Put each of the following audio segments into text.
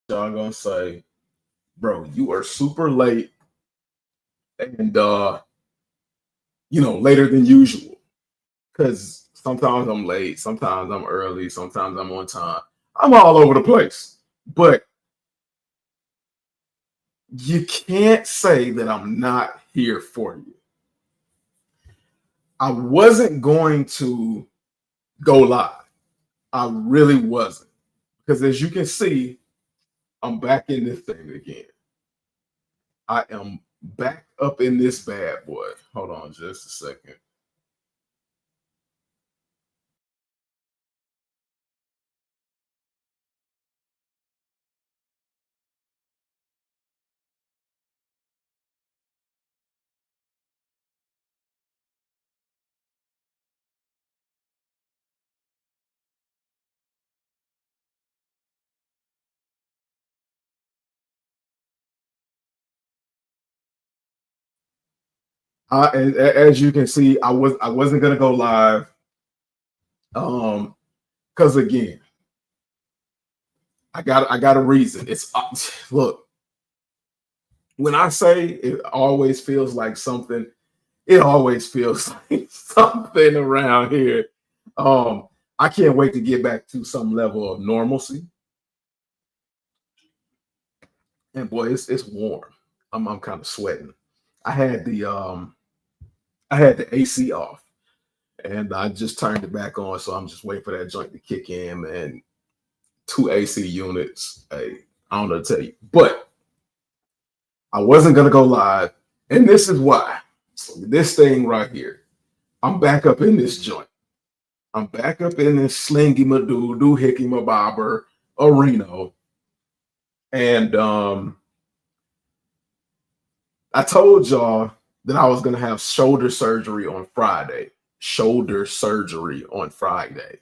y'all gonna say, bro, you are super late and later than usual. Cause sometimes I'm late, sometimes I'm early, sometimes I'm on time. I'm all over the place. But you can't say that I'm not here for you. I wasn't going to go live. I really wasn't. Because as you can see, I'm back in this thing again. I am back up in this bad boy. Hold on just a second. And as you can see, I wasn't gonna go live. Because again, I got a reason. It's look, when I say it always feels like something, it always feels like something around here. Um, I can't wait to get back to some level of normalcy. And boy, it's warm. I'm kind of sweating. I had the um I had the AC off and I just turned it back on, so I'm just waiting for that joint to kick in, man. Two AC units. Hey, I don't know to tell you. But I wasn't gonna go live, and this is why. So this thing right here, I'm back up in this joint. I'm back up in this slingy ma doo doo hickey ma bobber arena, and I told y'all that I was gonna have shoulder surgery on Friday. Shoulder surgery on Friday.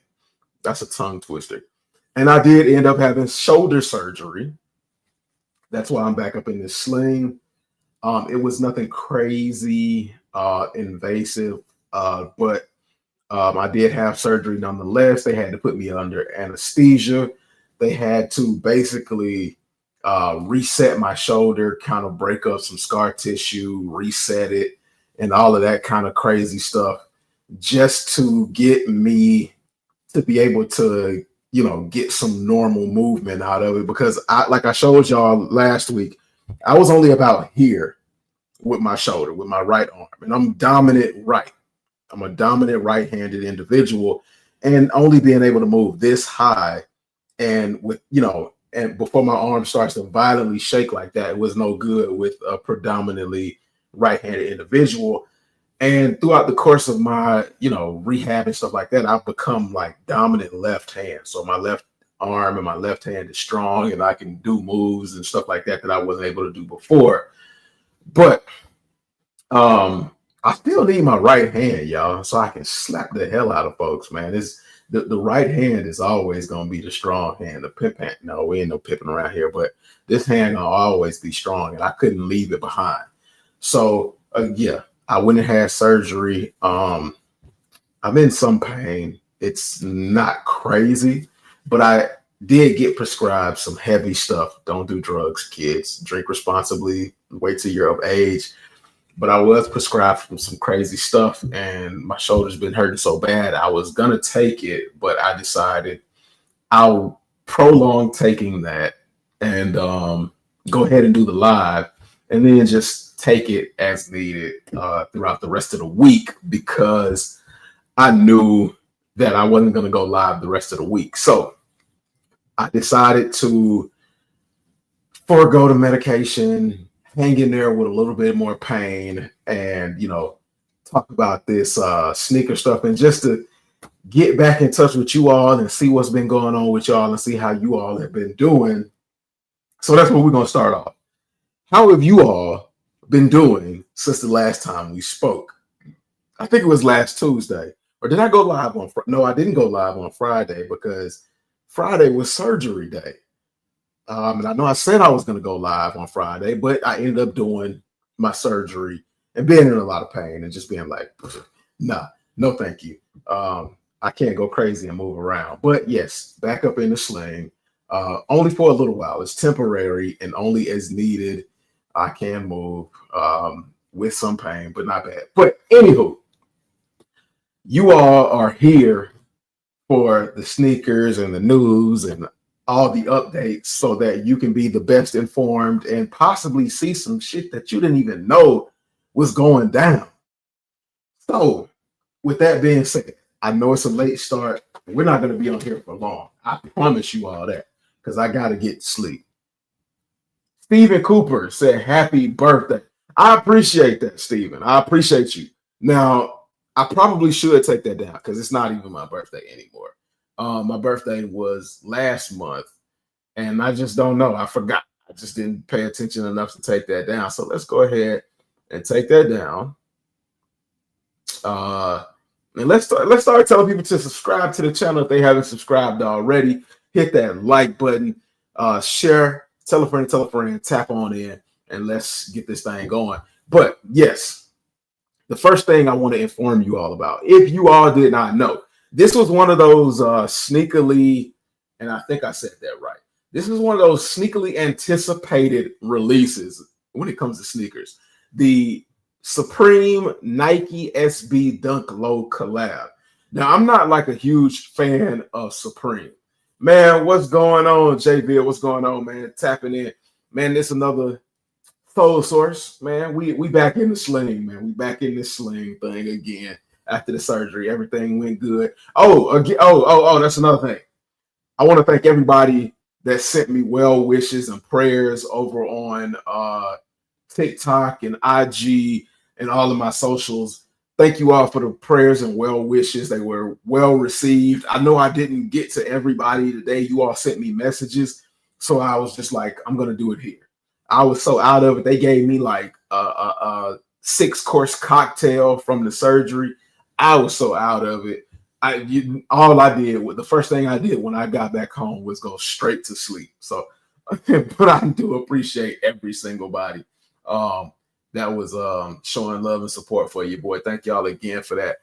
That's a tongue twister. And I did end up having shoulder surgery. That's why I'm back up in this sling. It was nothing crazy, invasive, but I did have surgery nonetheless. They had to put me under anesthesia. They had to basically reset my shoulder, kind of break up some scar tissue, reset it, and all of that kind of crazy stuff just to get me to be able to, get some normal movement out of it. Because like I showed y'all last week, I was only about here with my shoulder, with my right arm, and I'm dominant right. I'm a dominant right-handed individual, and only being able to move this high and and before my arm starts to violently shake like that, it was no good with a predominantly right-handed individual. And throughout the course of my, rehab and stuff like that, I've become like dominant left hand. So my left arm and my left hand is strong, and I can do moves and stuff like that that I wasn't able to do before. But I still need my right hand, y'all, so I can slap the hell out of folks, man. It's the right hand is always gonna be the strong hand. The pimp hand, no, we ain't no pimping around here, but this hand gonna always be strong, and I couldn't leave it behind. So yeah, I went and had surgery. I'm in some pain. It's not crazy, but I did get prescribed some heavy stuff. Don't do drugs, kids. Drink responsibly. Wait till you're of age. But I was prescribed some crazy stuff, and my shoulder's been hurting so bad. I was gonna take it, but I decided I'll prolong taking that and go ahead and do the live, and then just take it as needed throughout the rest of the week because I knew that I wasn't gonna go live the rest of the week. So I decided to forego the medication, hang in there with a little bit more pain, and talk about this sneaker stuff, and just to get back in touch with you all and see what's been going on with y'all and see how you all have been doing. So that's what we're gonna start off. How have you all been doing since the last time we spoke? I think it was last Tuesday. Or did I go live on No, I didn't go live on Friday because Friday was surgery day. And I know I said I was going to go live on Friday, but I ended up doing my surgery and being in a lot of pain and just being like, nah, no, thank you. I can't go crazy and move around. But yes, back up in the sling. only for a little while. It's temporary and only as needed. I can move with some pain, but not bad. But anywho, you all are here for the sneakers and the news and all the updates so that you can be the best informed and possibly see some shit that you didn't even know was going down. So, with that being said, I know it's a late start. We're not going to be on here for long. I promise you all that because I got to get sleep. Stephen Cooper said, "Happy birthday." I appreciate that, Stephen. I appreciate you. Now, I probably should take that down because it's not even my birthday anymore. My birthday was last month, and I just don't know. I forgot. I just didn't pay attention enough to take that down. So let's go ahead and take that down. And let's start telling people to subscribe to the channel if they haven't subscribed already. Hit that like button, share, tell a friend, tap on in, and let's get this thing going. But yes, the first thing I want to inform you all about, if you all did not know, this was one of those sneakily, and I think I said that right. This is one of those sneakily anticipated releases when it comes to sneakers. The Supreme Nike SB Dunk Low collab. Now, I'm not like a huge fan of Supreme. Man, what's going on, JV? What's going on, man? Tapping in. Man, this another Soul Source, man. We back in the sling, man. We back in this sling thing again after the surgery. Everything went good. That's another thing. I want to thank everybody that sent me well wishes and prayers over on TikTok and IG and all of my socials. Thank you all for the prayers and well wishes. They were well received. I know I didn't get to everybody today. You all sent me messages. So I was just like, I'm going to do it here. I was so out of it. They gave me like a 6-course cocktail from the surgery. I was so out of it. The first thing I did when I got back home was go straight to sleep. So, but I do appreciate every single body that was showing love and support for you, boy. Thank y'all again for that.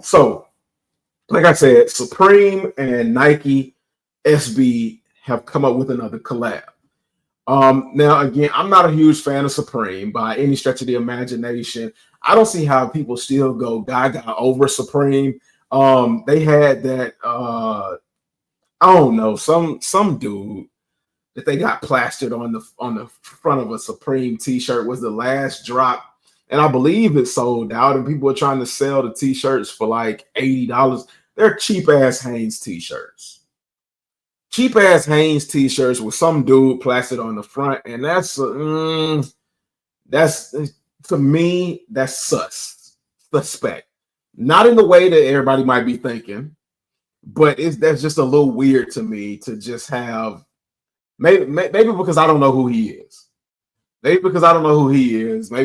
So, like I said, Supreme and Nike SB have come up with another collab. Now, again, I'm not a huge fan of Supreme by any stretch of the imagination. I don't see how people still go gaga over Supreme. They had that, I don't know, some dude that they got plastered on the front of a Supreme t-shirt was the last drop. And I believe it sold out, and people are trying to sell the t-shirts for like $80. They're cheap-ass Hanes t-shirts. Cheap-ass Hanes t-shirts with some dude plastered on the front, and that's to me, that's suspect. Not in the way that everybody might be thinking, but that's just a little weird to me to just have. Maybe because I don't know who he is. Maybe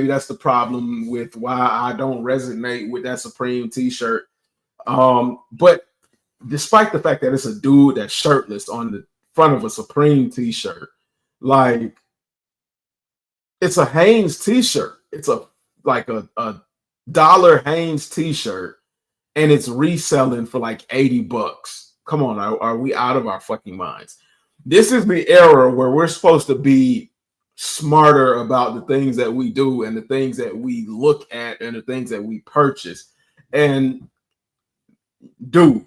that's the problem with why I don't resonate with that Supreme t-shirt. But despite the fact that it's a dude that's shirtless on the front of a Supreme t-shirt, like it's a Hanes t-shirt. It's a $1 Hanes t-shirt, and it's reselling for like $80. Come on, are we out of our fucking minds? This is the era where we're supposed to be smarter about the things that we do and the things that we look at and the things that we purchase. And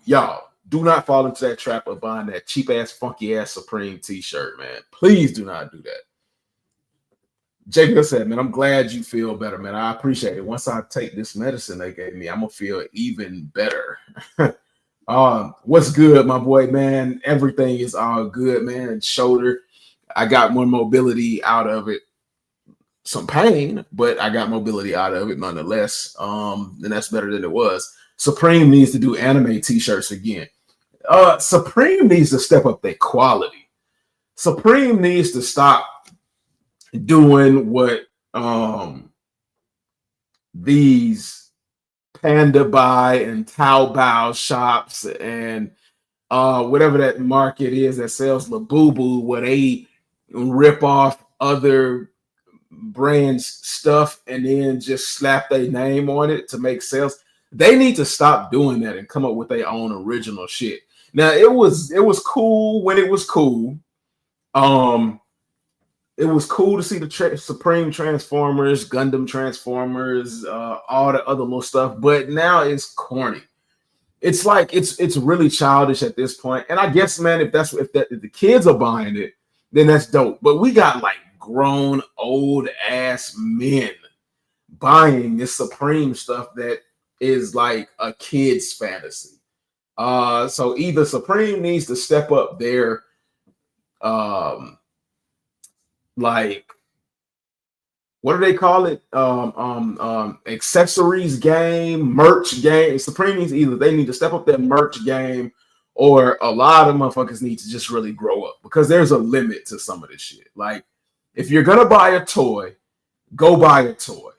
y'all, do not fall into that trap of buying that cheap ass, funky ass Supreme t-shirt, man. Please do not do that. Jacob said, man, I'm glad you feel better, man. I appreciate it. Once I take this medicine they gave me, I'm gonna feel even better. What's good, my boy, man? Everything is all good, man. Shoulder, I got more mobility out of it. Some pain, but I got mobility out of it nonetheless. And that's better than it was. Supreme needs to do anime t-shirts again. Supreme needs to step up their quality. Supreme needs to stop doing what these Panda Buy and Taobao shops and whatever that market is that sells Labubu, where they rip off other brands' stuff and then just slap their name on it to make sales. They need to stop doing that and come up with their own original shit. Now it was cool when it was cool. Um, it was cool to see the Supreme Transformers, Gundam Transformers, all the other little stuff. But now it's corny. It's like it's really childish at this point. And I guess, man, if the kids are buying it, then that's dope. But we got like grown old ass men buying this Supreme stuff that is like a kid's fantasy. So either Supreme needs to step up their um like what do they call it? Accessories game, merch game. Supreme needs either they need to step up their merch game, or a lot of motherfuckers need to just really grow up because there's a limit to some of this shit. Like, if you're gonna buy a toy, go buy a toy.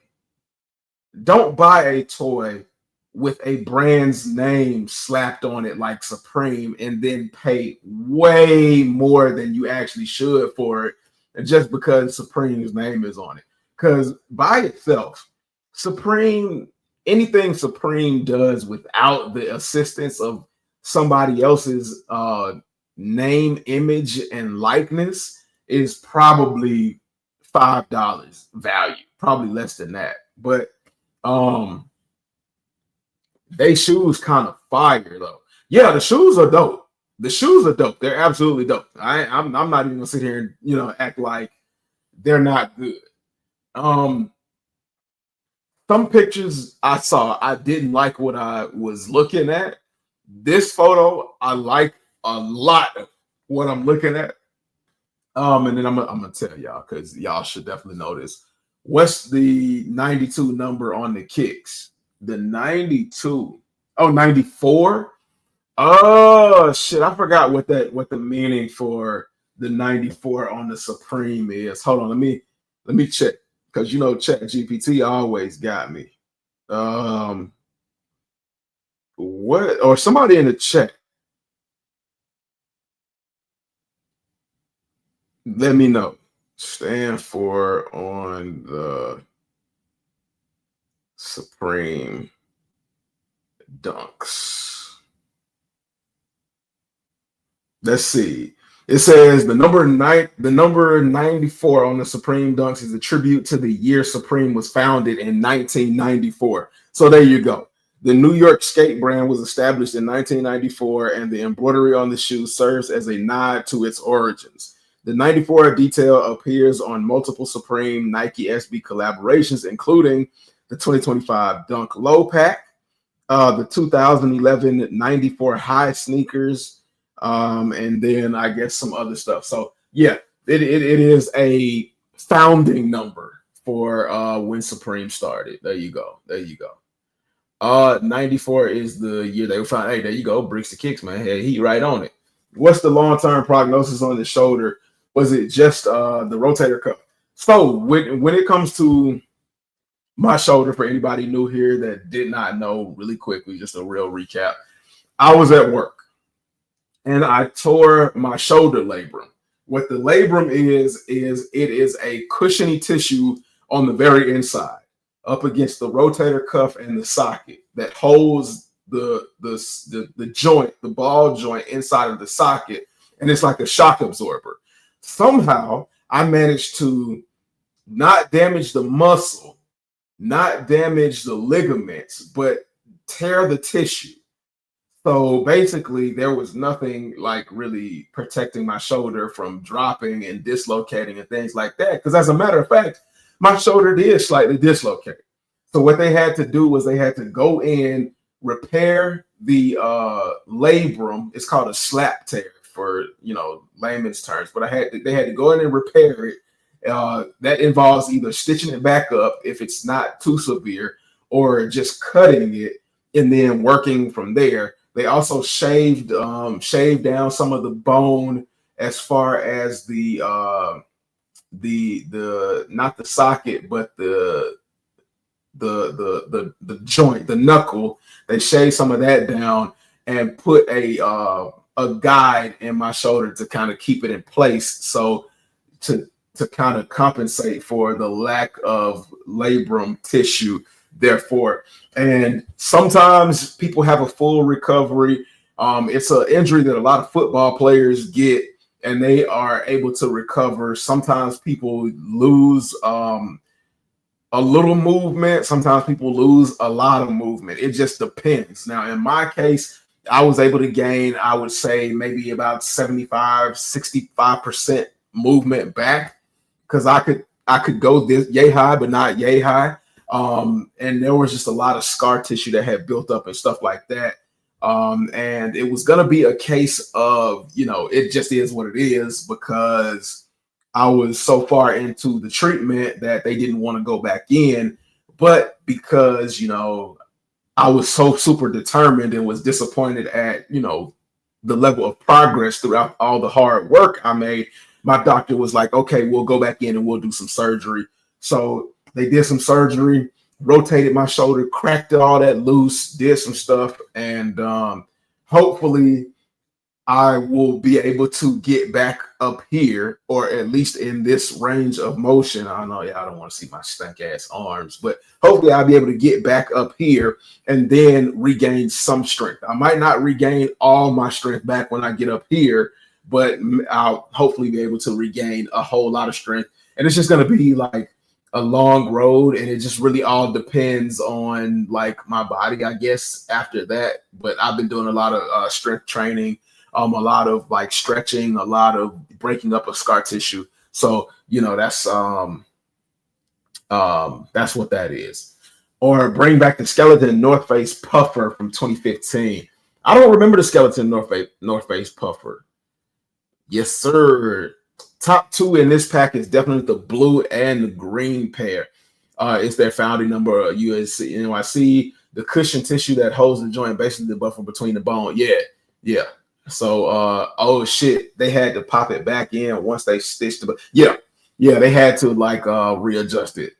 Don't buy a toy with a brand's name slapped on it like Supreme and then pay way more than you actually should for it, just because Supreme's name is on it. Because by itself, anything Supreme does without the assistance of somebody else's name, image, and likeness is probably $5 value, probably less than that. But they shoes kind of fire though. Yeah, the shoes are dope. The shoes are dope. They're absolutely dope. I'm not even gonna sit here and act like they're not good. Some pictures I saw, I didn't like what I was looking at. This photo, I like a lot of what I'm looking at. And then I'm gonna tell y'all, because y'all should definitely know this. What's the 92 number on the kicks? The 92. Oh, 94. Oh shit, I forgot what the meaning for the 94 on the Supreme is. Hold on, let me check, because Chat GPT always got me. What, or somebody in the chat, let me know. Stand for on the Supreme dunks. Let's see. It says the number 94 on the Supreme dunks is a tribute to the year Supreme was founded in 1994. So there you go. The New York skate brand was established in 1994, and the embroidery on the shoe serves as a nod to its origins. The 94 detail appears on multiple Supreme Nike SB collaborations, including the 2025 Dunk Low Pack, the 2011 94 High sneakers, and then I guess some other stuff. So yeah, it is a founding number for when Supreme started. There you go. 94 is the year they were found. Hey, there you go. Bricks the kicks, man. Hey, he right on it. What's the long-term prognosis on the shoulder? Was it just the rotator cuff? So when it comes to my shoulder, for anybody new here that did not know, really quickly, just a real recap. I was at work and I tore my shoulder labrum. What the labrum is it is a cushiony tissue on the very inside, up against the rotator cuff and the socket that holds the joint, the ball joint inside of the socket, and it's like a shock absorber. Somehow I managed to not damage the muscle, not damage the ligaments, but tear the tissue. So basically, there was nothing like really protecting my shoulder from dropping and dislocating and things like that. Because as a matter of fact, my shoulder did slightly dislocate. So what they had to do was they had to go in, repair the labrum. It's called a slap tear for layman's terms. But they had to go in and repair it. That involves either stitching it back up if it's not too severe, or just cutting it and then working from there. They also shaved down some of the bone as far as the not the socket, but the joint, the knuckle. They shaved some of that down and put a guide in my shoulder to kind of keep it in place. So to kind of compensate for the lack of labrum tissue, therefore. And sometimes people have a full recovery. It's an injury that a lot of football players get, and they are able to recover. Sometimes people lose a little movement. Sometimes people lose a lot of movement. It just depends. Now, in my case, I was able to gain, I would say, maybe about 65% movement back, because I could go this yay high, but not yay high. And there was just a lot of scar tissue that had built up and stuff like that. And it was going to be a case of, it just is what it is, because I was so far into the treatment that they didn't want to go back in. But because, I was so super determined and was disappointed at, the level of progress throughout all the hard work I made, my doctor was like, okay, we'll go back in and we'll do some surgery. So they did some surgery, rotated my shoulder, cracked all that loose, did some stuff, and hopefully I will be able to get back up here, or at least in this range of motion. I know y'all don't want to see my stank ass arms, but hopefully I'll be able to get back up here and then regain some strength. I might not regain all my strength back when I get up here, but I'll hopefully be able to regain a whole lot of strength. And it's just going to be like a long road, and it just really all depends on like my body, I guess, after that. But I've been doing a lot of strength training, a lot of like stretching, a lot of breaking up of scar tissue. So, that's what that is. Or bring back the skeleton North Face puffer from 2015. I don't remember the skeleton North Face puffer. Yes, sir. Top two in this pack is definitely the blue and the green pair. It's their founding number, USC, NYC. The cushion tissue that holds the joint, basically the buffer between the bone. Yeah. So, oh shit, they had to pop it back in once they stitched it. Yeah, they had to like readjust it.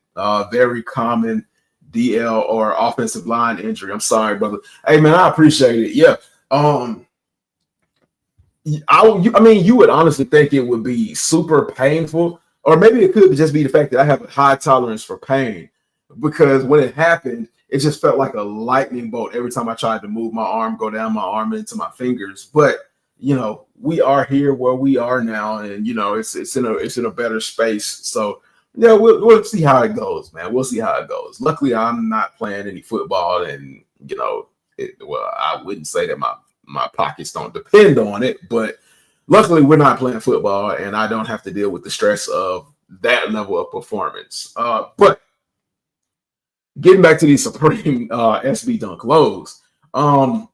Very common DL or offensive line injury. I'm sorry, brother. Hey man, I appreciate it. Yeah. I mean, you would honestly think it would be super painful, or maybe it could just be the fact that I have a high tolerance for pain, because when it happened, it just felt like a lightning bolt every time I tried to move my arm, go down my arm into my fingers. But we are here where we are now, and it's in a better space. So yeah, we'll see how it goes, man. We'll see how it goes. Luckily, I'm not playing any football, and I wouldn't say that my pockets don't depend on it, but luckily we're not playing football, and I don't have to deal with the stress of that level of performance. But getting back to these Supreme SB Dunk lows. So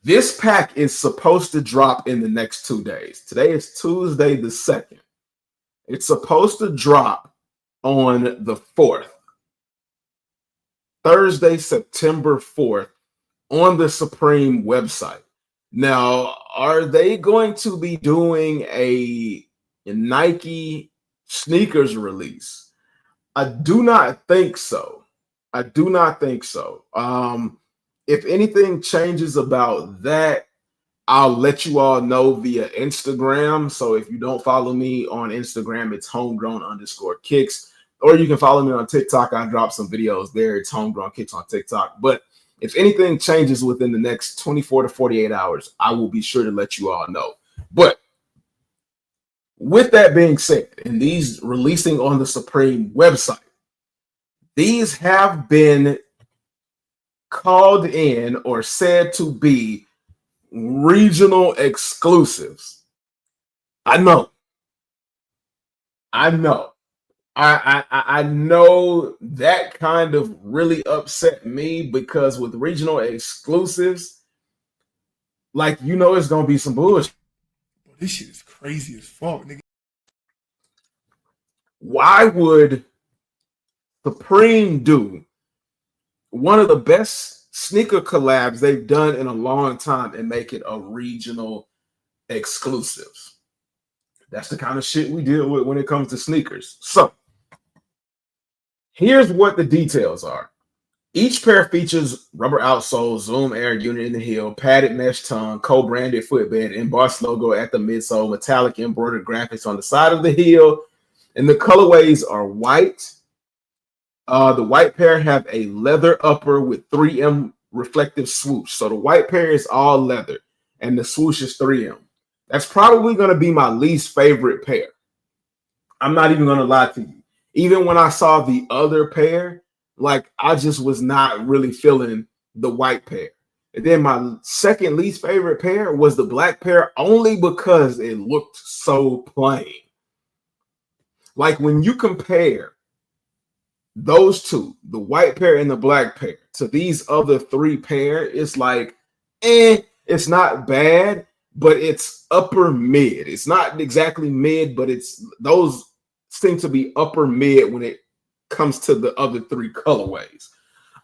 this pack is supposed to drop in the next 2 days. Today is Tuesday the 2nd. It's supposed to drop on the 4th. Thursday, September 4th, on the Supreme website. Now, are they going to be doing a Nike sneakers release? I do not think so. If anything changes about that, I'll let you all know via Instagram. So if you don't follow me on Instagram, it's homegrown_kicks. Or you can follow me on TikTok. I dropped some videos there. It's homegrown kicks on TikTok. But if anything changes within the next 24 to 48 hours, I will be sure to let you all know. But with that being said, and these releasing on the Supreme website, these have been called in or said to be regional exclusives. I know. I know that kind of really upset me, because with regional exclusives, like, it's gonna be some bullshit. This shit is crazy as fuck, nigga. Why would Supreme do one of the best sneaker collabs they've done in a long time and make it a regional exclusive? That's the kind of shit we deal with when it comes to sneakers. So here's what the details are. Each pair features rubber outsole, Zoom Air unit in the heel, padded mesh tongue, co-branded footbed, embossed logo at the midsole, metallic embroidered graphics on the side of the heel, and the colorways are white. The white pair have a leather upper with 3M reflective swoosh. So the white pair is all leather and the swoosh is 3M. That's probably going to be my least favorite pair. I'm not even going to lie to you. Even when I saw the other pair, like I just was not really feeling the white pair. And then my second least favorite pair was the black pair only because it looked so plain. Like when you compare those two, the white pair and the black pair, to these other three pair, it's like, it's not bad, but it's upper mid. It's not exactly mid, but it's those seem to be upper mid when it comes to the other three colorways.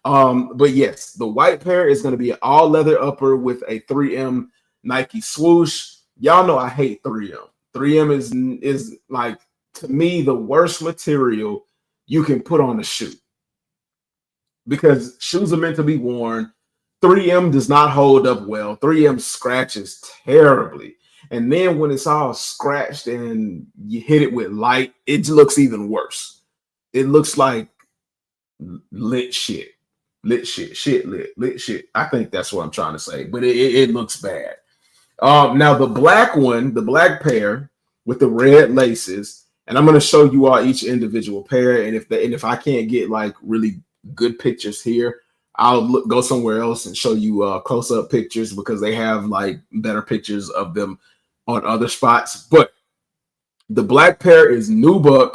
But yes, the white pair is going to be an all leather upper with a 3M Nike swoosh. Y'all know I hate 3M. 3M is like, to me, the worst material you can put on a shoe, because shoes are meant to be worn. 3M does not hold up well. 3M scratches terribly. And then when it's all scratched and you hit it with light, it looks even worse. It looks like lit shit. Lit shit. Shit lit. Lit shit. I think that's what I'm trying to say. But it looks bad. Now the black one, the black pair with the red laces, and I'm going to show you all each individual pair. And if I can't get like really good pictures here, I'll go somewhere else and show you close-up pictures, because they have like better pictures of them on other spots. But the black pair is nubuck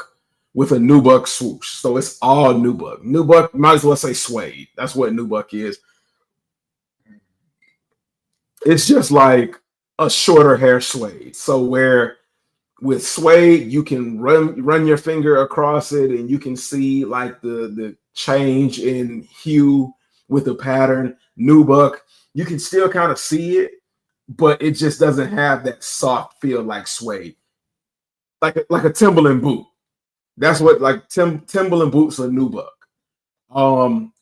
with a nubuck swoosh. So it's all nubuck. Nubuck, might as well say suede. That's what nubuck is. It's just like a shorter hair suede. So where with suede, you can run your finger across it and you can see like the change in hue with the pattern. Nubuck, you can still kind of see it, but it just doesn't have that soft feel like suede. Like a Timberland boot. That's what, like, Timberland boots are nubuck.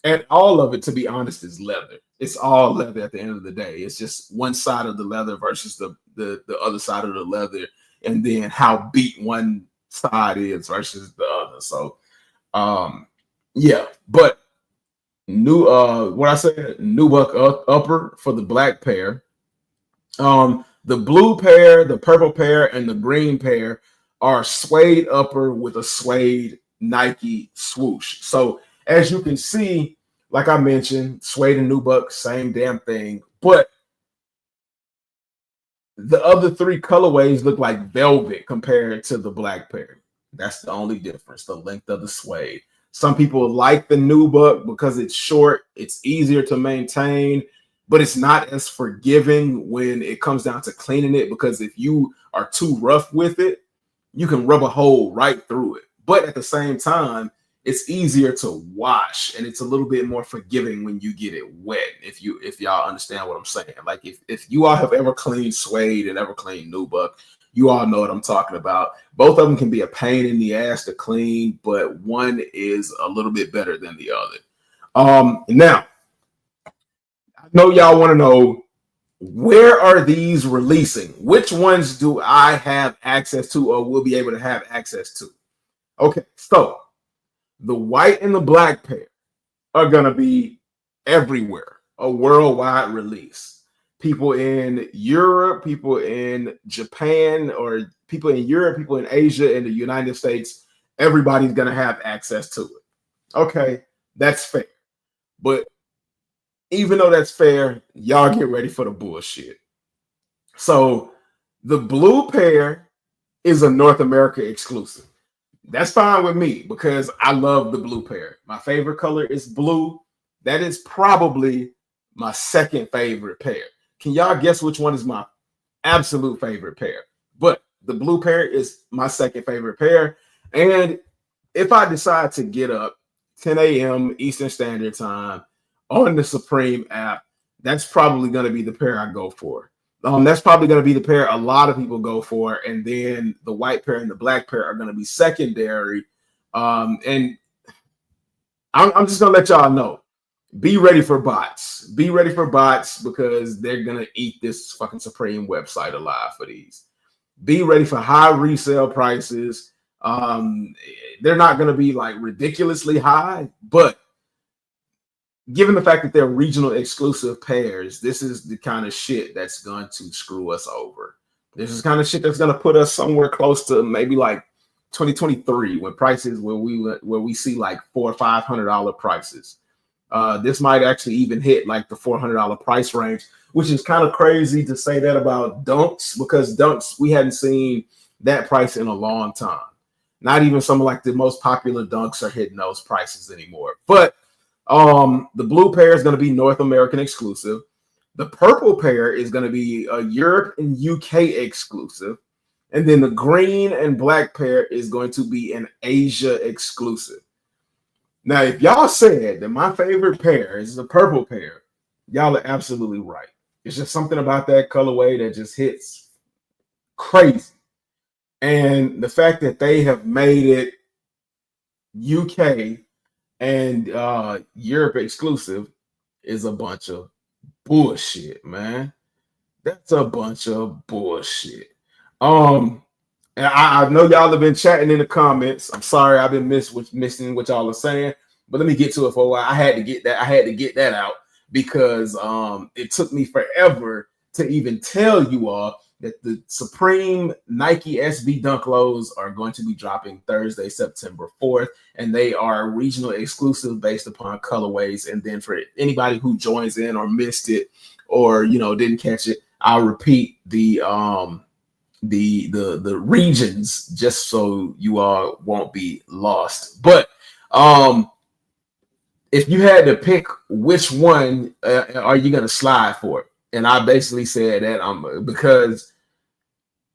And all of it, to be honest, is leather. It's all leather at the end of the day. It's just one side of the leather versus the other side of the leather, and then how beat one side is versus the other. So yeah, but what I said, nubuck upper for the black pair. The blue pair, the purple pair, and the green pair are suede upper with a suede Nike swoosh. So as you can see, like I mentioned, suede and nubuck, same damn thing. But the other three colorways look like velvet compared to the black pair. That's the only difference, the length of the suede. Some people like the nubuck because it's short, it's easier to maintain, but it's not as forgiving when it comes down to cleaning it, because if you are too rough with it, you can rub a hole right through it. But at the same time, it's easier to wash and it's a little bit more forgiving when you get it wet. If y'all understand what I'm saying. Like if you all have ever cleaned suede and ever cleaned nubuck, you all know what I'm talking about. Both of them can be a pain in the ass to clean, but one is a little bit better than the other. Now, I know y'all want to know, where are these releasing? Which ones do I have access to or will be able to have access to? Okay, so the white and the black pair are going to be everywhere, a worldwide release. People in Europe, people in Japan, or people in Europe, people in Asia, and the United States, everybody's going to have access to it. Okay, that's fair. But even though that's fair, y'all get ready for the bullshit. So the blue pair is a North America exclusive. That's fine with me because I love the blue pair. My favorite color is blue. That is probably my second favorite pair. Can y'all guess which one is my absolute favorite pair? But the blue pair is my second favorite pair. And if I decide to get up 10 a.m. Eastern Standard Time on the Supreme app, that's probably going to be the pair I go for. That's probably going to be the pair a lot of people go for, and then the white pair and the black pair are going to be secondary. And I'm just going to let y'all know, be ready for bots. Be ready for bots because they're going to eat this fucking Supreme website alive for these. Be ready for high resale prices. They're not going to be like ridiculously high, but given the fact that they're regional exclusive pairs, this is the kind of shit that's going to screw us over. This is kind of shit that's going to put us somewhere close to maybe like 2023 when prices where we see like $400 or $500 prices. This might actually even hit like the $400 price range, which is kind of crazy to say that about dunks, because dunks, we hadn't seen that price in a long time. Not even some of like the most popular dunks are hitting those prices anymore. But the blue pair is going to be North American exclusive. The purple pair is going to be a Europe and UK exclusive. And then the green and black pair is going to be an Asia exclusive. Now, if y'all said that my favorite pair is the purple pair, y'all are absolutely right. It's just something about that colorway that just hits crazy. And the fact that they have made it UK and Europe exclusive is a bunch of bullshit, man. That's a bunch of bullshit. And I know y'all have been chatting in the comments. I'm sorry I've been missing what y'all are saying, but let me get to it for a while. I had to get that out because it took me forever to even tell you all that the Supreme Nike SB Dunk Lows are going to be dropping Thursday, September 4th, and they are regional exclusive based upon colorways. And then for anybody who joins in or missed it or didn't catch it, I'll repeat the regions just so you all won't be lost. But if you had to pick which one are you going to slide for, and I basically said that because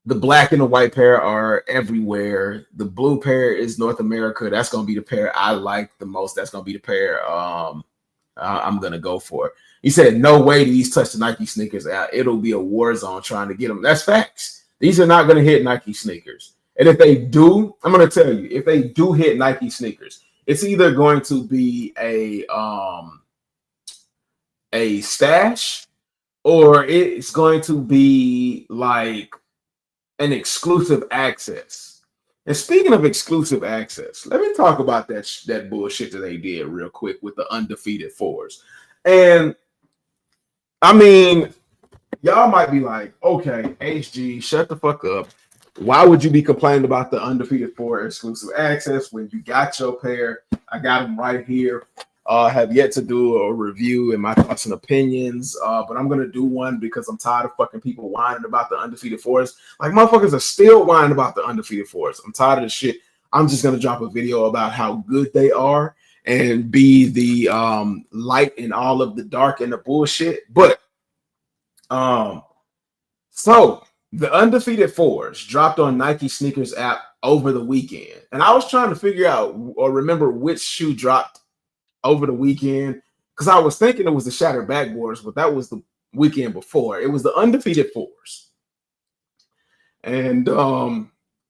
the black and the white pair are everywhere. The blue pair is North America. That's going to be the pair I like the most. That's going to be the pair I'm going to go for. He said, no way these touch the Nike sneakers out. It'll be a war zone trying to get them. That's facts. These are not going to hit Nike sneakers. And if they do, I'm going to tell you, if they do hit Nike sneakers, it's either going to be a stash or it's going to be like an exclusive access. And speaking of exclusive access, let me talk about that bullshit that they did real quick with the undefeated fours. And I mean, y'all might be like, okay, HG, shut the fuck up. Why would you be complaining about the undefeated four exclusive access when you got your pair? I got them right here. Have yet to do a review and my thoughts and opinions, but I'm gonna do one because I'm tired of fucking people whining about the undefeated fours. Like, motherfuckers are still whining about the undefeated fours. I'm tired of this shit. I'm just gonna drop a video about how good they are and be the light in all of the dark and the bullshit. But so the undefeated fours dropped on Nike sneakers app over the weekend, and I was trying to figure out or remember which shoe dropped over the weekend because I was thinking it was the shattered backboards, but that was the weekend before. It was the undefeated fours, and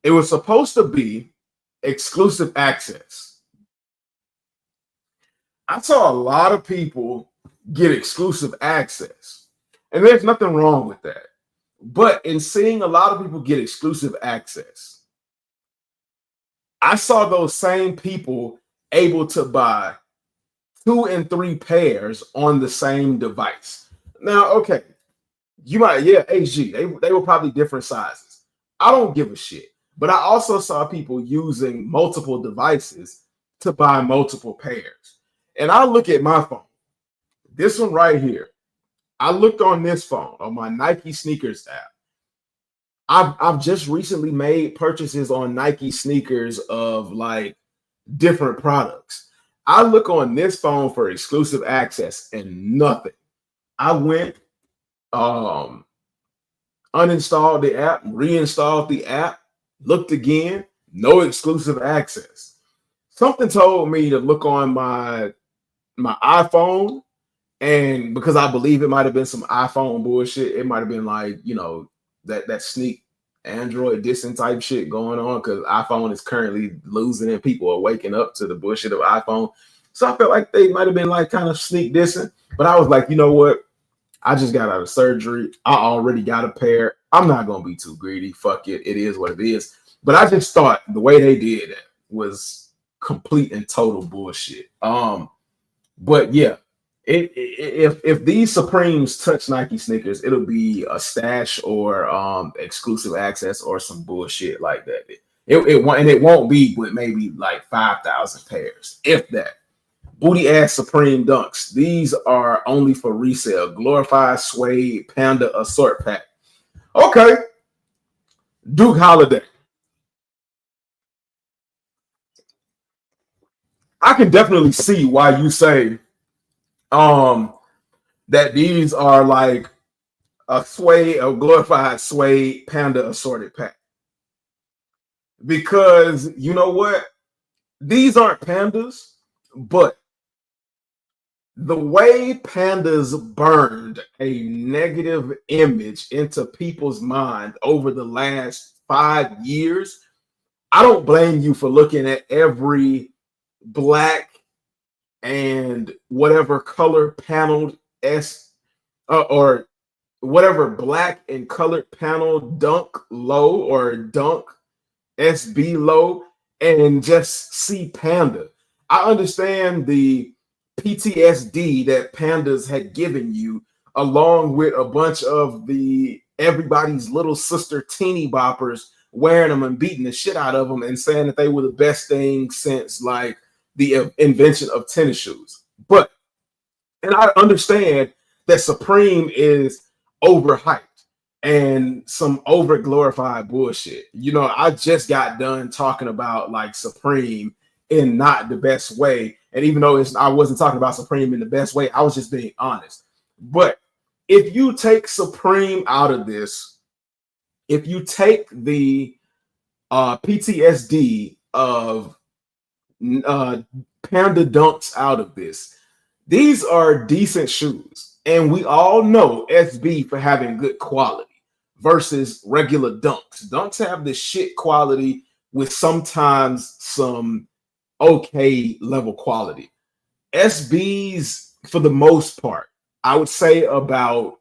it was supposed to be exclusive access. I saw a lot of people get exclusive access, and there's nothing wrong with that. But in seeing a lot of people get exclusive access, I saw those same people able to buy 2 and 3 pairs on the same device. Now, okay, you might, HG, they were probably different sizes. I don't give a shit. But I also saw people using multiple devices to buy multiple pairs. And I look at my phone, this one right here. I looked on this phone, on my Nike sneakers app. I've just recently made purchases on Nike sneakers of like different products. I look on this phone for exclusive access and nothing. I went, uninstalled the app, reinstalled the app, looked again, no exclusive access. Something told me to look on my iPhone, and because I believe it might have been some iPhone bullshit, it might have been like, that sneak Android dissing type shit going on because iPhone is currently losing and people are waking up to the bullshit of iPhone. So I felt like they might have been like kind of sneak dissing, but I was like, you know what? I just got out of surgery. I already got a pair. I'm not going to be too greedy. Fuck it. It is what it is. But I just thought the way they did it was complete and total bullshit. But yeah, If these Supremes touch Nike sneakers, it'll be a stash or exclusive access or some bullshit like that. It won't be but maybe like 5,000 pairs, if that. Booty ass Supreme Dunks. These are only for resale. Glorified suede panda assort pack. Okay, Duke Holiday. I can definitely see why you say um that these are like a glorified suede panda assorted pack. Because you know what? These aren't pandas, but the way pandas burned a negative image into people's mind over the last 5 years, I don't blame you for looking at every black and whatever color paneled S or whatever black and colored panel dunk low or dunk SB low and just see Panda. I understand the PTSD that Pandas had given you, along with a bunch of the everybody's little sister teeny boppers wearing them and beating the shit out of them and saying that they were the best thing since like the invention of tennis shoes. But and I understand that Supreme is overhyped and some over glorified bullshit. You know, I just got done talking about like Supreme in not the best way. And even though I wasn't talking about Supreme in the best way, I was just being honest. But if you take Supreme out of this, if you take the PTSD of Panda Dunks out of this, these are decent shoes. And we all know SB for having good quality versus regular Dunks. Dunks have the shit quality with sometimes some okay level quality. SBs, for the most part, I would say about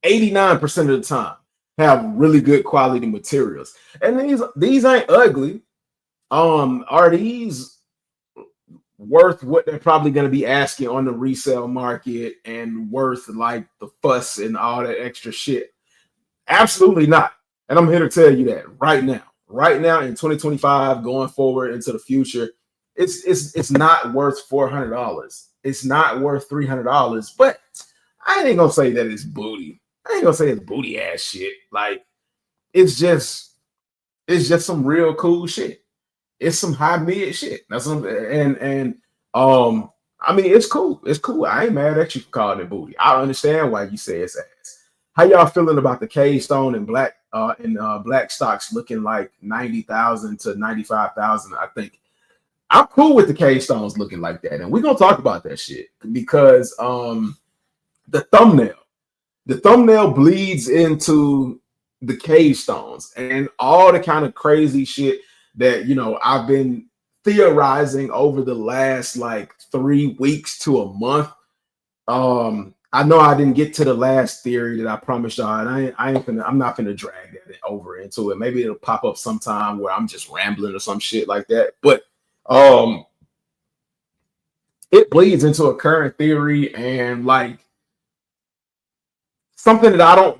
89% of the time, have really good quality materials. And these ain't ugly. Are these worth what they're probably going to be asking on the resale market and worth like the fuss and all that extra shit? Absolutely not. And I'm here to tell you that right now. Right now in 2025, going forward into the future, it's not worth $400. It's not worth $300. But I ain't gonna say that it's booty. I ain't gonna say it's booty ass shit. Like it's just some real cool shit. It's some high mid shit. That's some I mean it's cool. It's cool. I ain't mad at you for calling it booty. I understand why you say it's ass. How y'all feeling about the K Stone and black stocks looking like 90,000 to 95,000? I think I'm cool with the K Stones looking like that, and we're gonna talk about that shit because the thumbnail, the thumbnail bleeds into the K Stones and all the kind of crazy shit that I've been theorizing over the last like 3 weeks to a month. I know I didn't get to the last theory that I promised y'all, and I'm not gonna drag that over into it. Maybe it'll pop up sometime where I'm just rambling or some shit like that. But it bleeds into a current theory and like something that I don't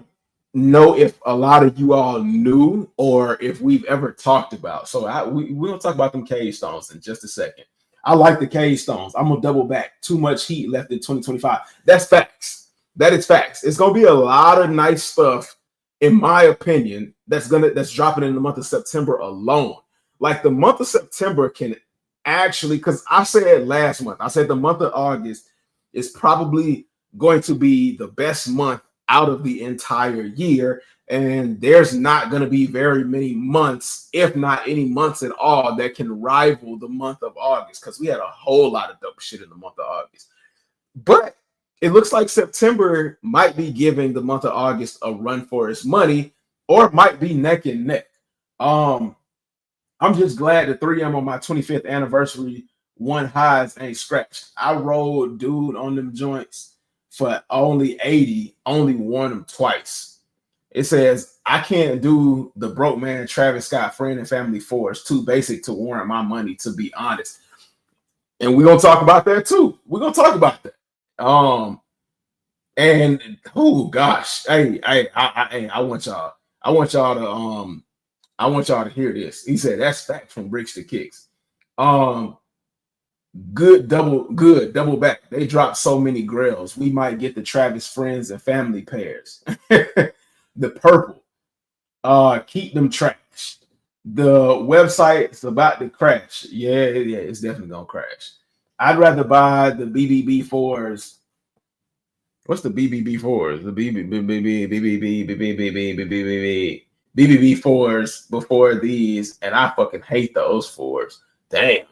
know if a lot of you all knew or if we've ever talked about. So we're gonna talk about them K Stones in just a second. I like the K Stones. I'm gonna double back. Too much heat left in 2025. That's facts. That is facts. It's gonna be a lot of nice stuff, in my opinion, that's dropping in the month of September alone. Like the month of September can actually, because I said last month, I said the month of August is probably going to be the best month out of the entire year. And there's not going to be very many months, if not any months at all, that can rival the month of August because we had a whole lot of dope shit in the month of August. But it looks like September might be giving the month of August a run for its money, or it might be neck and neck. I'm just glad the 3M on my 25th anniversary one highs ain't scratched. I rolled dude on them joints for only 80, only worn them twice. It says, I can't do the broke man Travis Scott friend and family force. Too basic to warrant my money, to be honest. And we're going to talk about that too. We're going to talk about that. And oh gosh, I want y'all. I want y'all to I want y'all to hear this. He said that's fact from Bricks to Kicks. Um, good double back. They dropped so many grails. We might get the Travis friends and family pairs. The purple. Keep them trash. The website's about to crash. Yeah, it's definitely gonna crash. I'd rather buy the BBB fours. What's the BBB fours? The BBB fours before these, and I fucking hate those fours. Damn,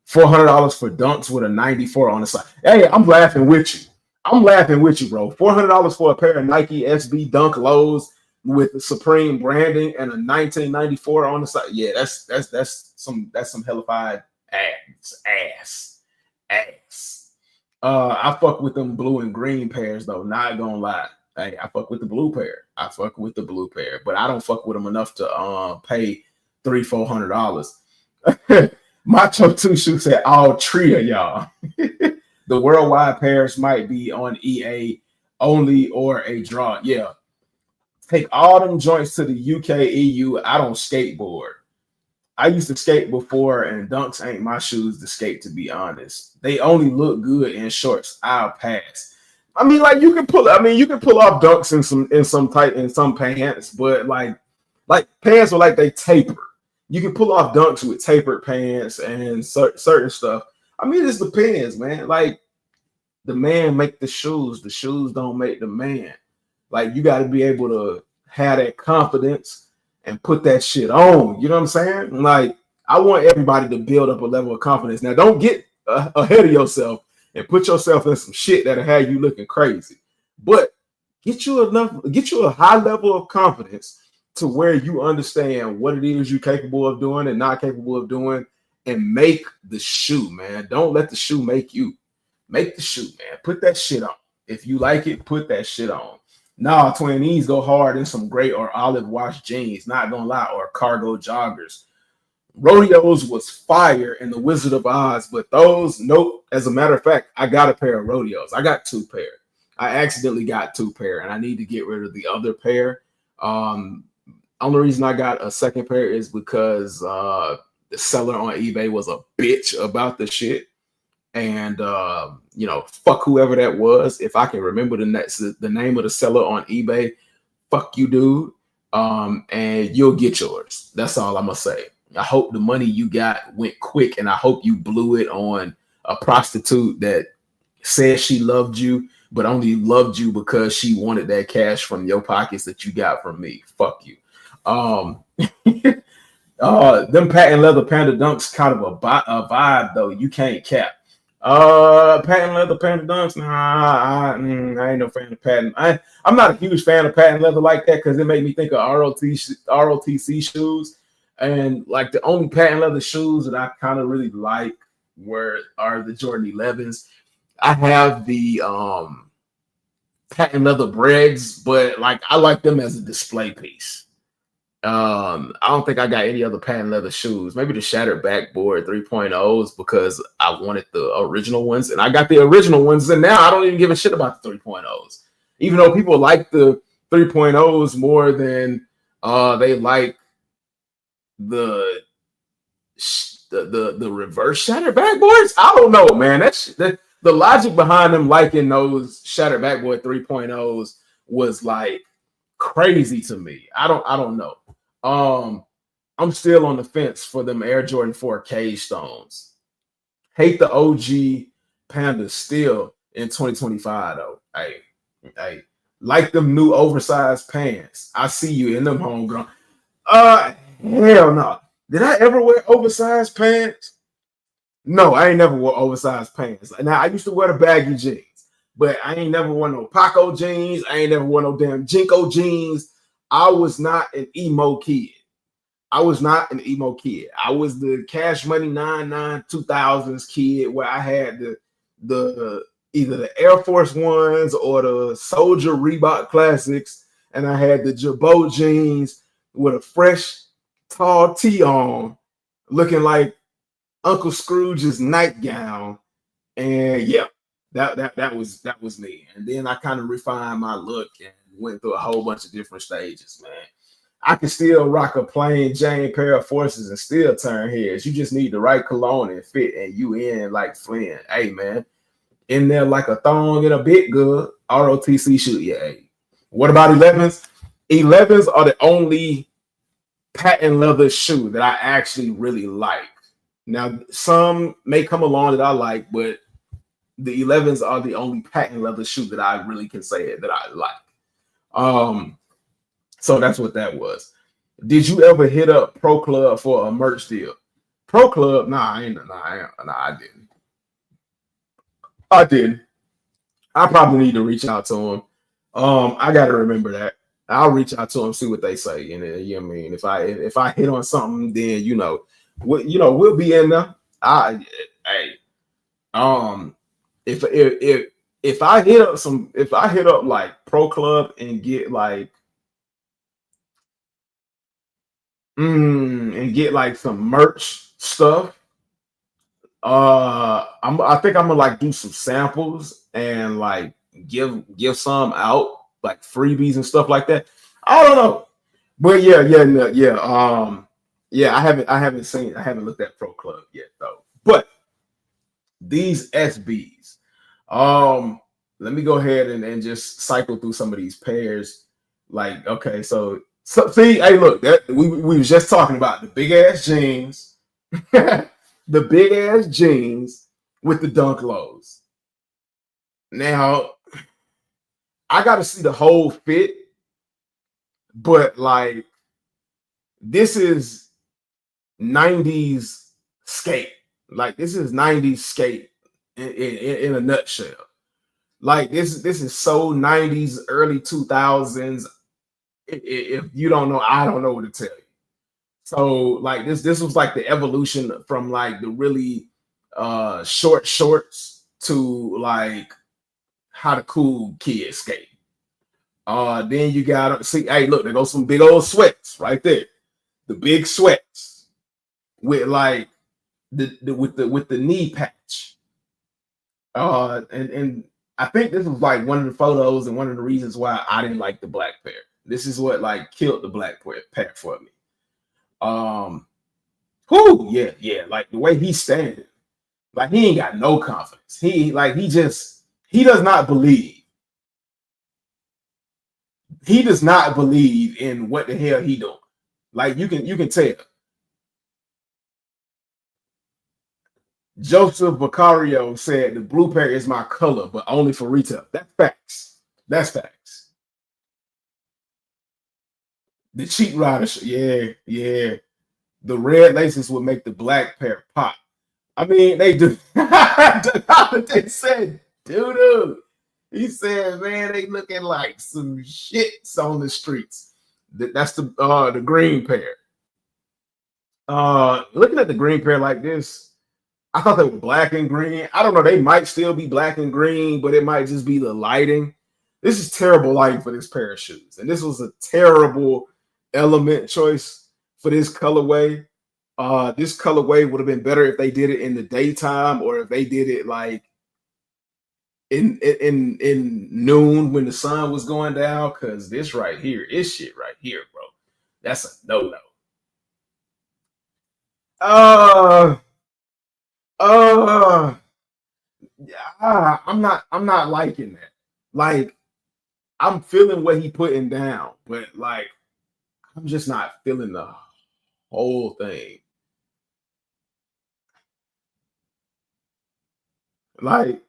$400 for dunks with a 94 on the side. Hey, I'm laughing with you. I'm laughing with you, bro. $400 for a pair of Nike SB Dunk Lows with Supreme branding and a 1994 on the side. Yeah, that's some hellified ass. I fuck with them blue and green pairs though. Not gonna lie. Hey, I fuck with the blue pair. But I don't fuck with them enough to pay $300-400. Macho Two Shoe said all three of y'all. The worldwide pairs might be on EA only or a draw. Yeah. Take all them joints to the UK, EU. I don't skateboard. I used to skate before, and dunks ain't my shoes to skate, to be honest. They only look good in shorts. I'll pass. I mean, like you can pull off dunks in some pants, but like pants are like they taper. You can pull off dunks with tapered pants and certain stuff. I mean, it just depends, man. Like the man make the shoes don't make the man. Like you got to be able to have that confidence and put that shit on. You know what I'm saying? Like I want everybody to build up a level of confidence. Now, don't get ahead of yourself and put yourself in some shit that'll have you looking crazy. But get you a high level of confidence to where you understand what it is you're capable of doing and not capable of doing, and make the shoe, man. Don't let the shoe make you. Make the shoe, man. Put that shit on. If you like it, put that shit on. Nah, twin, these go hard in some gray or olive wash jeans, not gonna lie, or cargo joggers. Rodeos was fire in the Wizard of Oz, but those, nope. As a matter of fact, I got a pair of Rodeos. I got 2 pair. I accidentally got 2 pair, and I need to get rid of the other pair. Only reason I got a second pair is because the seller on eBay was a bitch about the shit. And fuck whoever that was. If I can remember the name of the seller on eBay, fuck you, dude. And you'll get yours. That's all I'm gonna say. I hope the money you got went quick, and I hope you blew it on a prostitute that said she loved you, but only loved you because she wanted that cash from your pockets that you got from me. Fuck you. Them patent leather Panda Dunks kind of a vibe though. You can't cap. Patent leather Panda Dunks. Nah, I ain't no fan of patent. I'm not a huge fan of patent leather like that because it made me think of ROTC shoes. And like the only patent leather shoes that I kind of really like are the Jordan 11s. I have the patent leather breads, but like I like them as a display piece. I don't think I got any other patent leather shoes. Maybe the shattered backboard 3.0s because I wanted the original ones, and I got the original ones, and now I don't even give a shit about the 3.0s. Even though people like the 3.0s more than they like the reverse shattered backboards. I don't know, man. The logic behind them liking those shattered backboard 3.0s was like crazy to me. I don't know. I'm still on the fence for them Air Jordan 4 Cage Stones. Hate the OG Pandas still in 2025 though. Hey, like them new oversized pants. I see you in them homegrown. Hell no. Did I ever wear oversized pants? No, I ain't never wore oversized pants. Now I used to wear the baggy jeans, but I ain't never wore no Paco jeans. I ain't never wore no damn Jinko jeans. I was not an emo kid. I was the Cash Money 99 2000s kid where I had the either the Air Force Ones or the Soldier Reebok Classics, and I had the Jabot jeans with a fresh tall tee on, looking like Uncle Scrooge's nightgown. And yeah, That was me. And then I kind of refined my look and went through a whole bunch of different stages, man. I can still rock a plain Jane pair of forces and still turn heads. You just need the right cologne and fit, and you in like Flynn. Hey, man, in there like a thong and a bit good. ROTC shoot, yeah. Hey. What about 11s? 11s are the only patent leather shoe that I actually really like. Now, some may come along that I like, but the 11s are the only patent leather shoe that I really can say that I like. So that's what that was. Did you ever hit up Pro Club for a merch deal? Pro Club? Nah, I didn't. I didn't. I probably need to reach out to him. I got to remember that. I'll reach out to them, see what they say, and you know what I mean. If I hit on something, then we'll be in there. Hey, um, if I hit up like Pro Club and get like some merch stuff, I think I'm gonna like do some samples and like give some out like freebies and stuff like that. I don't know, but yeah. Yeah. I haven't looked at Pro Club yet though. But these SBs, let me go ahead and just cycle through some of these pairs. Like, okay, so see, hey, look, that we was just talking about the big ass jeans, the big ass jeans with the dunk lows. Now, I got to see the whole fit, but like this is 90s skate. Like this is 90s skate in a nutshell. Like this is so 90s, early 2000s. If you don't know, I don't know what to tell you. So like this was like the evolution from like the really short shorts to like how the cool kids skate. Then you gotta see, hey, look, there goes some big old sweats right there. The big sweats with like with the knee patch. And I think this was like one of the photos and one of the reasons why I didn't like the black pair. This is what like killed the black pair for me. Yeah, like the way he's standing, like he ain't got no confidence. He does not believe. He does not believe in what the hell he doing. Like you can tell. Joseph Vicario said the blue pair is my color, but only for retail. That's facts. That's facts. The cheat rider, yeah. The red laces would make the black pair pop. I mean, they do. They said, dude. He said, man, they looking like some shits on the streets. That's the green pair. Looking at the green pair like this, I thought they were black and green. I don't know. They might still be black and green, but it might just be the lighting. This is terrible lighting for this pair of shoes. And this was a terrible element choice for this colorway. This colorway would have been better if they did it in the daytime or if they did it like in noon when the sun was going down. Because this right here is shit right here, bro. That's a no-no. I'm not liking that. Like, I'm feeling what he putting down, but like, I'm just not feeling the whole thing. Like,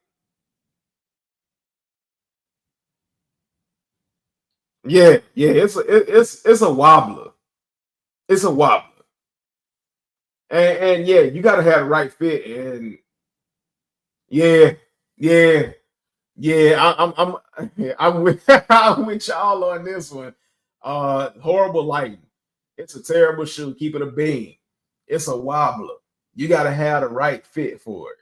yeah, it's a wobbler. It's a wobbler, and yeah, you got to have the right fit, and yeah, yeah, yeah. I'm with I'm with y'all on this one. Horrible lighting. It's a terrible shoe. Keep it a beam. It's a wobbler. You got to have the right fit for it.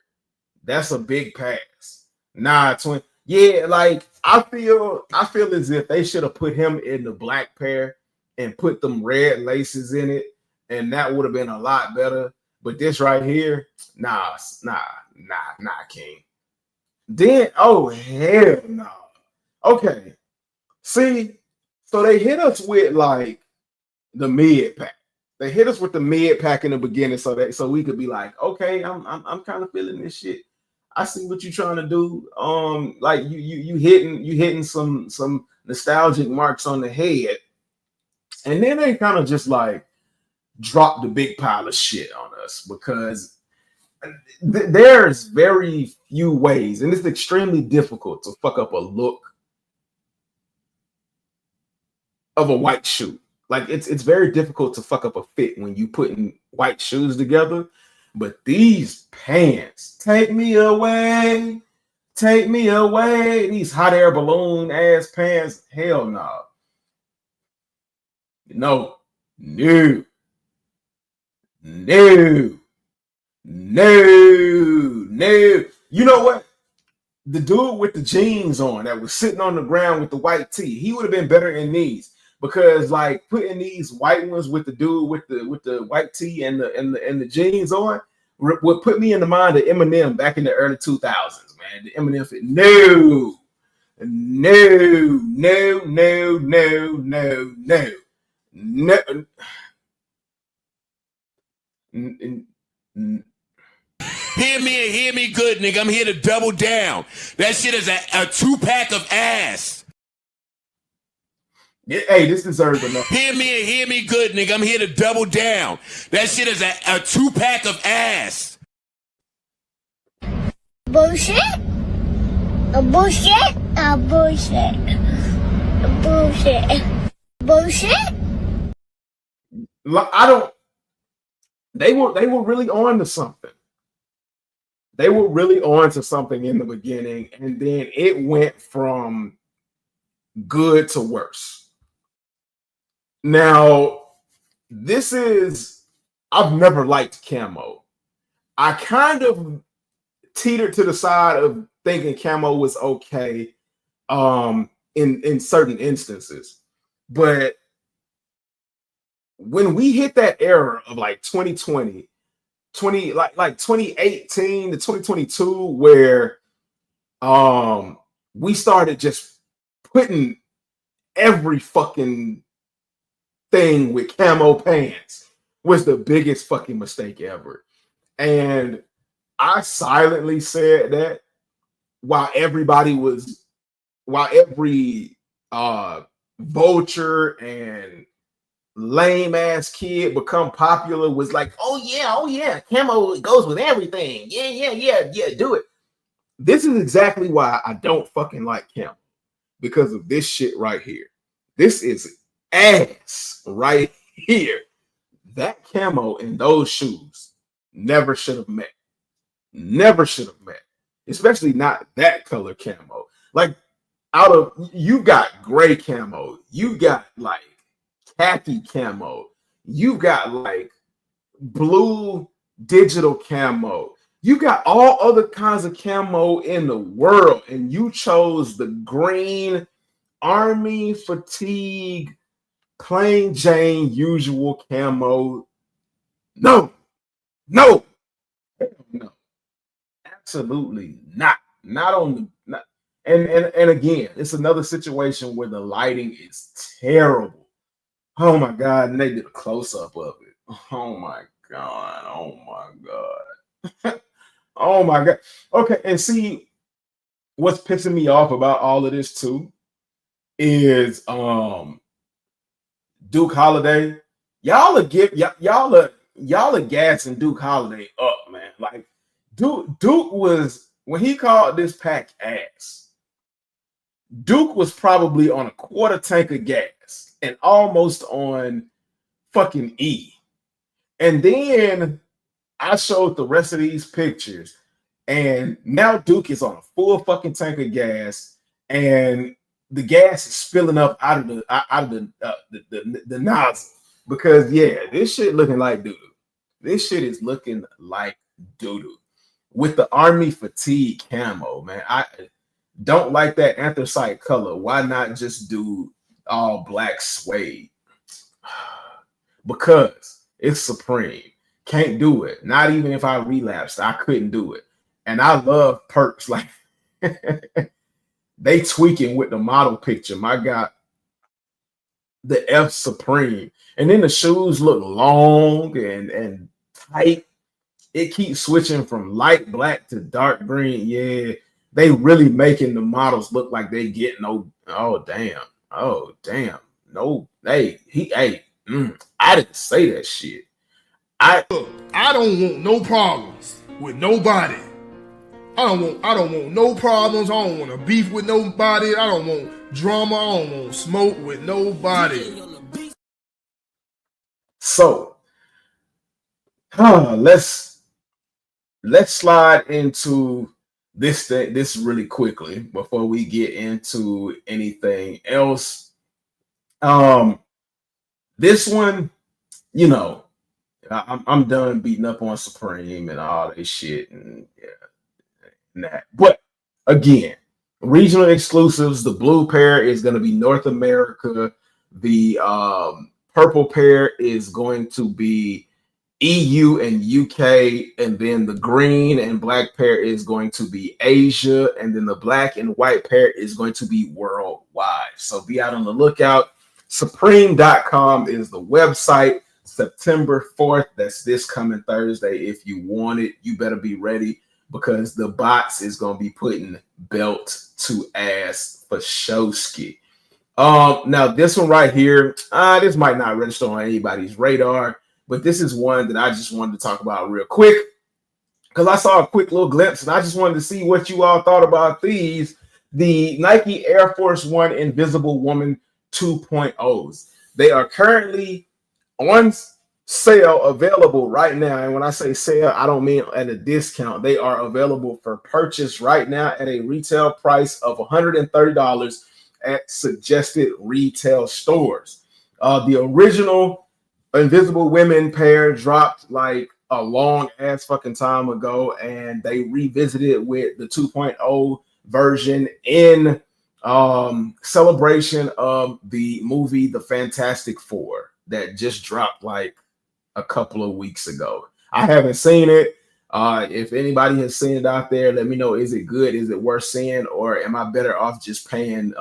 That's a big pass. Nah, twin. Yeah, like I feel as if they should have put him in the black pair and put them red laces in it, and that would have been a lot better. But this right here, nah, King. Then, oh hell no. Okay, see, so they hit us with like the mid pack. They hit us with the mid pack in the beginning, so we could be like, okay, I'm kind of feeling this shit. I see what you're trying to do. Like you hitting some nostalgic marks on the head, and then they kind of just like drop the big pile of shit on us because there's very few ways, and it's extremely difficult to fuck up a look of a white shoe. Like it's very difficult to fuck up a fit when you putting white shoes together. But these pants, take me away. These hot air balloon ass pants, hell no, no, no, no, no. You know what? The dude with the jeans on that was sitting on the ground with the white tee, he would have been better in these because like putting these white ones with the dude with the white tee and the jeans on would put me in the mind of Eminem back in the early 2000s, man. The Eminem fit. No, no, no, no, no, no, no, no. Hear me and hear me good, nigga. I'm here to double down. That shit is a 2-pack of ass. Yeah, hey, this deserves enough. Hear me and hear me good, nigga. I'm here to double down. That shit is a 2-pack of ass. Bullshit. A bullshit. A bullshit. A bullshit. Bullshit. I don't. They were really on to something. They were really on to something in the beginning, and then it went from good to worse. Now, I've never liked camo. I kind of teetered to the side of thinking camo was okay in certain instances. But when we hit that era of like 2020, like 2018 to 2022, where we started just putting every fucking thing with camo pants, was the biggest fucking mistake ever. And I silently said that while every vulture and lame ass kid become popular was like, oh yeah, camo goes with everything. Yeah, do it. This is exactly why I don't fucking like camo, because of this shit right here. This is ass right here. That camo in those shoes never should have met. Never should have met. Especially not that color camo. Like you got gray camo, you got like khaki camo, you got like blue digital camo, you got all other kinds of camo in the world, and you chose the green army fatigue plain Jane usual camo. No, no, no, absolutely not. Not on the not. And again, it's another situation where the lighting is terrible. Oh my god, and they did a close-up of it. Oh my god, oh my god. Oh my god. Okay, and see what's pissing me off about all of this too is Duke Holiday. Y'all are gassing Duke Holiday up, man. Like Duke was, when he called this pack ass, Duke was probably on a quarter tank of gas and almost on fucking E. And then I showed the rest of these pictures, and now Duke is on a full fucking tank of gas, and the gas is spilling up out of the nozzle. Because yeah, this shit looking like doo doo. This shit is looking like doo doo with the army fatigue camo, man. I don't like that anthracite color. Why not just do all black suede? Because it's supreme. Can't do it. Not even if I relapsed, I couldn't do it. And I love perks like They tweaking with the model picture. My God, the F Supreme. And then the shoes look long and tight. It keeps switching from light black to dark green. Yeah, they really making the models look like they get no. Oh damn. Oh damn. No. I didn't say that shit. Look, I don't want no problems with nobody. I don't want no problems. I don't want to beef with nobody. I don't want drama. I don't want smoke with nobody. So, let's slide into this really quickly before we get into anything else. This one, you know, I'm done beating up on Supreme and all that shit and that. But again, regional exclusives. The blue pair is going to be North America. The purple pair is going to be EU and UK, and then the green and black pair is going to be Asia, and then the black and white pair is going to be worldwide. So be out on the lookout. Supreme.com is the website. September 4th, that's this coming Thursday. If you want it, you better be ready because the box is going to be putting belt to ass for Showski. Now this one right here, this might not register on anybody's radar, but this is one that I just wanted to talk about real quick because I saw a quick little glimpse and I just wanted to see what you all thought about these. The Nike Air Force One Invisible Woman 2.0s. They are currently on sale, available right now. And when I say sale, I don't mean at a discount. They are available for purchase right now at a retail price of $130 at suggested retail stores. The original Invisible Women pair dropped like a long ass fucking time ago, and they revisited with the 2.0 version in celebration of the movie The Fantastic Four that just dropped like a couple of weeks ago. I haven't seen it. If anybody has seen it out there, let me know. Is it good? Is it worth seeing? Or am I better off just paying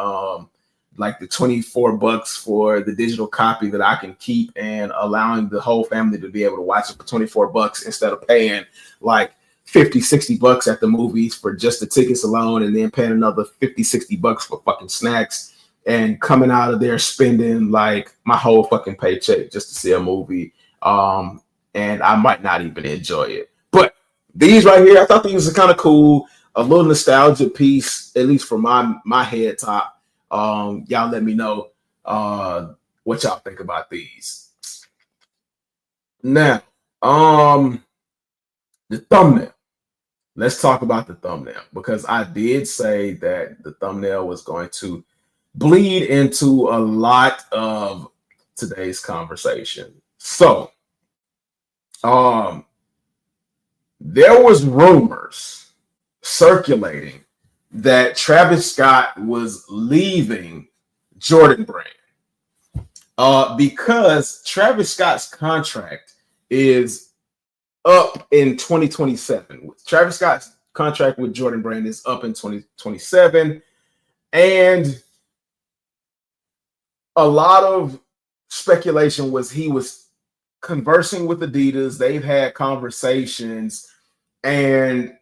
like the $24 for the digital copy that I can keep and allowing the whole family to be able to watch it for $24 instead of paying like $50-$60 at the movies for just the tickets alone and then paying another $50-$60 for fucking snacks and coming out of there spending like my whole fucking paycheck just to see a movie. And I might not even enjoy it. But these right here, I thought these were kind of cool. A little nostalgia piece, at least for my head top. Y'all let me know what y'all think about these. Now, the thumbnail. Let's talk about the thumbnail because I did say that the thumbnail was going to bleed into a lot of today's conversation. So, there was rumors circulating that Travis Scott was leaving Jordan Brand because Travis Scott's contract is up in 2027. Travis Scott's contract with Jordan Brand is up in 2027, and a lot of speculation was he was conversing with Adidas. They've had conversations, and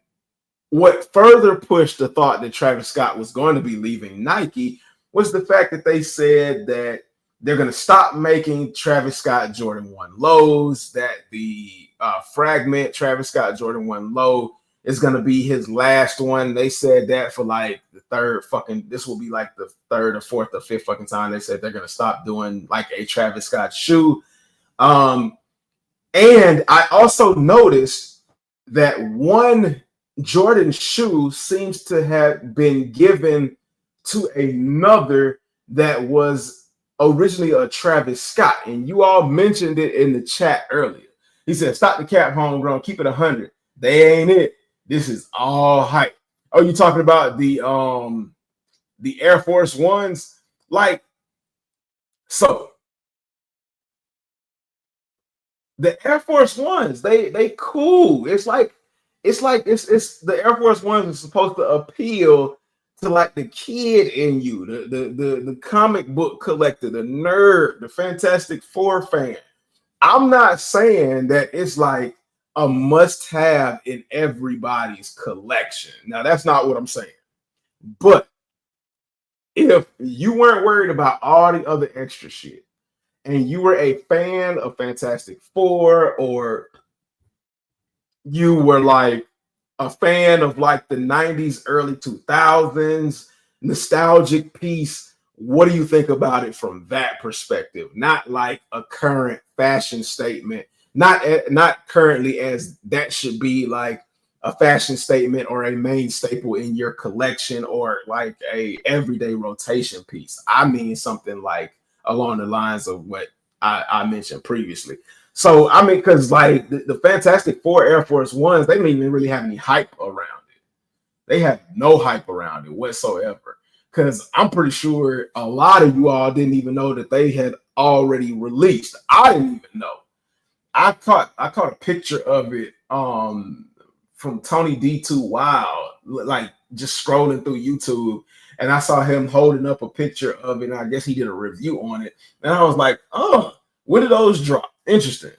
what further pushed the thought that Travis Scott was going to be leaving Nike was the fact that they said that they're going to stop making Travis Scott Jordan 1 lows, that the fragment Travis Scott Jordan 1 low is going to be his last one. They said that for like this will be like the third or fourth or fifth fucking time they said they're going to stop doing like a Travis Scott shoe. And I also noticed that one Jordan shoe seems to have been given to another that was originally a Travis Scott, and you all mentioned it in the chat earlier. He said, "Stop the cap, homegrown. Keep it 100. They ain't it. This is all hype." Oh, you talking about the Air Force Ones? Like, so the Air Force Ones, they cool. It's like it's like it's the Air Force Ones are supposed to appeal to like the kid in you, the comic book collector, the nerd, the Fantastic Four fan. I'm not saying that it's like a must-have in everybody's collection. Now, that's not what I'm saying. But if you weren't worried about all the other extra shit and you were a fan of Fantastic Four, or you were like a fan of like the 90s, early 2000s, nostalgic piece, what do you think about it from that perspective? Not like a current fashion statement, not currently as that should be like a fashion statement or a main staple in your collection or like a everyday rotation piece. I mean something like along the lines of what I mentioned previously. So I mean, because like the Fantastic Four Air Force Ones, they didn't even really have any hype around it. They had no hype around it whatsoever. Because I'm pretty sure a lot of you all didn't even know that they had already released. I didn't even know. I caught a picture of it from Tony D2 Wild, like just scrolling through YouTube, and I saw him holding up a picture of it, and I guess he did a review on it. And I was like, oh, when did those drop? Interesting.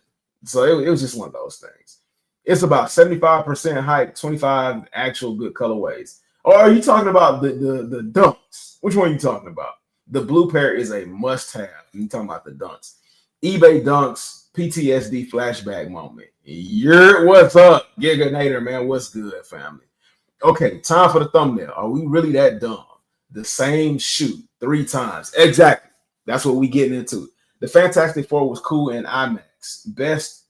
So it was just one of those things. It's about 75% hype, 25 actual good colorways. Or are you talking about the dunks? Which one are you talking about? The blue pair is a must-have. You talking about the dunks. eBay dunks, PTSD flashback moment. What's up? Giganator, man. What's good, family? Okay, time for the thumbnail. Are we really that dumb? The same shoe 3 times. Exactly. That's what we getting into. The Fantastic Four was cool in IMAX. Best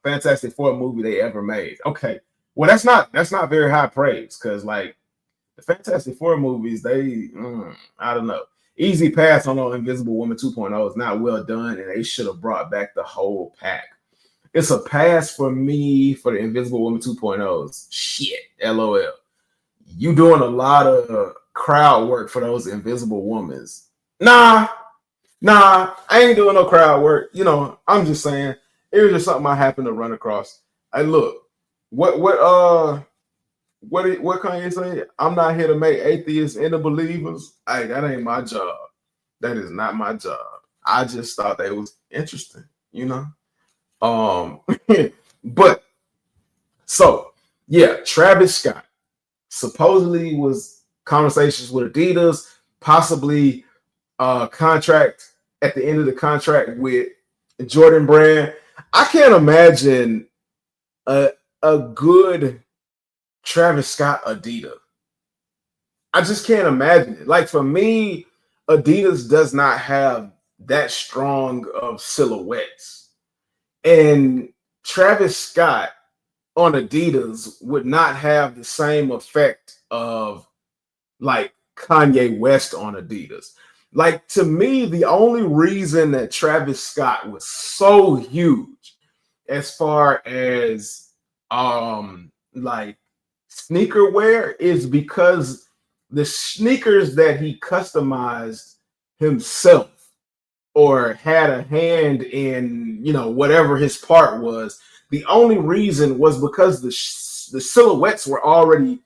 Fantastic Four movie they ever made. Okay. Well, that's not very high praise, because like the Fantastic Four movies, I don't know. Easy pass on Invisible Woman 2.0 is not well done, and they should have brought back the whole pack. It's a pass for me for the Invisible Woman 2.0s. Shit, LOL. You doing a lot of crowd work for those Invisible Womans. Nah, I ain't doing no crowd work. You know, I'm just saying it was just something I happened to run across. Hey, look, what Kanye say? I'm not here to make atheists into believers. Hey, that ain't my job. That is not my job. I just thought that was interesting, you know. But so yeah, Travis Scott supposedly was conversations with Adidas, possibly contract at the end of the contract with Jordan Brand. I can't imagine a good Travis Scott Adidas. I just can't imagine it. Like for me, Adidas does not have that strong of silhouettes. And Travis Scott on Adidas would not have the same effect of like Kanye West on Adidas. Like to me, the only reason that Travis Scott was so huge as far as like sneaker wear is because the sneakers that he customized himself or had a hand in, you know, whatever his part was, the only reason was because the silhouettes were already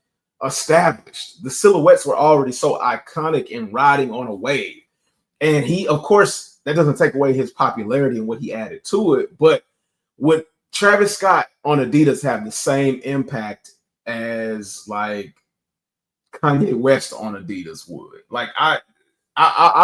established. The silhouettes were already so iconic and riding on a wave. And he, of course, that doesn't take away his popularity and what he added to it. But would Travis Scott on Adidas have the same impact as like Kanye West on Adidas would? Like I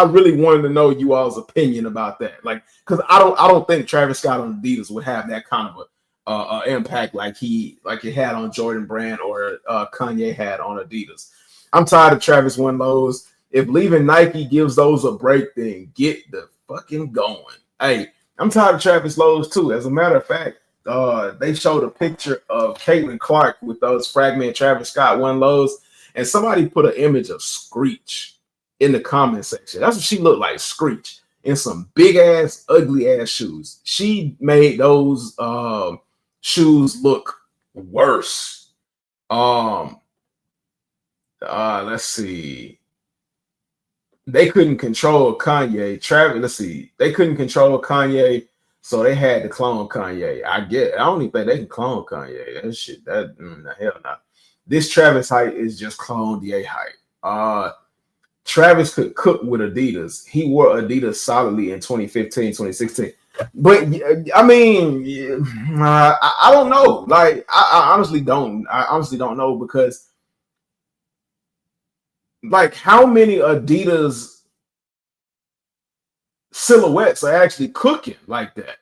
really wanted to know you all's opinion about that. Like, because I don't think Travis Scott on Adidas would have that kind of a impact like it had on Jordan Brand or Kanye had on Adidas. I'm tired of Travis win lows. If leaving Nike gives those a break, then get the fucking going. Hey, I'm tired of Travis Lowe's too. As a matter of fact, they showed a picture of Caitlin Clark with those fragmented Travis Scott one lows, and somebody put an image of Screech in the comment section. That's what she looked like, Screech, in some big ass, ugly ass shoes. She made those shoes look worse. Let's see. They couldn't control Kanye. Travis, let's see. They couldn't control Kanye. So they had to clone Kanye. I don't even think they can clone Kanye. That shit, the hell no. This Travis height is just cloned Ye height. Travis could cook with Adidas. He wore Adidas solidly in 2015, 2016. But I mean, I don't know. Like, I honestly don't. I honestly don't know because, like, how many Adidas silhouettes are actually cooking like that?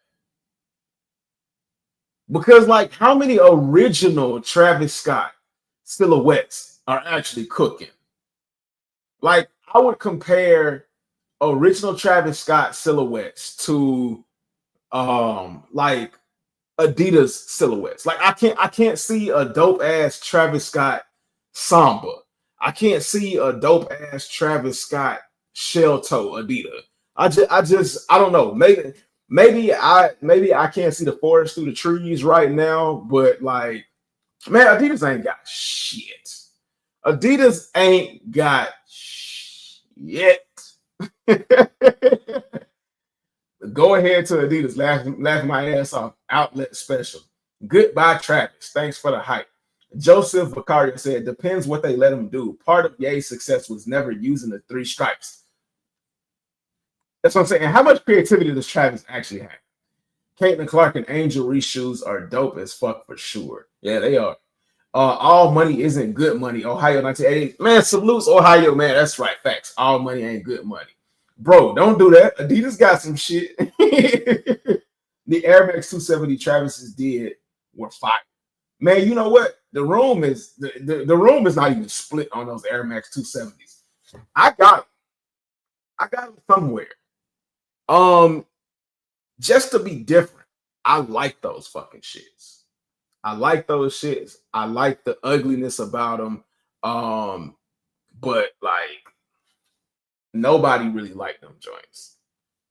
Because, like, how many original Travis Scott silhouettes are actually cooking? Like, I would compare original Travis Scott silhouettes to like Adidas silhouettes. Like, I can't see a dope ass Travis Scott Samba. I can't see a dope ass Travis Scott shell toe Adidas. I don't know. Maybe I can't see the forest through the trees right now, but like, man, Adidas ain't got shit. Adidas ain't got shit. Go ahead to Adidas, laugh my ass off. Outlet special. Goodbye, Travis. Thanks for the hype. Joseph Vicario said, depends what they let him do. Part of Ye's success was never using the 3 stripes. That's what I'm saying. How much creativity does Travis actually have? Caitlin Clark and Angel Reese shoes are dope as fuck for sure. Yeah, they are. All money isn't good money. Ohio 1980. Man, salutes Ohio, man. That's right. Facts. All money ain't good money. Bro, don't do that. Adidas got some shit. The Air Max 270 Travis's did were fire. Man, you know what? The room is the room is not even split on those Air Max 270s. I got them somewhere. Just to be different. I like those fucking shits. I like those shits. I like the ugliness about them. But like, nobody really liked them joints.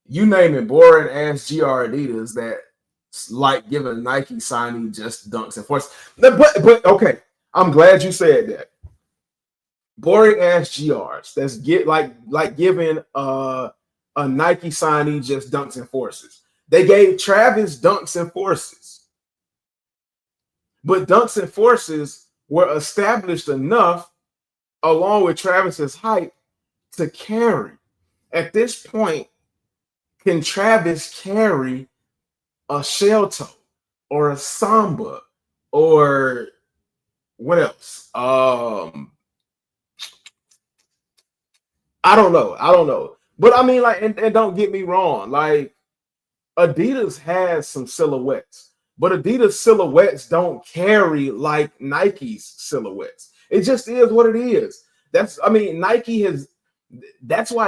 You name it, boring ass GR Adidas that like giving Nike signing just dunks and force. But okay, I'm glad you said that. Boring ass GRs that's like giving a Nike signing just dunks and forces. They gave Travis dunks and forces, but dunks and forces were established enough along with Travis's hype to carry. At this point, can Travis carry a shell toe or a samba or what else? I don't know. But I mean, like, and don't get me wrong, like, Adidas has some silhouettes, but Adidas silhouettes don't carry like Nike's silhouettes. It just is what it is. That's why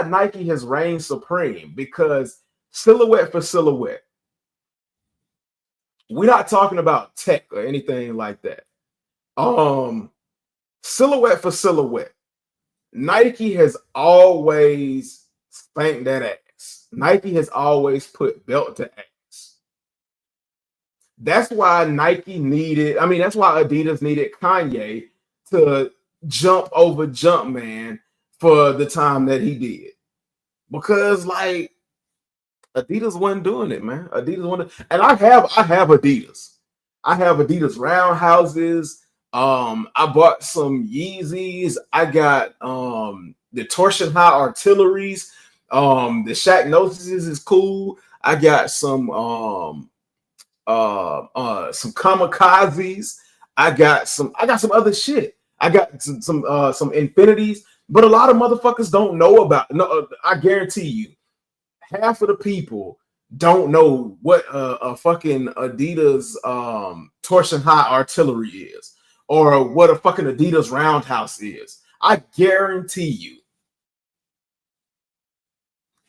Nike has reigned supreme, because silhouette for silhouette. We're not talking about tech or anything like that. Silhouette for silhouette. Nike has always spanked that ass. Nike has always put belt to ass. That's why that's why Adidas needed Kanye to jump over Jumpman for the time that he did. Because, like, Adidas wasn't doing it, man. And I have Adidas. I have Adidas roundhouses. I bought some Yeezys. I got the Torsion High Artilleries. The Shaq Notices is cool. I got some Kamikazes. I got some other shit. I got some Infinities, but a lot of motherfuckers don't know about. No, I guarantee you, half of the people don't know what a fucking Adidas Torsion High Artillery is, or what a fucking Adidas Roundhouse is. I guarantee you.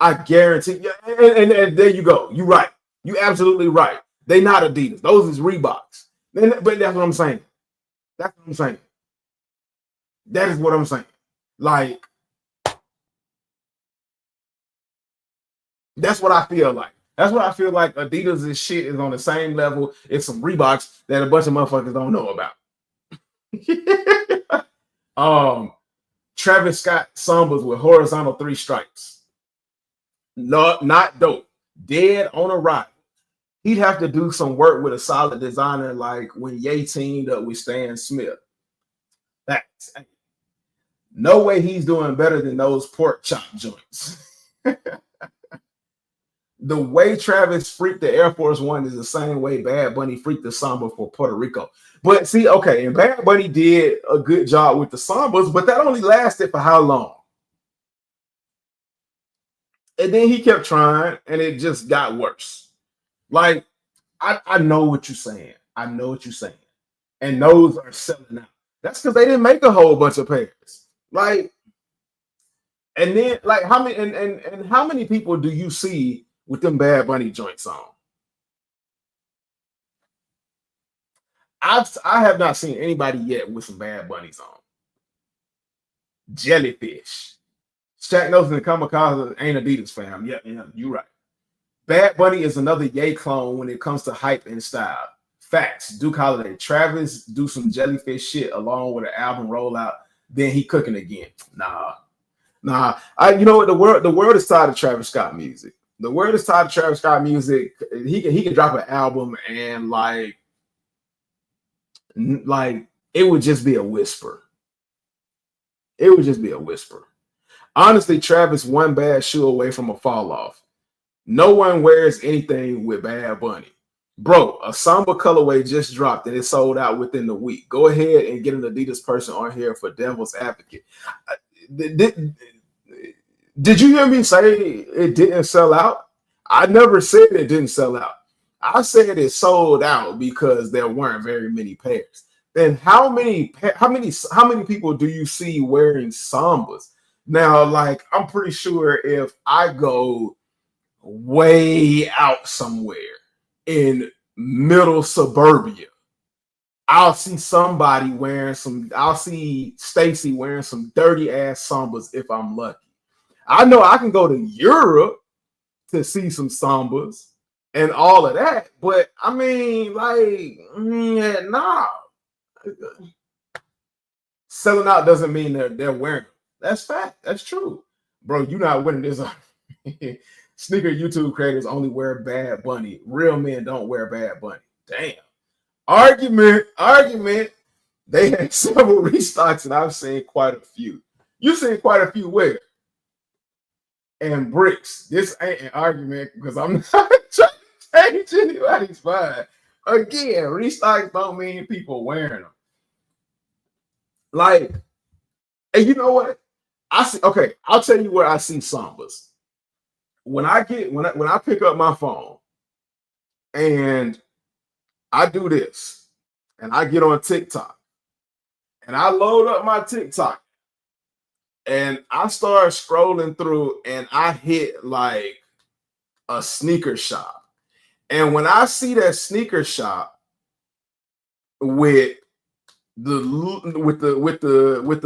And there you go. You're right. You absolutely right. They not Adidas. Those is Reeboks. But that's what I'm saying. That is what I'm saying. Like, that's what I feel like. That's what I feel like. Adidas' shit is on the same level as some Reeboks that a bunch of motherfuckers don't know about. Travis Scott Sambas with horizontal 3 stripes. Not dope. Dead on arrival. he'd have to do some work with a solid designer like when Ye teamed up with Stan Smith. That's no way he's doing better than those pork chop joints. The way Travis freaked the Air Force One is the same way Bad Bunny freaked the Samba for Puerto Rico. But see, okay, and Bad Bunny did a good job with the Sambas, but that only lasted for how long? And then he kept trying, and it just got worse. Like, I know what you're saying. I know what you're saying. And those are selling out. That's because they didn't make a whole bunch of pairs. Like, and then like how many and how many people do you see with them Bad Bunny joints on? I have not seen anybody yet with some Bad Bunnies on. Jellyfish. Shaq Nelson and Kamikaze ain't Adidas fam. Yeah, you're right. Bad Bunny is another Ye clone when it comes to hype and style. Facts. Duke Holiday. Travis do some Jellyfish shit along with an album rollout. Then he cooking again. Nah. You know what? The world is tired of Travis Scott music. The world is tired of Travis Scott music. He can drop an album and like it would just be a whisper. It would just be a whisper. Honestly, Travis one bad shoe away from a fall off. No one wears anything with Bad Bunny. Bro, a Samba colorway just dropped and it sold out within the week. Go ahead and get an Adidas person on here for devil's advocate. Did you hear me say it didn't sell out? I never said it didn't sell out. I said it sold out because there weren't very many pairs. Then how many people do you see wearing Sambas? Now, like, I'm pretty sure if I go way out somewhere in middle suburbia, I'll see somebody wearing I'll see Stacy wearing some dirty ass Sambas if I'm lucky. I know I can go to Europe to see some Sambas and all of that, but I mean, like, nah. Selling out doesn't mean they're wearing them. That's fact. That's true. Bro, you're not winning this. Sneaker YouTube creators only wear Bad Bunny. Real men don't wear Bad Bunny. Damn. Argument. They had several restocks, and I've seen quite a few. You've seen quite a few where? And bricks. This ain't an argument because I'm not trying to change anybody's mind. Again, restocks don't mean people wearing them. Like, and you know what? I see. Okay, I'll tell you where I see Sambas. When I pick up my phone and I do this, and I get on TikTok, and I load up my TikTok, and I start scrolling through, and I hit like a sneaker shop, and when I see that sneaker shop with the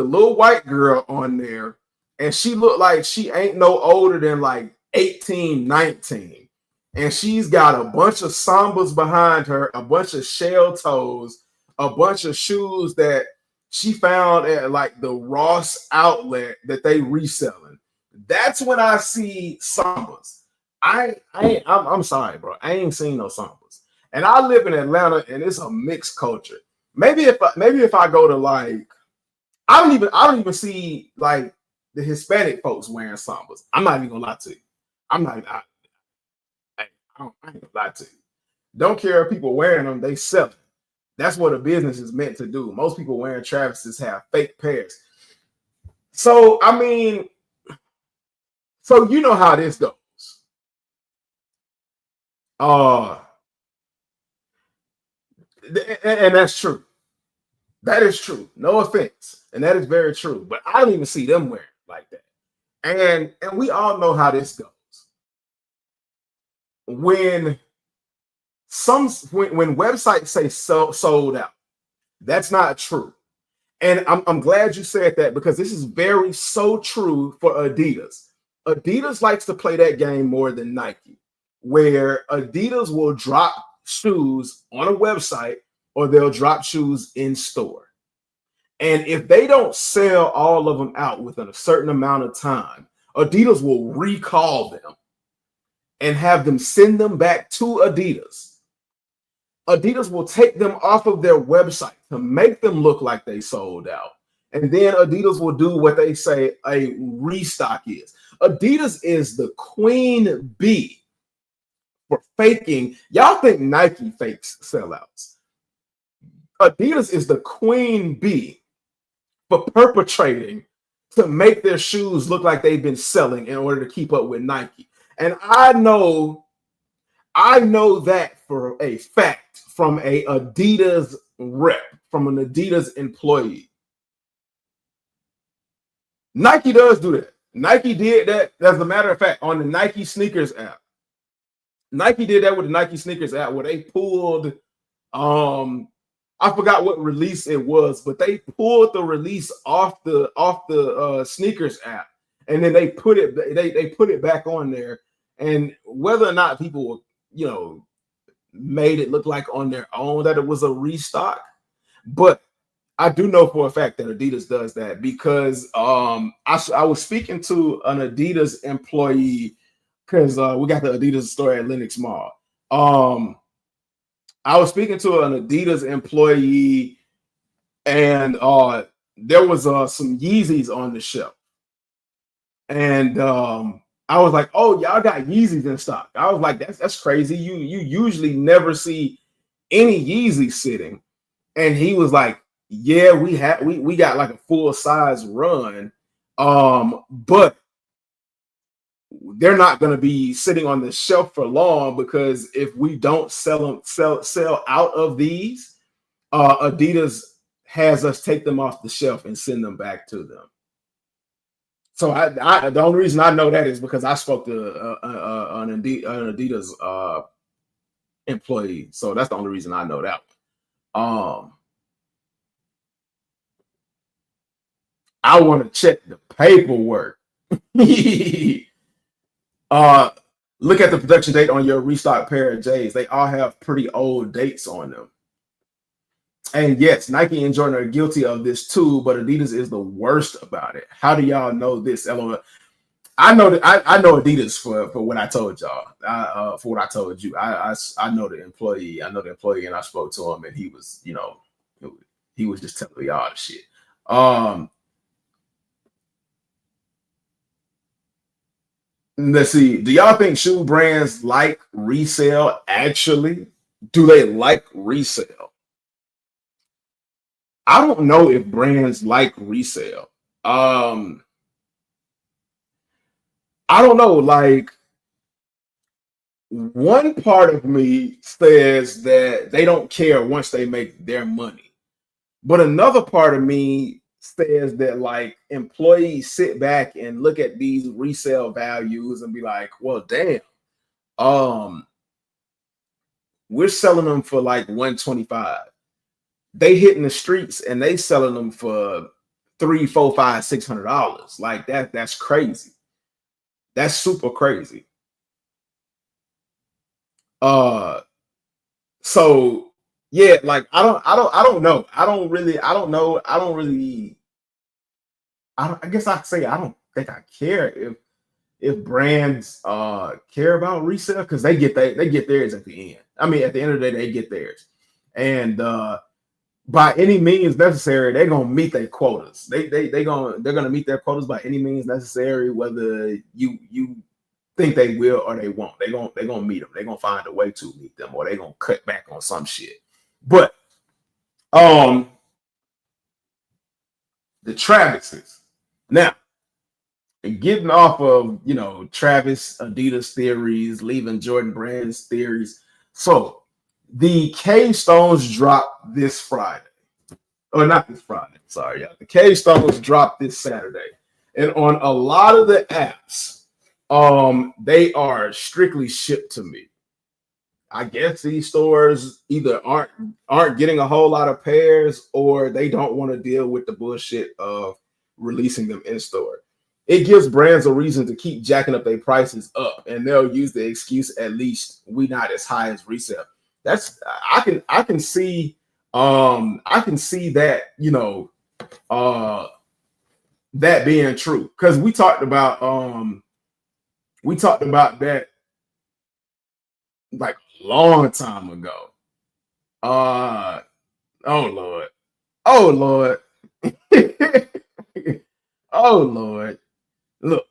little white girl on there, and she looked like she ain't no older than like 18, 19. And she's got a bunch of Sambas behind her, a bunch of shell toes, a bunch of shoes that she found at like the Ross outlet that they reselling. That's when I see Sambas. I'm sorry, bro. I ain't seen no Sambas. And I live in Atlanta, and it's a mixed culture. Maybe if I go to like, I don't even see like the Hispanic folks wearing Sambas. I'm not even gonna lie to you. I ain't gonna lie to you. Don't care if people wearing them, they sell it. That's what a business is meant to do. Most people wearing Travis's have fake pairs. So I mean, so you know how this goes. And that's true. That is true. No offense. And that is very true. But I don't even see them wearing like that. And we all know how this goes. When websites say sold out, that's not true. And I'm glad you said that, because this is very so true for Adidas. Adidas likes to play that game more than Nike, where Adidas will drop shoes on a website or they'll drop shoes in store. And if they don't sell all of them out within a certain amount of time, Adidas will recall them. and have them send them back to Adidas. Adidas will take them off of their website to make them look like they sold out. And then Adidas will do what they say a restock is. Adidas is the queen bee for faking. Y'all think Nike fakes sellouts. Adidas is the queen bee for perpetrating to make their shoes look like they've been selling in order to keep up with Nike. And I know that for a fact from a Adidas rep, from an Adidas employee. Nike does do that. Nike did that, as a matter of fact, on the Nike sneakers app. Nike did that with the Nike sneakers app where they pulled, I forgot what release it was, but they pulled the release off the sneakers app, and then they put it back on there. And whether or not people were, made it look like on their own that it was a restock, but I do know for a fact that Adidas does that because I was speaking to an Adidas employee because we got the Adidas store at Lenox Mall. I was speaking to an Adidas employee, and there was some Yeezys on the shelf, and I was like, "Oh, y'all got Yeezys in stock." I was like, "That's crazy. You usually never see any Yeezys sitting." And he was like, "Yeah, we got like a full size run, but they're not going to be sitting on the shelf for long because if we don't sell out of these, Adidas has us take them off the shelf and send them back to them." So the only reason I know that is because I spoke to an Adidas employee. So that's the only reason I know that one. I want to check the paperwork. Look at the production date on your restock pair of J's. They all have pretty old dates on them. And yes, Nike and Jordan are guilty of this too, but Adidas is the worst about it. How do y'all know this? LOL. I know that I know Adidas for what I told y'all. For what I told you. I know the employee. I know the employee, and I spoke to him, and he was, he was just telling me all the shit. Let's see. Do y'all think shoe brands like resale? Actually, do they like resale? I don't know if brands like resale. I don't know. Like, one part of me says that they don't care once they make their money, but another part of me says that like employees sit back and look at these resale values and be like, well, damn, we're selling them for like 125. They hitting the streets and they selling them for $300, $400, $500, $600. Like that's crazy. That's super crazy. So yeah, like I don't know. I guess I say I don't think I care if brands care about resale because they get theirs at the end. I mean, at the end of the day, they get theirs. And by any means necessary, they're gonna meet their quotas. They're gonna meet their quotas by any means necessary, whether you think they will or they won't. They're gonna meet them. They're gonna find a way to meet them, or they're gonna cut back on some shit. But the Travises. Now, getting off of Travis Adidas theories, leaving Jordan Brand's theories. So the K Stones dropped this Friday. Or not this Friday. Sorry, yeah. The K Stones dropped this Saturday. And on a lot of the apps, they are strictly shipped to me. I guess these stores either aren't getting a whole lot of pairs, or they don't want to deal with the bullshit of releasing them in store. It gives brands a reason to keep jacking up their prices up, and they'll use the excuse, at least we not as high as resale. That's I can see that, that being true, because we talked about that like a long time ago. Oh Lord. Oh Lord. Oh Lord. Look.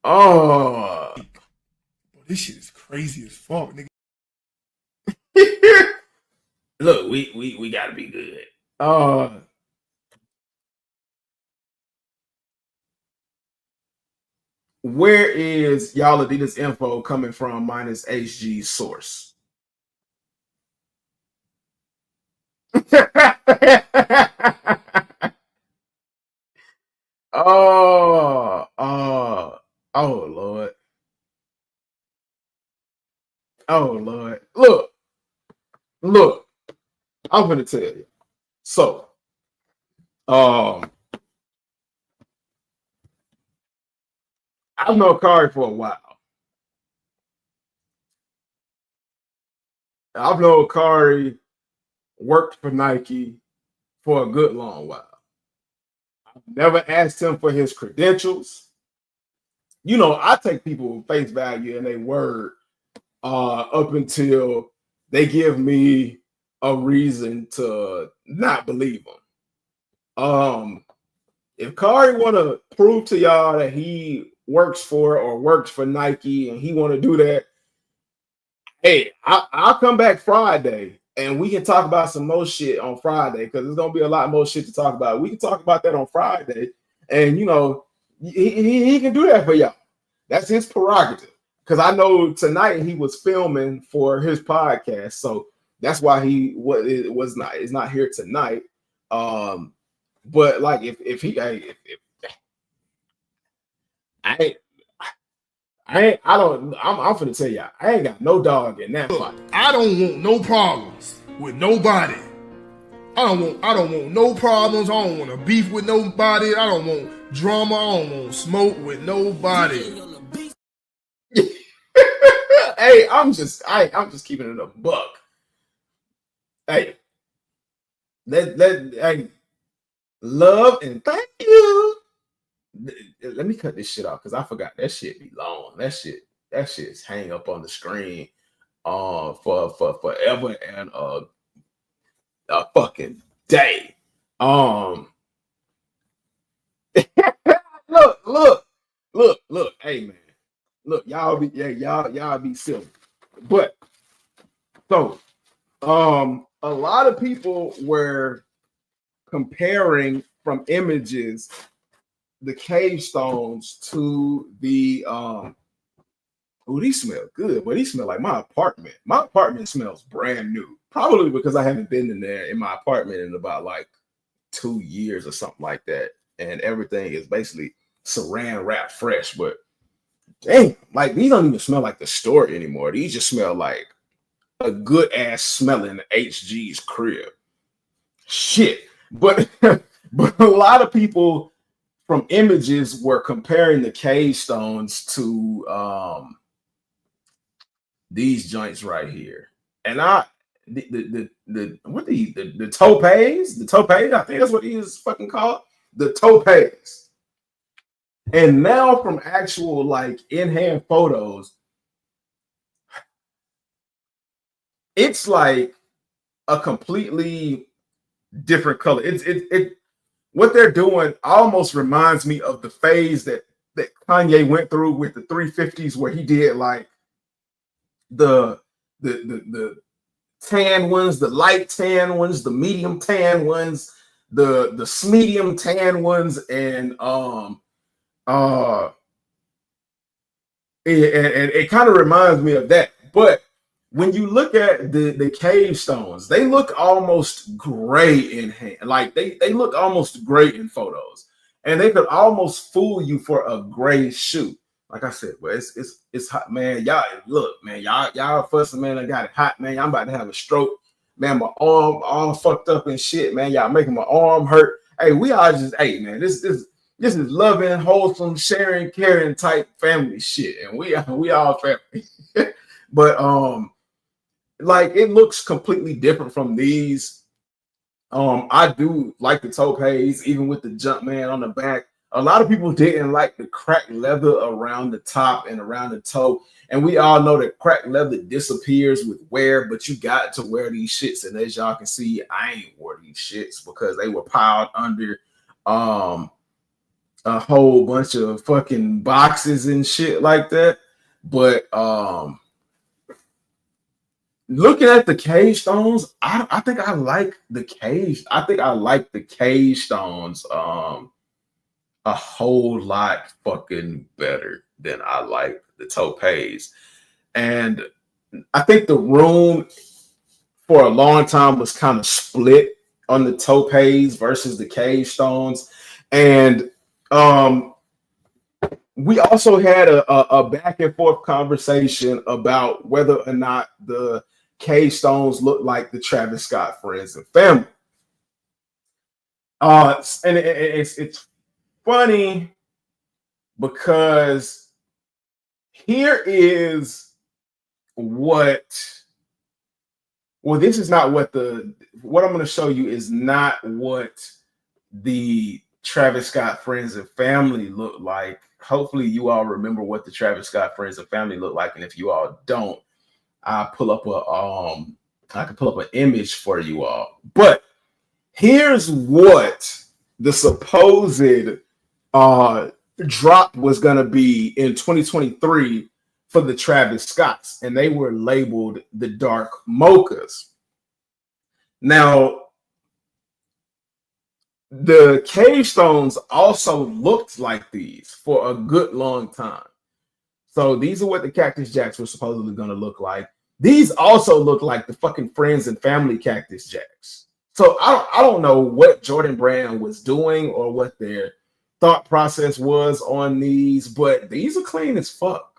Oh. This shit is crazy as fuck, nigga. Look, we gotta be good. Where is y'all Adidas info coming from minus HG source? Oh, oh Lord. Oh Lord. Look, I'm gonna tell you. So, I've known Kari for a while. I've known Kari worked for Nike for a good long while. I've never asked him for his credentials. You know, I take people with face value and they word up until they give me a reason to not believe them. If Kari want to prove to y'all that he works for or works for Nike and he want to do that, hey, I'll come back Friday and we can talk about some more shit on Friday because there's gonna be a lot more shit to talk about. We can talk about that on Friday, and you know, he can do that for y'all. That's his prerogative. Because I know tonight he was filming for his podcast, so that's why he was not is not here tonight. But like if he if I'm finna tell y'all, I ain't got no dog in that fight. I don't want no problems with nobody. I don't want no problems. I don't want to beef with nobody. I don't want drama. I don't want smoke with nobody. Hey, I'm just keeping it a buck. Hey, hey, love and thank you. Let me cut this shit off because I forgot that shit be long. That shit's hang up on the screen for forever and a fucking day. Look, hey man. Look, y'all be silly. But so a lot of people were comparing from images the cave stones to the oh, these smell good, but these smell like my apartment. My apartment smells brand new. Probably because I haven't been in there in my apartment in about like 2 years or something like that. And everything is basically saran wrapped fresh. But dang, like these don't even smell like the store anymore. These just smell like a good ass smelling HG's crib. Shit. But but a lot of people from images were comparing the cave stones to these joints right here. And the topaz, I think that's what he is fucking called. The topaz. And now from actual like in-hand photos, it's like a completely different color. It what they're doing almost reminds me of the phase that Kanye went through with the 350s, where he did like the tan ones, the light tan ones, the medium tan ones, the medium tan ones, and it kind of reminds me of that. But when you look at the cave stones, they look almost gray in hand. Like they look almost gray in photos. And they could almost fool you for a gray shoe. Like I said, well, it's hot, man. Y'all look, man, y'all fussing, man. I got it hot, man. I'm about to have a stroke. Man, my arm all fucked up and shit, man. Y'all making my arm hurt. Hey, we all just, hey, man, this is loving, wholesome, sharing, caring type family shit. And we all family. But like it looks completely different from these. I do like the topes, even with the Jumpman on the back. A lot of people didn't like the cracked leather around the top and around the toe. And we all know that cracked leather disappears with wear, but you got to wear these shits. And as y'all can see, I ain't wore these shits because they were piled under a whole bunch of fucking boxes and shit like that. But looking at the cage stones, I think I like the cage. I think I like the cage stones a whole lot fucking better than I like the topes. And I think the room for a long time was kind of split on the topes versus the cage stones. And we also had a back and forth conversation about whether or not the cage stones look like the Travis Scott friends and family. And it's funny because here is what this is not what I'm going to show you is not what the Travis Scott friends and family look like. Hopefully you all remember what the Travis Scott friends and family look like, and if you all don't, I can pull up an image for you all. But here's what the supposed drop was going to be in 2023 for the Travis Scotts, and they were labeled the dark mochas. Now, the cage stones also looked like these for a good long time. So these are what the Cactus Jacks were supposedly going to look like. These also look like the fucking friends and family Cactus Jacks. So I don't know what Jordan Brand was doing or what their thought process was on these, but these are clean as fuck.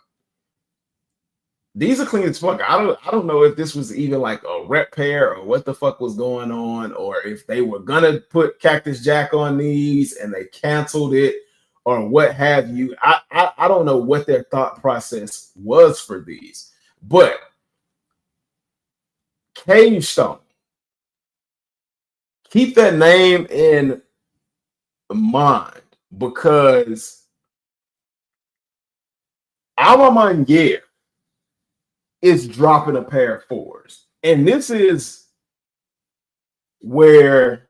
These are clean as fuck. I don't know if this was even like a rep pair or what the fuck was going on, or if they were gonna put Cactus Jack on these and they canceled it or what have you. I don't know what their thought process was for these, but Cage Stone, keep that name in mind because Alma is dropping a pair of fours. And this is where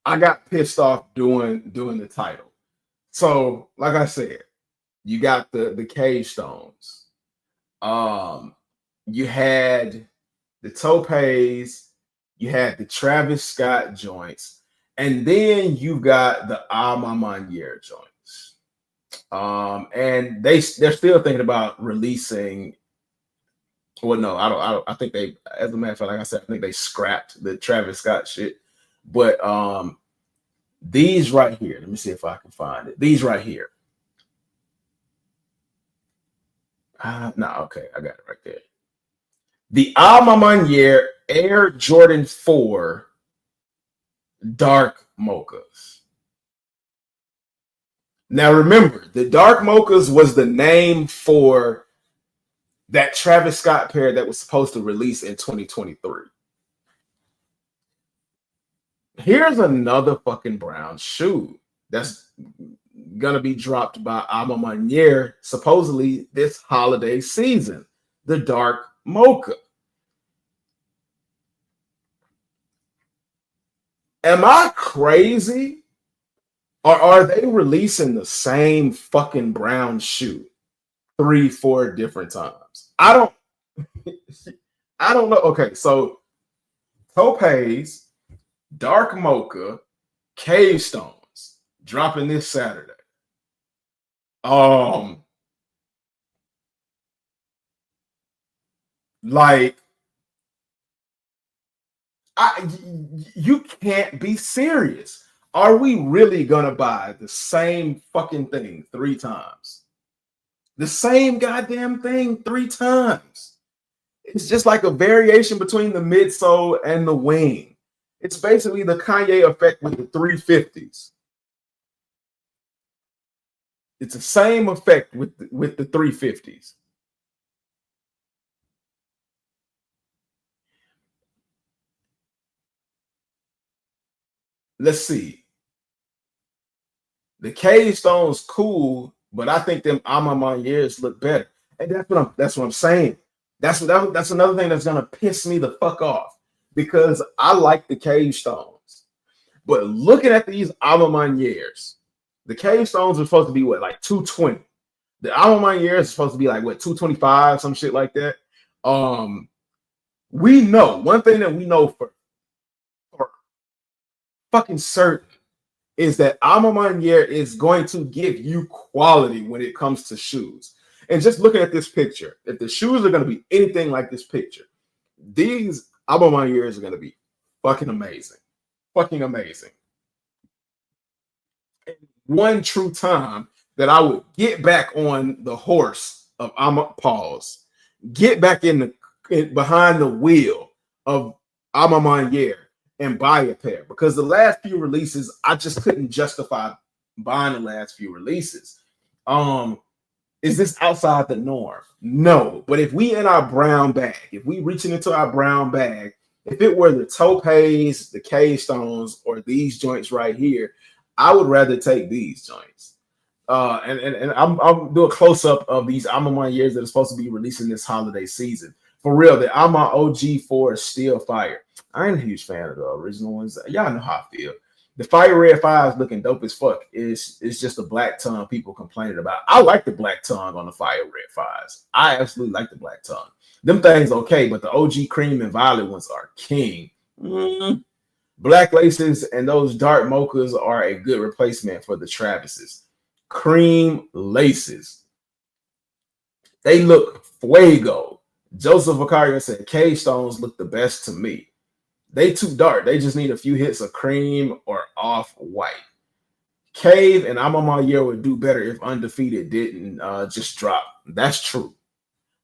I got pissed off doing the title. So, like I said, you got the cage stones. You had the topes, you had the Travis Scott joints, and then you got the Alma joints. And they're still thinking about releasing. Well, no, I think they, as a matter of fact, like I said, I think they scrapped the Travis Scott shit. But these right here, let me see if I can find it. These right here. No, okay, I got it right there. The Alma Air Jordan 4 Dark Mochas. Now remember, the Dark Mochas was the name for that Travis Scott pair that was supposed to release in 2023. Here's another fucking brown shoe that's gonna be dropped by Alma supposedly this holiday season. The Dark Mocha. Am I crazy? Or are they releasing the same fucking brown shoe 3-4 different times? I don't know. Okay, so topes, dark mocha, cave stones dropping this Saturday. Like you can't be serious. Are we really gonna buy the same fucking thing 3 times? The same goddamn thing 3 times. It's just like a variation between the midsole and the wing. It's basically the Kanye effect with the 350s. It's the same effect with the 350s. let's see. The Cave Stone's cool, but I think them Amamon years look better. And that's what I'm saying. That's another thing that's gonna piss me the fuck off because I like the Cave Stones. But looking at these Amamon years, the Cave Stones are supposed to be what, like 220. The Amamon years is supposed to be like what, 225, some shit like that. We know one thing that we know for fucking certain is that Amamanier is going to give you quality when it comes to shoes. And just looking at this picture, if the shoes are going to be anything like this picture, these Amamaniers are going to be fucking amazing. Fucking amazing. And one true time that I would get back on the horse of Pause, get back behind the wheel of Amamanier and buy a pair, because the last few releases I just couldn't justify buying the last few releases. Is this outside the norm? No, but if we in our brown bag, if we reaching into our brown bag, if it were the Topaz, the Cave Stones, or these joints right here, I would rather take these joints. And I'm do a close up of these Amamon years that are supposed to be releasing this holiday season. For real, the Ama OG4 is still fire. I ain't a huge fan of the original ones. Y'all know how I feel. The Fire Red 5 is looking dope as fuck. It's just a black tongue people complaining about. I like the black tongue on the Fire Red 5s. I absolutely like the black tongue. Them things okay, but the OG cream and violet ones are king. Black laces and those dark mochas are a good replacement for the Travises. Cream laces. They look fuego. Joseph Vicario said Cave Stones look the best to me. They too dark. They just need a few hits of cream or off-white. Cave and Amamanier would do better if Undefeated didn't just drop. That's true.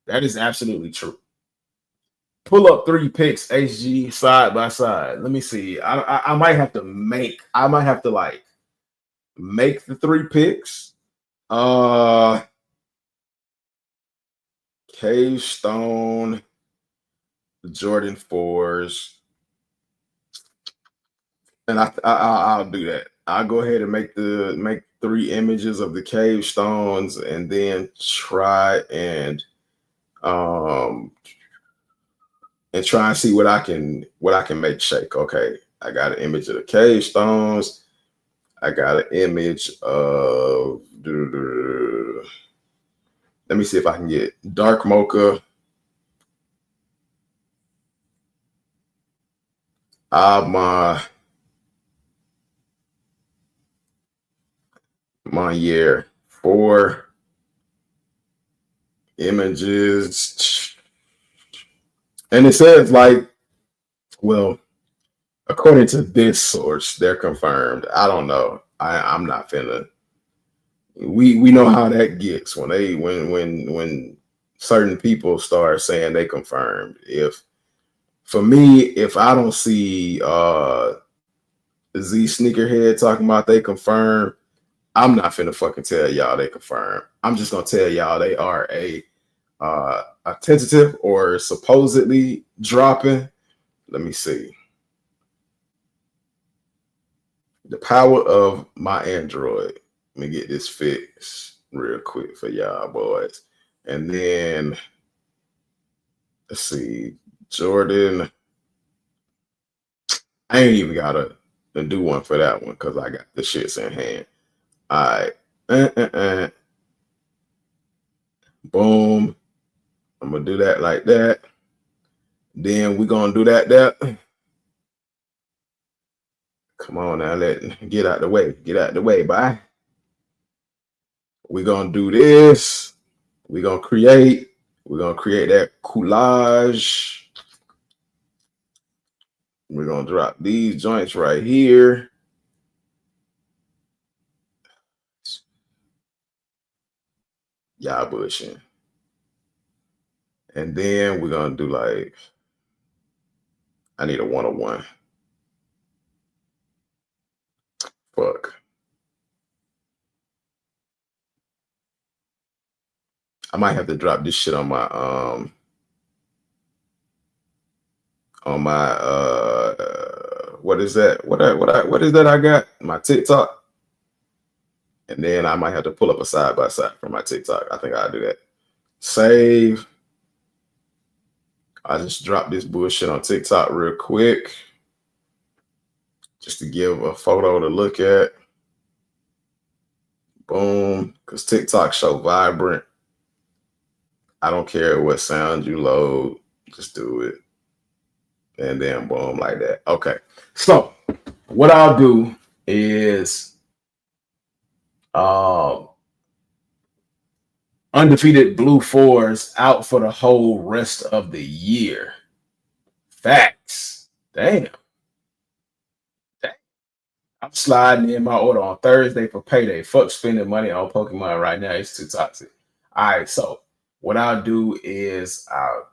That is absolutely true. Pull up 3 picks, HG, side by side. Let me see. I might have to make the 3 picks. Cave Stone, the Jordan 4s. And I'll do that. I'll go ahead and make 3 images of the Cave Stones and then try and see what I can make shake. Okay, I got an image of the Cave Stones. I got an image of. Let me see if I can get dark mocha. My year 4 images, and it says like, well, according to this source, they're confirmed. I don't know. I'm not finna. We know how that gets when certain people start saying they confirmed. If I don't see Z Sneakerhead talking about they confirmed, I'm not finna fucking tell y'all they confirmed. I'm just gonna tell y'all they are a tentative or supposedly dropping. Let me see. The power of my Android. Let me get this fixed real quick for y'all boys. And then let's see. Jordan. I ain't even gotta do one for that one because I got the shits in hand. All right. Boom. I'm gonna do that like that. Then we're gonna do that. Come on now, get out the way. Get out the way, bye. We're gonna do this. We're gonna create that collage. We're gonna drop these joints right here. Y'all bushing. And then we're gonna do like, I need a 101. Fuck. I might have to drop this shit on my what is that? What is that I got? My TikTok. And then I might have to pull up a side by side for my TikTok. I think I'll do that. Save. I just dropped this bullshit on TikTok real quick. Just to give a photo to look at. Boom. Because TikTok so vibrant. I don't care what sound you load. Just do it. And then boom, like that. Okay. So what I'll do is undefeated Blue Fours out for the whole rest of the year. Facts. Damn. I'm sliding in my order on Thursday for payday. Fuck spending money on Pokemon right now. It's too toxic. All right, so what I'll do is I'll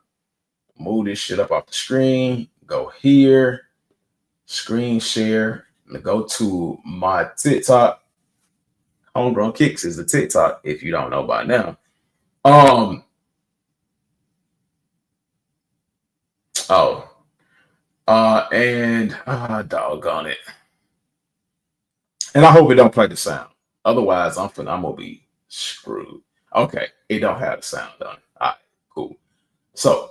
move this shit up off the screen, go here, screen share, and go to my TikTok. Homegrown Kicks is the TikTok, if you don't know by now. Doggone it. And I hope it don't play the sound. Otherwise, I'm gonna be screwed. Okay, it don't have the sound done. All right, cool. So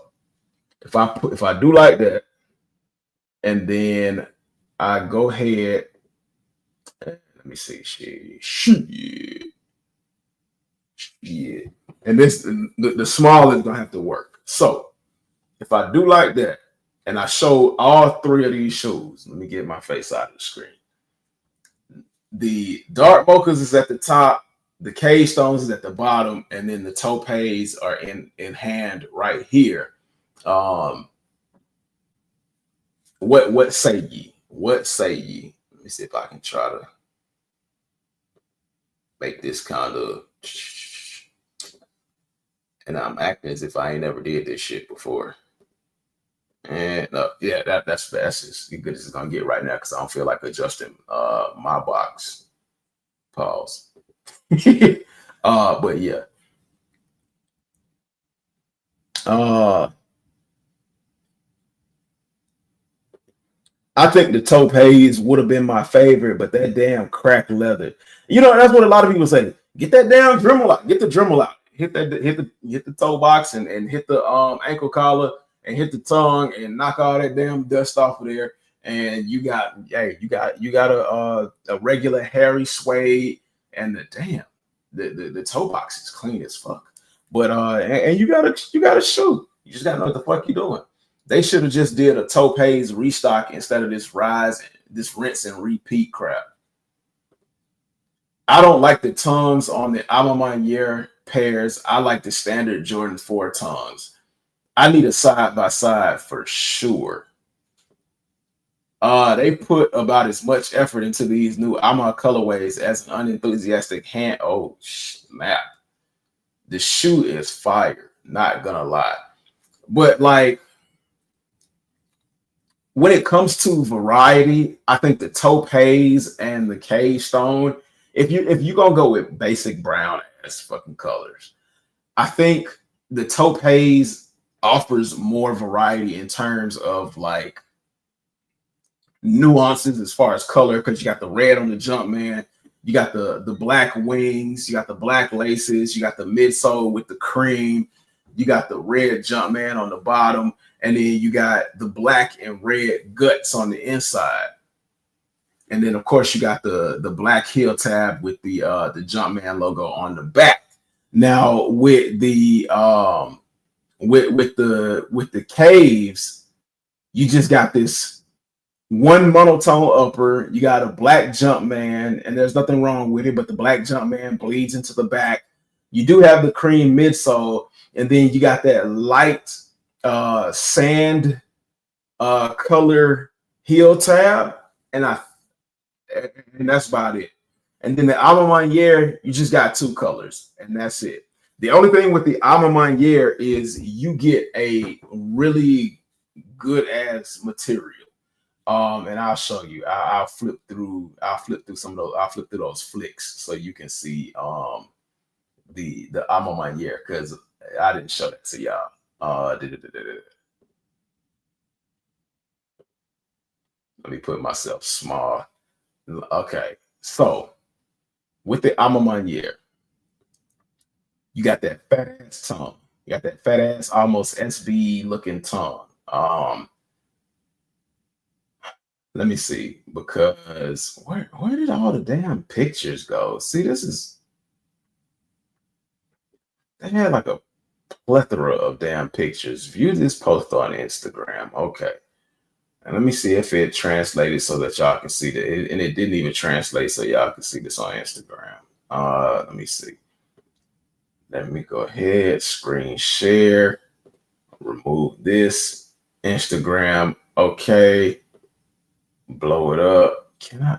if I do like that, and then I go ahead, let me see, shit. And this the small is gonna have to work. So if I do like that, and I show all three of these shoes, let me get my face out of the screen. The dark mochas is at the top, the cave stones is at the bottom, and then the topes are in hand right here. What say ye? What say ye? Let me see if I can try to make this kind of, and I'm acting as if I ain't never did this shit before. And yeah, that's as good as it's gonna get right now because I don't feel like adjusting my box. Pause. But yeah. I think the topes would have been my favorite, but that damn cracked leather. You know, that's what a lot of people say. Get that damn Dremel out. Get the Dremel out. Hit the toe box and hit the ankle collar and hit the tongue and knock all that damn dust off of there. And you got a regular hairy suede, and the toe box is clean as fuck. But and you got a shoe. You just gotta know what the fuck you doing. They should have just did a topes restock instead of this rinse and repeat crap. I don't like the tongues on the Alma pairs. I like the standard Jordan 4 tongues. I need a side by side for sure. They put about as much effort into these new Alma colorways as an unenthusiastic hand. Oh snap! The shoe is fire. Not gonna lie, but like when it comes to variety, I think the topes and the cave stone. If you gonna go with basic brown ass fucking colors, I think the topes offers more variety in terms of like nuances as far as color, because you got the red on the Jumpman, you got the black wings, you got the black laces, you got the midsole with the cream, you got the red Jumpman on the bottom, and then you got the black and red guts on the inside. And then of course you got the black heel tab with the Jumpman logo on the back. Now with the with the caves, you just got this one monotone upper. You got a black Jumpman, and there's nothing wrong with it, but the black Jumpman bleeds into the back. You do have the cream midsole, and then you got that light sand color heel tab, and that's about it. And then the Alma Maniere, you just got two colors, and that's it. The only thing with the Alma Maniere is you get a really good ass material. And I'll show you. I'll flip through some of those. I'll flip through those flicks so you can see the Alma Maniere, because I didn't show that to y'all. Let me put myself small. Okay, so with the Amamanier, you got that fat ass tongue. You got that fat ass, almost SB looking tongue. Let me see, because where did all the damn pictures go? See, they had like a plethora of damn pictures. View this post on Instagram. Okay. And let me see if it translated so that y'all can see that. And it didn't even translate so y'all can see this on Instagram. Let me see. Let me go ahead, screen share, remove this. Instagram, okay. Blow it up. Can I?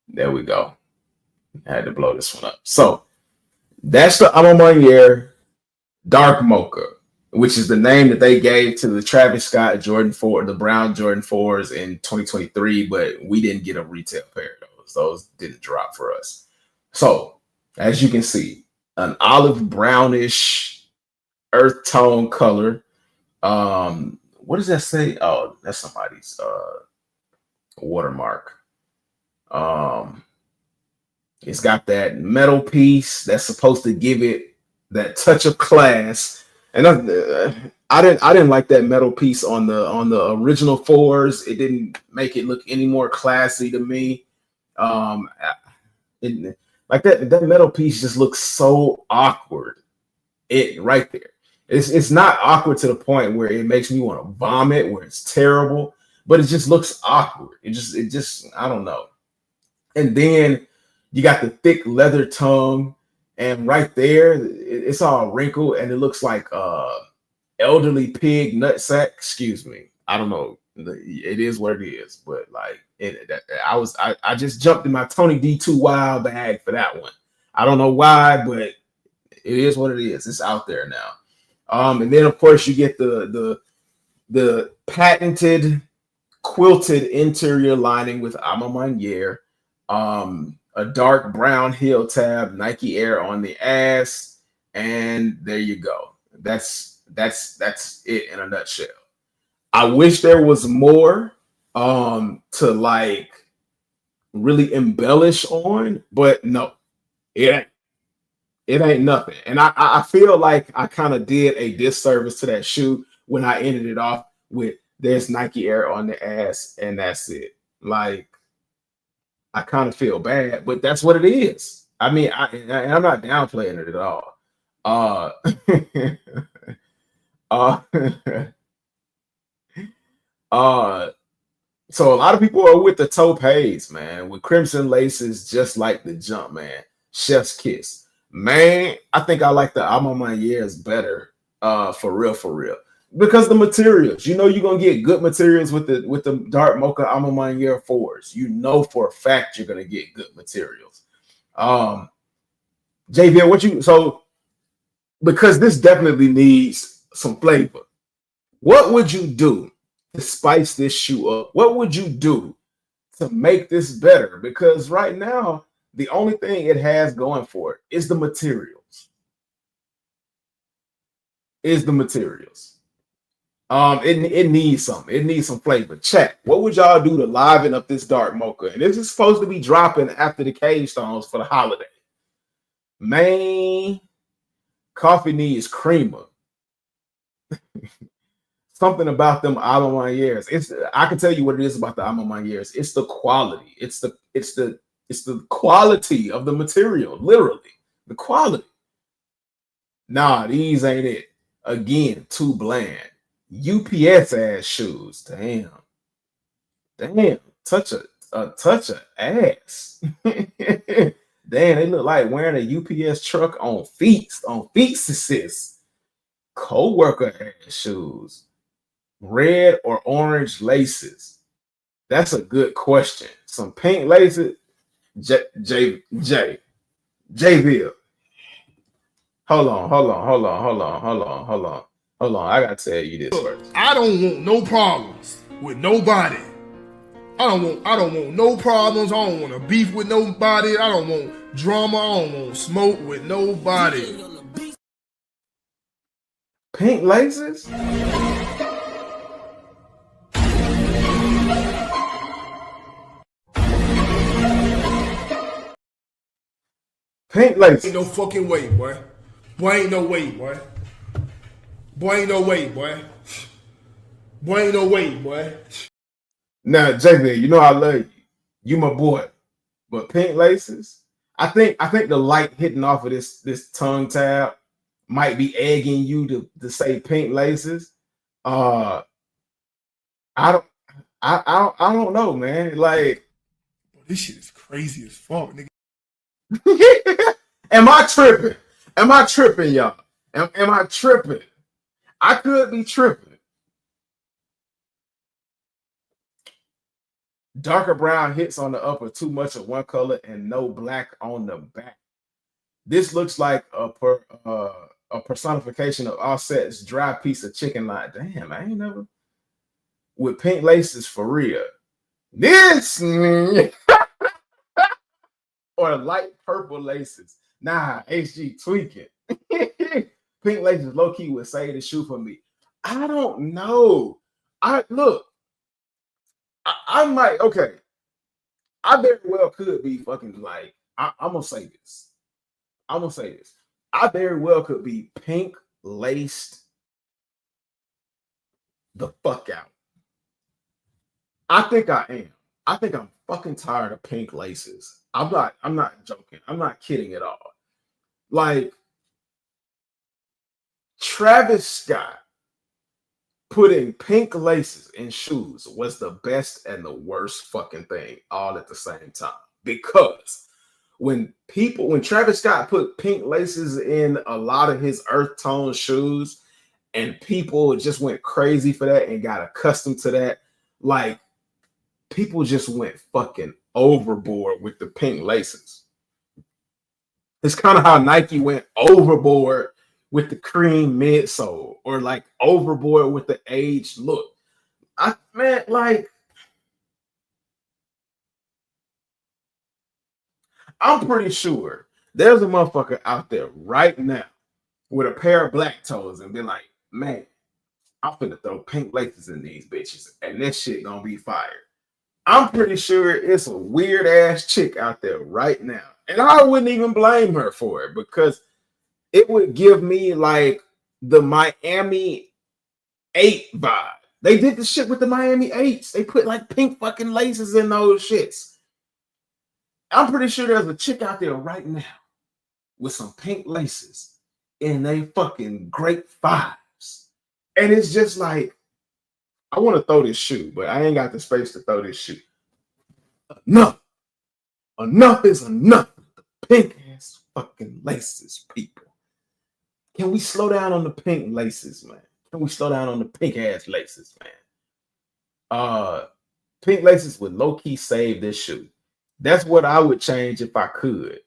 There we go. I had to blow this one up. So that's the Amamanier Dark Mocha, which is the name that they gave to the Travis Scott Jordan 4, the brown Jordan 4s in 2023, but we didn't get a retail pair of those. Those didn't drop for us. So, as you can see, an olive brownish earth tone color. What does that say? Oh, that's somebody's watermark. It's got that metal piece that's supposed to give it that touch of class. And I didn't like that metal piece on the original 4s. It didn't make it look any more classy to me. Like that metal piece just looks so awkward. It right there. It's not awkward to the point where it makes me want to vomit, where it's terrible, but it just looks awkward. It just I don't know. And then you got the thick leather tongue, and right there, it's all wrinkled, and it looks like elderly pig nutsack. Excuse me. I don't know. It is what it is, but like I just jumped in my Tony D2 Wild bag for that one. I don't know why, but it is what it is. It's out there now. And then of course you get the patented quilted interior lining with Amamanier. A dark brown heel tab, Nike Air on the ass, and there you go. That's it in a nutshell. I wish there was more to like really embellish on, but no, it ain't nothing. And I feel like I kind of did a disservice to that shoe when I ended it off with there's Nike Air on the ass, and that's it. Like, I kind of feel bad, but that's what it is. I mean, I'm not downplaying it at all. So a lot of people are with the taupees, man, with crimson laces, just like the jump, man. Chef's kiss, man. I think I like the Amamaniers better, for real, because the materials. You know, you're gonna get good materials with the dark mocha Amamanier 4s. You know for a fact you're gonna get good materials. JVL, so because this definitely needs some flavor. What would you do to spice this shoe up? What would you do to make this better? Because right now, the only thing it has going for it is the materials. It needs something. It needs some flavor. Chat. What would y'all do to liven up this dark mocha? And this is supposed to be dropping after the Cage Stones for the holiday. Man, coffee needs creamer. Something about them Amamaniers. I can tell you what it is about the Amamaniers. It's the quality. It's the quality of the material. Literally, the quality. Nah, these ain't it. Again, too bland. UPS ass shoes. Damn. Touch of ass. Damn, they look like wearing a UPS truck on feast assist. Co-worker ass shoes. Red or orange laces. That's a good question. Some pink laces. JVille. Hold on. I gotta tell you this first. I don't want no problems with nobody. I don't want no problems. I don't want to beef with nobody. I don't want drama. I don't want smoke with nobody. Pink laces? Pink Ain't no laces. fucking way, boy. Boy, ain't no way, boy. Boy, ain't no way, boy. Boy, ain't no way, boy. Now, JB, you know I love you. You my boy. But pink laces, I think the light hitting off of this tongue tab might be egging you to say pink laces. Uh I don't I don't know, man. Like This shit is crazy as fuck, nigga. am I tripping? Am I tripping, y'all? Am I tripping? I could be tripping. Darker brown hits on the upper, too much of one color, and no black on the back. This looks like a personification of Offset's dry piece of chicken line. Damn, I ain't never with pink laces for real. This or light purple laces. Nah, HG tweaking. Pink laces low key would say the shoe for me. I don't know. I look. I might okay. I very well could be fucking like I'm gonna say this. I'm gonna say this. I very well could be pink laced the fuck out. I think I am. I think I'm fucking tired of pink laces. I'm not joking. I'm not kidding at all. Like Travis Scott putting pink laces in shoes was the best and the worst fucking thing all at the same time. Because when Travis Scott put pink laces in a lot of his earth tone shoes, and people just went crazy for that and got accustomed to that, like people just went fucking overboard with the pink laces. It's kind of how Nike went overboard with the cream midsole, or like overboard with the aged look. Like I'm pretty sure there's a motherfucker out there right now with a pair of black toes and be like, man, I'm finna throw pink laces in these bitches and this shit gonna be fired. I'm pretty sure it's a weird ass chick out there right now. And I wouldn't even blame her for it because it would give me like the Miami 8 vibe. They did the shit with the Miami 8s. They put like pink fucking laces in those shits. I'm pretty sure there's a chick out there right now with some pink laces in they fucking great fives. And it's just like, I want to throw this shoe, but I ain't got the space to throw this shoe. Enough. Enough is enough. The pink ass fucking laces, people. Can we slow down on the pink laces, man? Can we slow down on the pink ass laces, man? Pink laces would low-key save this shoe. That's what I would change if I could.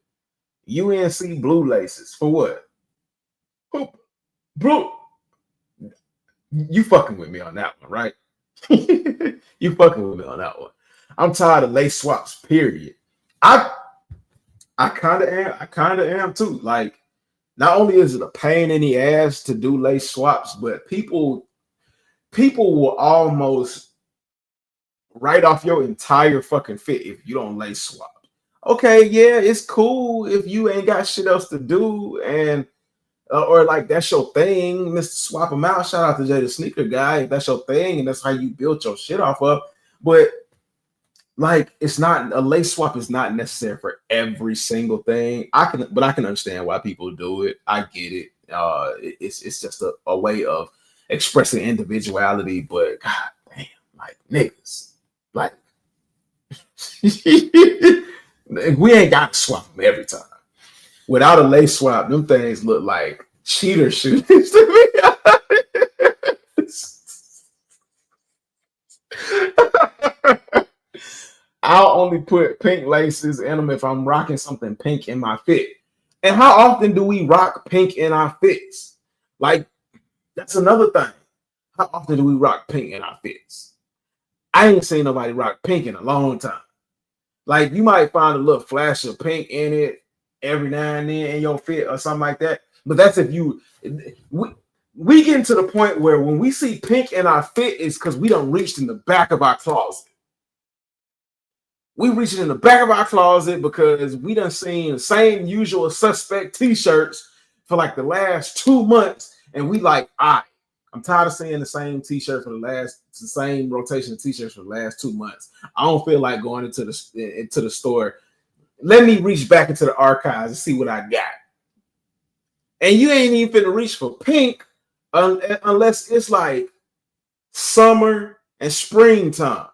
UNC blue laces. For what? Blue. You fucking with me on that one, right? You fucking with me on that one. I'm tired of lace swaps, period. I kind of am too. Like, not only is it a pain in the ass to do lace swaps, but people will almost write off your entire fucking fit if you don't lace swap. Okay, yeah, it's cool if you ain't got shit else to do, and or like that's your thing, Mr. Swap them out. Shout out to Jay the Sneaker Guy. If that's your thing and that's how you built your shit off of. But like, it's not a lace swap is not necessary for every single thing. I can understand why people do it. I get it. It's just a way of expressing individuality. But god damn, like niggas, like we ain't got to swap them every time. Without a lace swap, them things look like cheater shoes to me. I'll only put pink laces in them if I'm rocking something pink in my fit. And how often do we rock pink in our fits? Like, that's another thing. How often do we rock pink in our fits? I ain't seen nobody rock pink in a long time. Like, you might find a little flash of pink in it every now and then in your fit or something like that. But that's if you we get to the point where when we see pink in our fit, it's because we done reached in the back of our closet. We reaching in the back of our closet because we done seen the same usual suspect t-shirts for like the last 2 months, and we like, all right, I'm tired of seeing the same t-shirt for the same rotation of t-shirts for the last 2 months. I don't feel like going into the store. Let me reach back into the archives and see what I got. And you ain't even finna reach for pink unless it's like summer and springtime.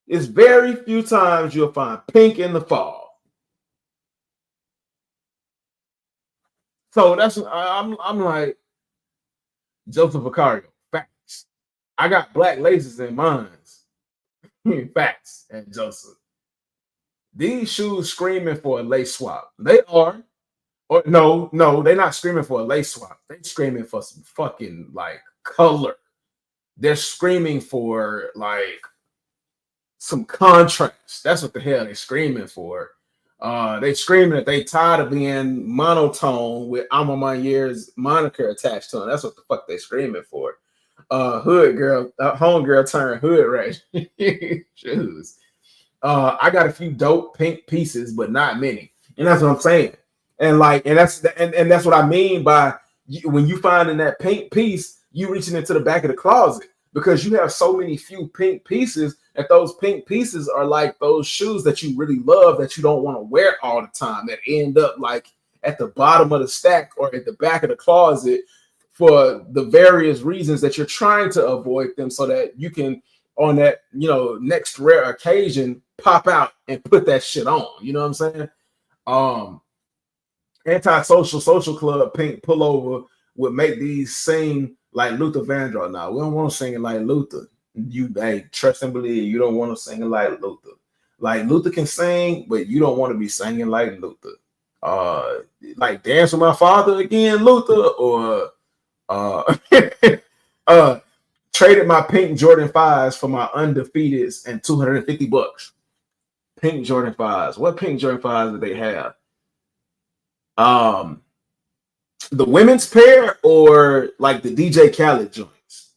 It's very few times you'll find pink in the fall. So that's I'm like Joseph Vicario. Facts. I got black laces in mine. Facts. And Joseph. These shoes screaming for a lace swap. They are. Or no, they're not screaming for a lace swap. They're screaming for some fucking like color. They're screaming for like some contrast. That's what the hell they're screaming for. They screaming that they tired of being monotone with Alma Monier's moniker attached to them. That's what the fuck they screaming for. Hood girl, homegirl turned hood rat shoes. I got a few dope pink pieces, but not many, and that's what I'm saying. And that's what I mean by when you find in that pink piece, you reaching into the back of the closet because you have so many few pink pieces that those pink pieces are like those shoes that you really love that you don't want to wear all the time that end up like at the bottom of the stack or at the back of the closet for the various reasons that you're trying to avoid them so that you can on that next rare occasion pop out and put that shit on. You know what I'm saying? Antisocial social club pink pullover would make these sing like Luther Vandross. Now we don't want to sing it like Luther. You trust and believe you don't want to sing it like Luther. Like Luther can sing, but you don't want to be singing like Luther. Like Dance with My Father again, Luther, or traded my pink Jordan 5s for my undefeateds and $250. Pink Jordan 5s. What pink Jordan 5s did they have? The women's pair or like the DJ Khaled joints.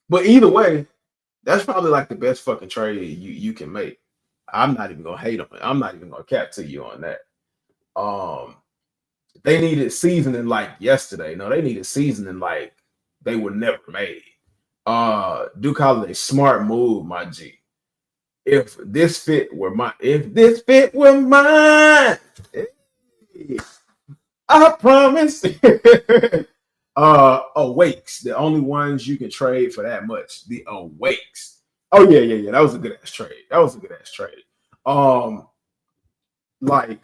But either way, that's probably like the best fucking trade you can make. I'm not even gonna hate on it. I'm not even gonna cap to you on that. They needed seasoning like yesterday. No, they needed seasoning like they were never made. Duke Holiday, smart move, my G. If this fit were mine, I promise. Awakes, the only ones you can trade for that much. The Awakes. Oh yeah. That was a good ass trade. Like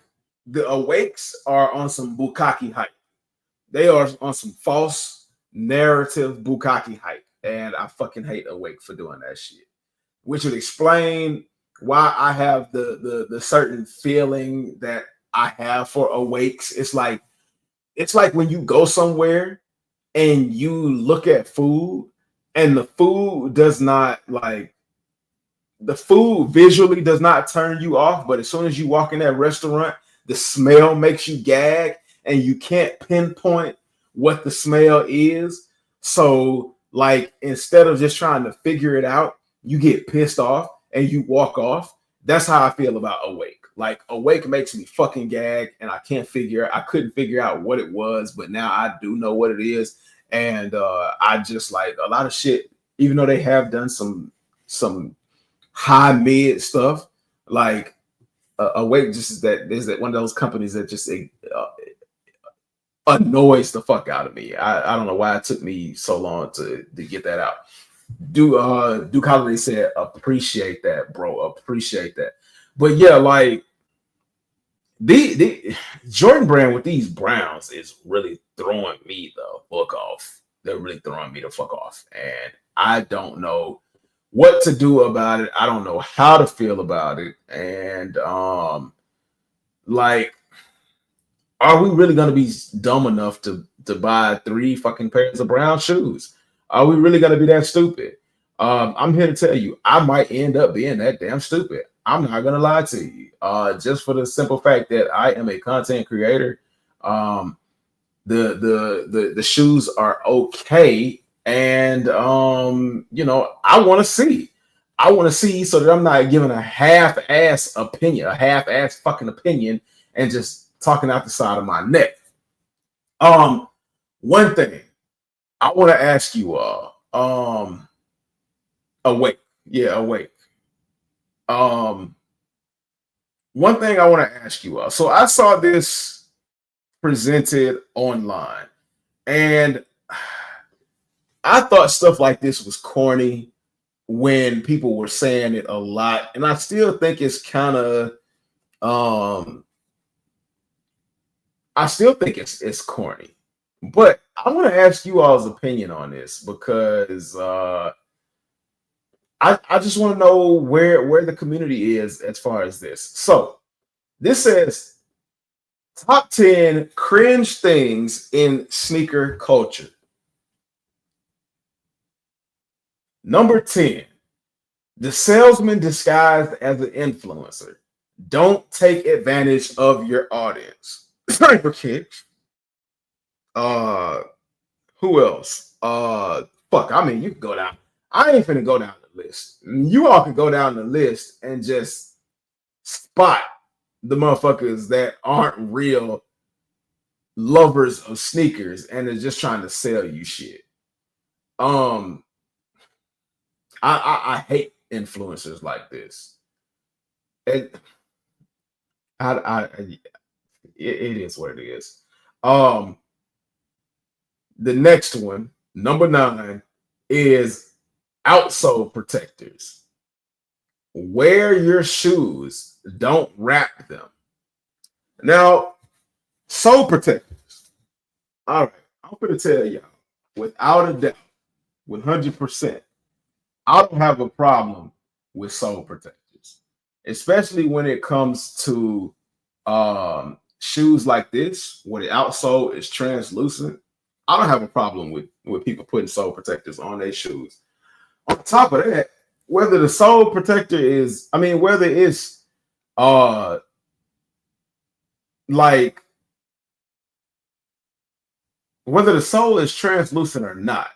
the Awakes are on some Bukkake hype. They are on some false narrative Bukkake hype, and I fucking hate Awake for doing that shit. Which would explain why I have the certain feeling that I have for Awakes. It's like when you go somewhere and you look at food and the food visually does not turn you off, but as soon as you walk in that restaurant, the smell makes you gag and you can't pinpoint what the smell is. So like instead of just trying to figure it out, you get pissed off and you walk off. That's how I feel about Awake. Like Awake makes me fucking gag and I couldn't figure out what it was, but now I do know what it is. And I just like a lot of shit, even though they have done some high mid stuff, like Awake just is that one of those companies that just annoys the fuck out of me. I don't know why it took me so long to get that out. Duke Holiday said, appreciate that, bro. Appreciate that. But yeah, like the Jordan brand with these Browns is really throwing me the fuck off. They're really throwing me the fuck off. And I don't know what to do about it. I don't know how to feel about it. And like, are we really gonna be dumb enough to buy 3 fucking pairs of brown shoes? Are we really gonna be that stupid? I'm here to tell you, I might end up being that damn stupid. I'm not gonna lie to you. Just for the simple fact that I am a content creator. The shoes are okay, and I want to see. I want to see so that I'm not giving a half-ass opinion, a half-ass fucking opinion, and just talking out the side of my neck. One thing I want to ask you all, awake, yeah, awake. One thing I want to ask you all. So I saw this presented online, and I thought stuff like this was corny when people were saying it a lot, and I still think it's kind of I still think it's corny. But I want to ask you all's opinion on this because I just want to know where the community is as far as this. So this says top 10 cringe things in sneaker culture. Number 10, the salesman disguised as an influencer. Don't take advantage of your audience. Sorry for kids. Who else? Fuck. I mean, you can go down. I ain't finna go down the list. You all can go down the list and just spot the motherfuckers that aren't real lovers of sneakers and are just trying to sell you shit. I hate influencers like this. It is what it is. The next one, number 9, is outsole protectors. Wear your shoes, don't wrap them. Now, sole protectors. All right, I'm gonna tell y'all without a doubt, 100%. I don't have a problem with sole protectors, especially when it comes to shoes like this, where the outsole is translucent. I don't have a problem with people putting sole protectors on their shoes. On top of that, whether the sole protector is, whether it's like whether the sole is translucent or not,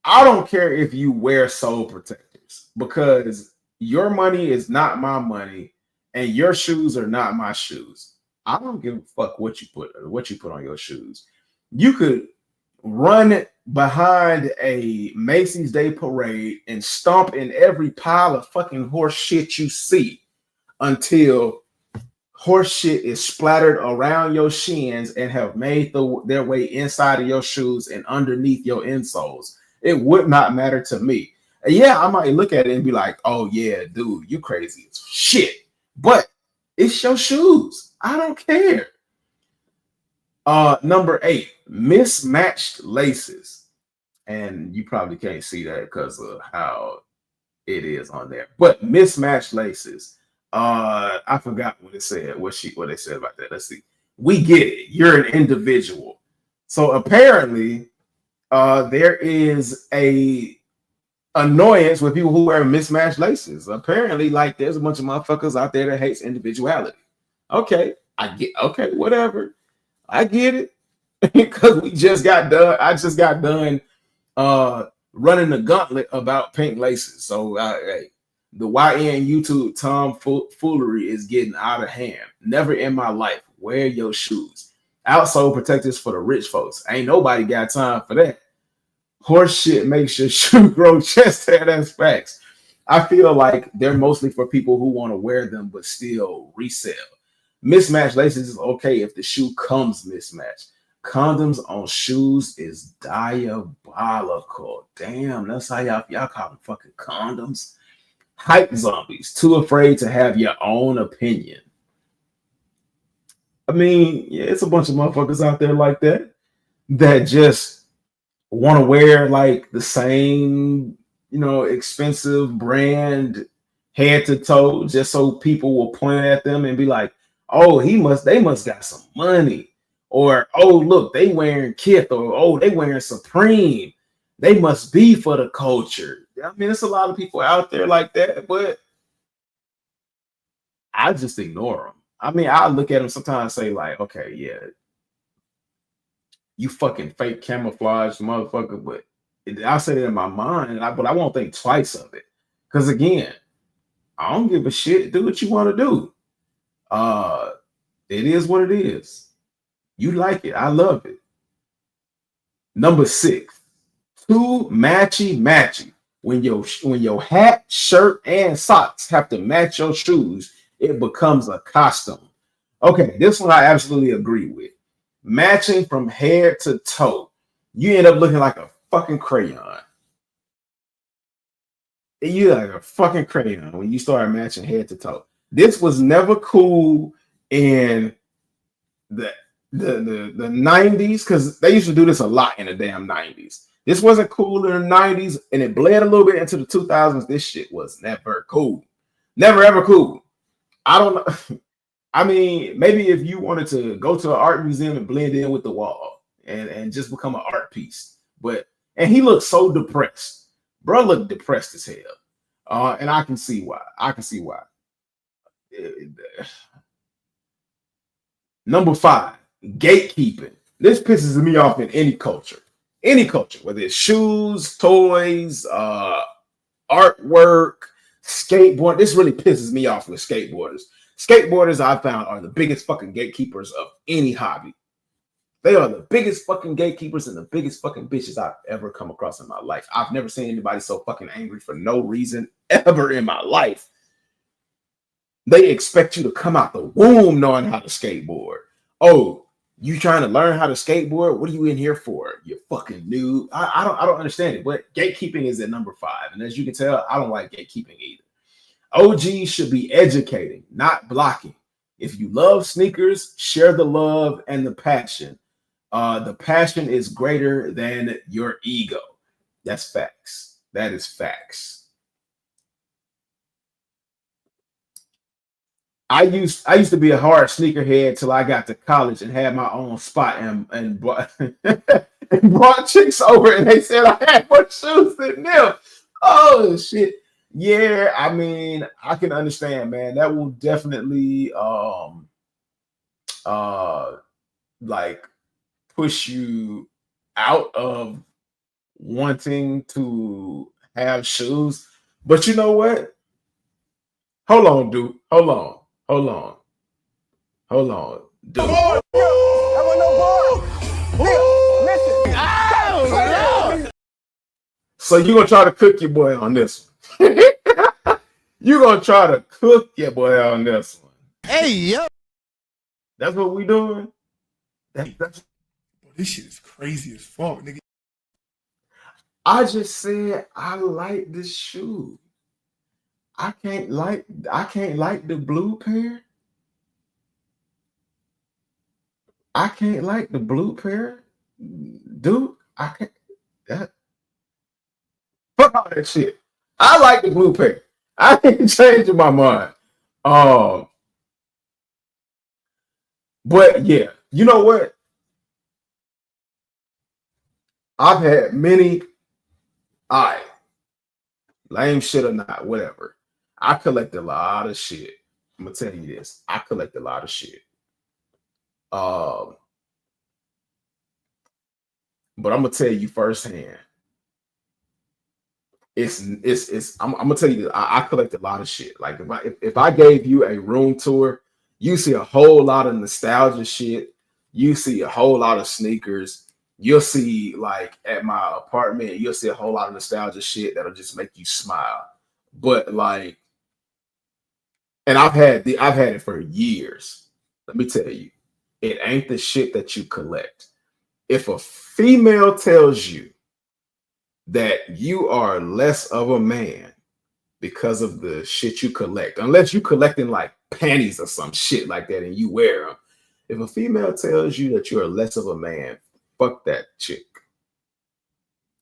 I don't care if you wear sole protectors because your money is not my money and your shoes are not my shoes. I don't give a fuck what you put on your shoes. You could run behind a Macy's Day Parade and stomp in every pile of fucking horse shit you see until horse shit is splattered around your shins and have made their way inside of your shoes and underneath your insoles. It would not matter to me. And yeah, I might look at it and be like, oh yeah, dude, you crazy as shit. But it's your shoes. I don't care. Number 8, mismatched laces. And you probably can't see that because of how it is on there. But mismatched laces. I forgot what it said. What they said about that. Let's see. We get it. You're an individual. So apparently, there is a annoyance with people who wear mismatched laces. Apparently, like there's a bunch of motherfuckers out there that hates individuality. Okay, whatever. I get it. Because I just got done running the gauntlet about pink laces. So hey, the YN YouTube tomfoolery is getting out of hand. Never in my life wear your shoes. Outsole protectors for the rich folks. Ain't nobody got time for that. Horse shit makes your shoe grow chest hair. That's facts. I feel like they're mostly for people who want to wear them but still resell. Mismatched laces is okay if the shoe comes mismatched. Condoms on shoes is diabolical. Damn, that's how y'all call them fucking condoms. Hype zombies, too afraid to have your own opinion. Yeah, it's a bunch of motherfuckers out there like that just want to wear like the same, expensive brand head to toe just so people will point at them and be like, oh, they must got some money. Or, oh, look, they wearing Kith, or, oh, they wearing Supreme. They must be for the culture. It's a lot of people out there like that, but I just ignore them. I look at them sometimes and say like, okay, yeah, you fucking fake camouflage motherfucker, but I say it in my mind, but I won't think twice of it. Because again, I don't give a shit. Do what you want to do. It is what it is. You like it. I love it. Number 6, too matchy. When your hat, shirt, and socks have to match your shoes, it becomes a costume. Okay, this one I absolutely agree with. Matching from head to toe, you end up looking like a fucking crayon. You like a fucking crayon when you start matching head to toe. This was never cool in the 90s, because they used to do this a lot in the damn 90s. This wasn't cool in the 90s, and it bled a little bit into the 2000s. This shit was never cool. Never ever cool. I don't know. I mean, maybe if you wanted to go to an art museum and blend in with the wall and just become an art piece. And he looked so depressed. Bro looked depressed as hell. And I can see why. Number 5, gatekeeping. This pisses me off in any culture, whether it's shoes, toys, artwork, skateboard. This really pisses me off with skateboarders. Skateboarders, I found, are the biggest fucking gatekeepers of any hobby. They are the biggest fucking gatekeepers and the biggest fucking bitches I've ever come across in my life. I've never seen anybody so fucking angry for no reason ever in my life. They expect you to come out the womb knowing how to skateboard. Oh, you trying to learn how to skateboard? What are you in here for? You fucking noob. I don't understand it. But gatekeeping is at number 5. And as you can tell, I don't like gatekeeping either. OG should be educating, not blocking. If you love sneakers, share the love and the passion. The passion is greater than your ego. That's facts. That is facts. I used to be a hard sneakerhead till I got to college and had my own spot and brought, and brought chicks over, and they said I had more shoes than them. Oh shit. Yeah, I mean, I can understand, man. That will definitely like push you out of wanting to have shoes. But you know what? Hold on, dude. Hold on. Dude. So you're gonna try to cook your boy on this one. You're gonna try to cook your boy on this one. Hey, yo. That's what we doing. That's This shit is crazy as fuck, nigga. I just said I like this shoe. I can't like the blue pair. I can't like the blue pair. Dude, I can't. Fuck all that shit. I like the blue pair. I ain't changing my mind. But yeah, you know what? I've had many, lame shit or not, whatever. I collect a lot of shit. I'm gonna tell you this. I collect a lot of shit. But I'm gonna tell you firsthand. I'm gonna tell you that I collect a lot of shit. Like if I gave you a room tour, you see a whole lot of nostalgia shit. You see a whole lot of sneakers. You'll see, like at my apartment, you'll see a whole lot of nostalgia shit that'll just make you smile. But like, and I've had it for years. Let me tell you, it ain't the shit that you collect. If a female tells you that you are less of a man because of the shit you collect, unless you collecting like panties or some shit like that and you wear them. If a female tells you that you are less of a man, fuck that chick,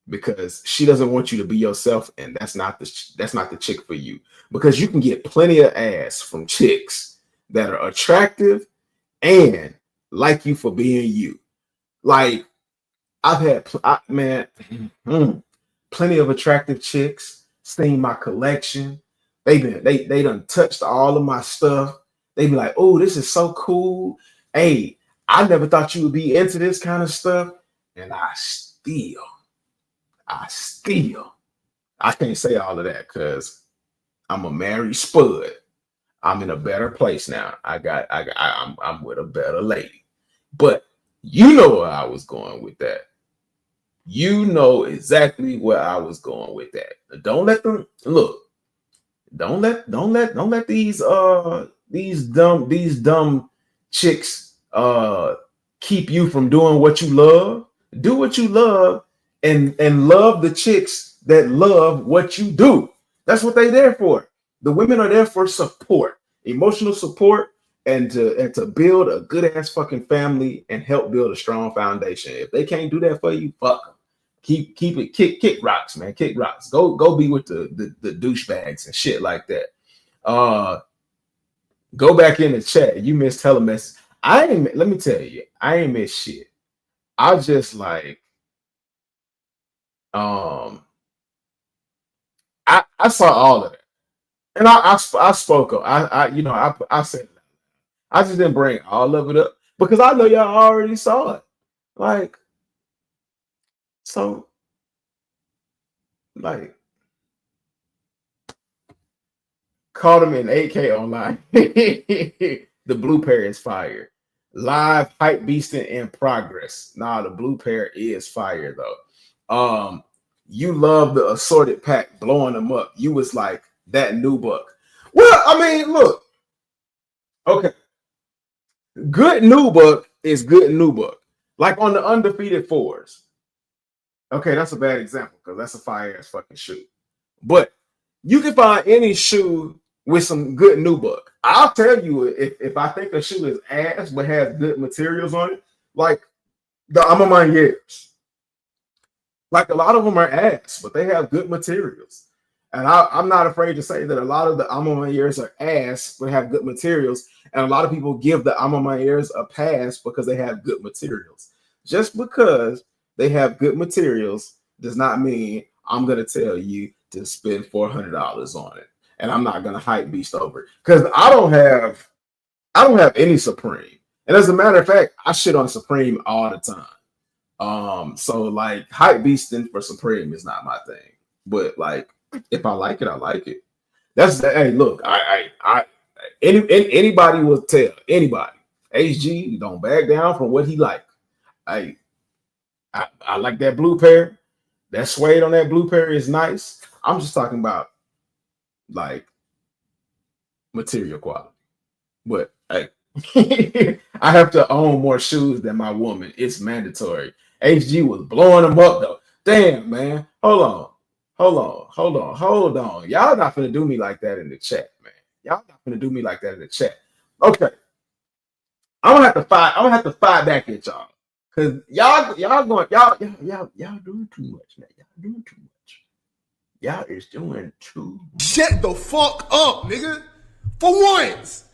because she doesn't want you to be yourself, and that's not the chick for you. Because you can get plenty of ass from chicks that are attractive and like you for being you. Like I've had plenty of attractive chicks seen my collection. They done touched all of my stuff. They be like, oh, this is so cool. Hey, I never thought you would be into this kind of stuff. And I can't say all of that because I'm a married spud. I'm in a better place now. I'm with a better lady. But you know where I was going with that. You know exactly where I was going with that. Don't let them look. Don't let these dumb chicks keep you from doing what you love. Do what you love and love the chicks that love what you do. That's what they're there for. The women are there for support, emotional support, and to build a good ass fucking family and help build a strong foundation. If they can't do that for you, fuck them. Keep it kick rocks, man. Kick rocks. Go be with the douchebags and shit like that. Go back in the chat. You missed hella mess. Let me tell you, I ain't miss shit. I just like I saw all of it. And I spoke up. I said it. I just didn't bring all of it up because I know y'all already saw it. Like, so like caught him in 8K online. The blue pair is fire. Live hype beasting in progress. Nah, the blue pair is fire though. You love the assorted pack blowing them up. You was like that new buck. Well, I mean, look. Okay. Good new buck is good new buck. Like on the undefeated fours. Okay, that's a bad example because that's a fire ass fucking shoe. But you can find any shoe with some good new buck. I'll tell you if I think a shoe is ass but has good materials on it, like the Amamanyers. Like a lot of them are ass, but they have good materials. And I'm not afraid to say that a lot of the Amamanyers are ass but have good materials. And a lot of people give the Amamanyers a pass because they have good materials. Just because they have good materials does not mean I'm going to tell you to spend $400 on it. And I'm not going to hype beast over it. Because I don't have any Supreme. And as a matter of fact, I shit on Supreme all the time. So like hype beasting for Supreme is not my thing. But like if I like it, I like it. Hey, look, anybody will tell anybody. HG don't back down from what he like. I like that blue pair. That suede on that blue pair is nice. I'm just talking about like material quality. But hey, I have to own more shoes than my woman. It's mandatory. HG was blowing them up though. Damn, man. Hold on. Y'all not gonna do me like that in the chat, man. Y'all not gonna do me like that in the chat. Okay. I'm gonna have to fight back at y'all. Cause y'all doing too much, man. Y'all doing too much. Y'all is doing too much. Shut the fuck up, nigga. For once.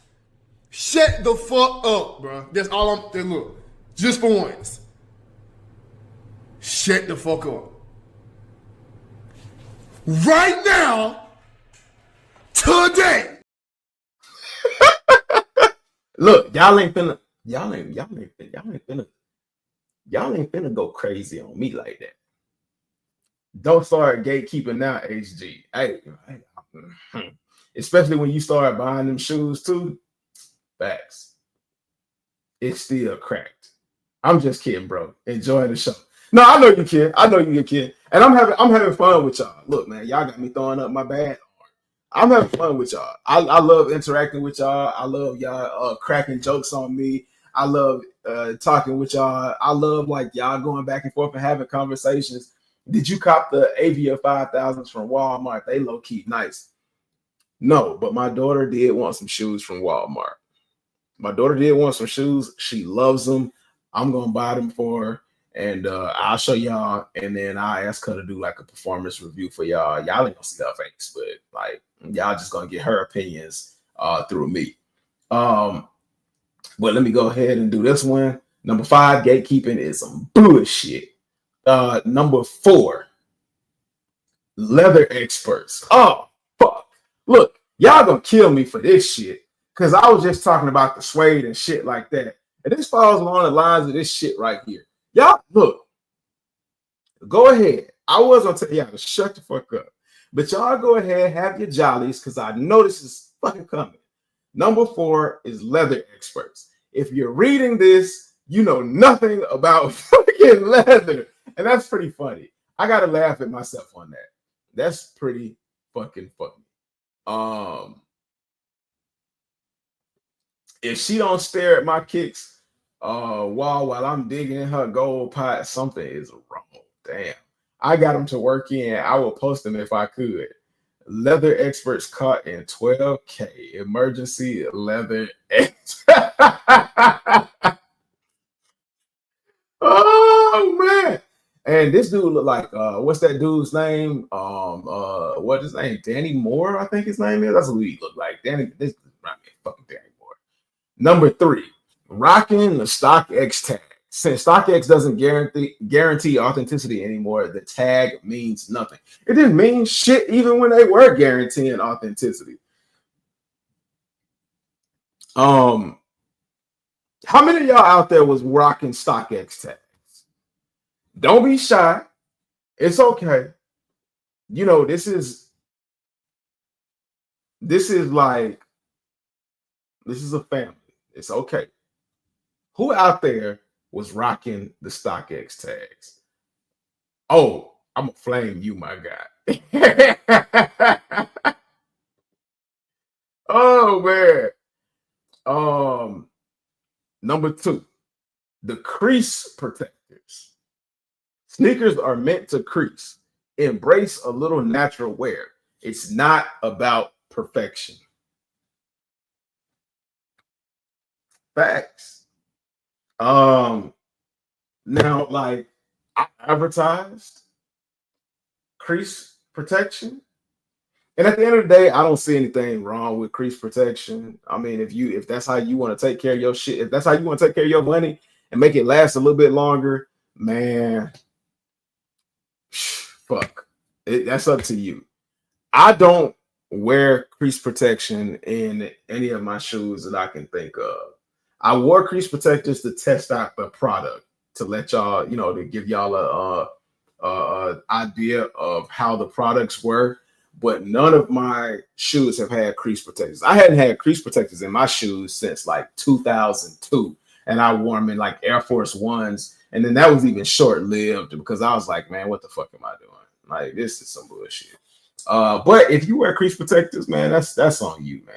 Shut the fuck up, bro. That's all I'm saying. Look, just for once. Shut the fuck up. Right now, today. Look, y'all ain't finna go crazy on me like that. Don't start gatekeeping now, HG. Hey, especially when you start buying them shoes too. Facts. It's still cracked. I'm just kidding, bro. Enjoy the show. No, I know you kid. And I'm having fun with y'all. Look, man, y'all got me throwing up my bad. I'm having fun with y'all. I love interacting with y'all. I love y'all cracking jokes on me. I love talking with y'all. I love like y'all going back and forth and having conversations. Did you cop the Avia 5000s from Walmart? They low key nice. No, but my daughter did want some shoes from Walmart. My daughter did want some shoes. She loves them. I'm gonna buy them for her. And I'll show y'all, and then I'll ask her to do like a performance review for y'all. Y'all ain't gonna see her face, but like y'all just gonna get her opinions through me. But let me go ahead and do this one. Number 5, gatekeeping is some bullshit. Number 4, leather experts. Oh fuck! Look, y'all gonna kill me for this shit because I was just talking about the suede and shit like that, and this falls along the lines of this shit right here. Y'all, look, go ahead. I was gonna tell y'all to shut the fuck up. But y'all go ahead, have your jollies, because I know this is fucking coming. Number 4 is leather experts. If you're reading this, you know nothing about fucking leather. And that's pretty funny. I gotta laugh at myself on that. That's pretty fucking funny. If she don't stare at my kicks while I'm digging in her gold pot, something is wrong. Damn. I got them to work in. I will post them if I could. Leather experts caught in 12K. Emergency leather Oh man. And this dude look like what's that dude's name? What's his name? Danny Moore, I think his name is. That's what he look like. Danny, this is fucking Danny Moore. Number 3, rocking the StockX tag. Since StockX doesn't guarantee authenticity anymore, the tag means nothing. It didn't mean shit even when they were guaranteeing authenticity. How many of y'all out there was rocking StockX tags? Don't be shy. It's okay. You know, this is a family. It's okay. Who out there was rocking the StockX tags? Oh, I'm gonna flame you, my guy. Oh man. Number 2, the crease protectors. Sneakers are meant to crease. Embrace a little natural wear. It's not about perfection. Facts. Now, like, I advertised crease protection, and at the end of the day, I don't see anything wrong with crease protection. I mean, if that's how you want to take care of your shit, if that's how you want to take care of your money and make it last a little bit longer, man, fuck, that's up to you. I don't wear crease protection in any of my shoes that I can think of. I wore crease protectors to test out the product, to let y'all, to give y'all a idea of how the products were. But none of my shoes have had crease protectors. I hadn't had crease protectors in my shoes since like 2002, and I wore them in like Air Force Ones, and then that was even short-lived because I was like, man, what the fuck am I doing? Like, this is some bullshit. But if you wear crease protectors, man, that's on you, man.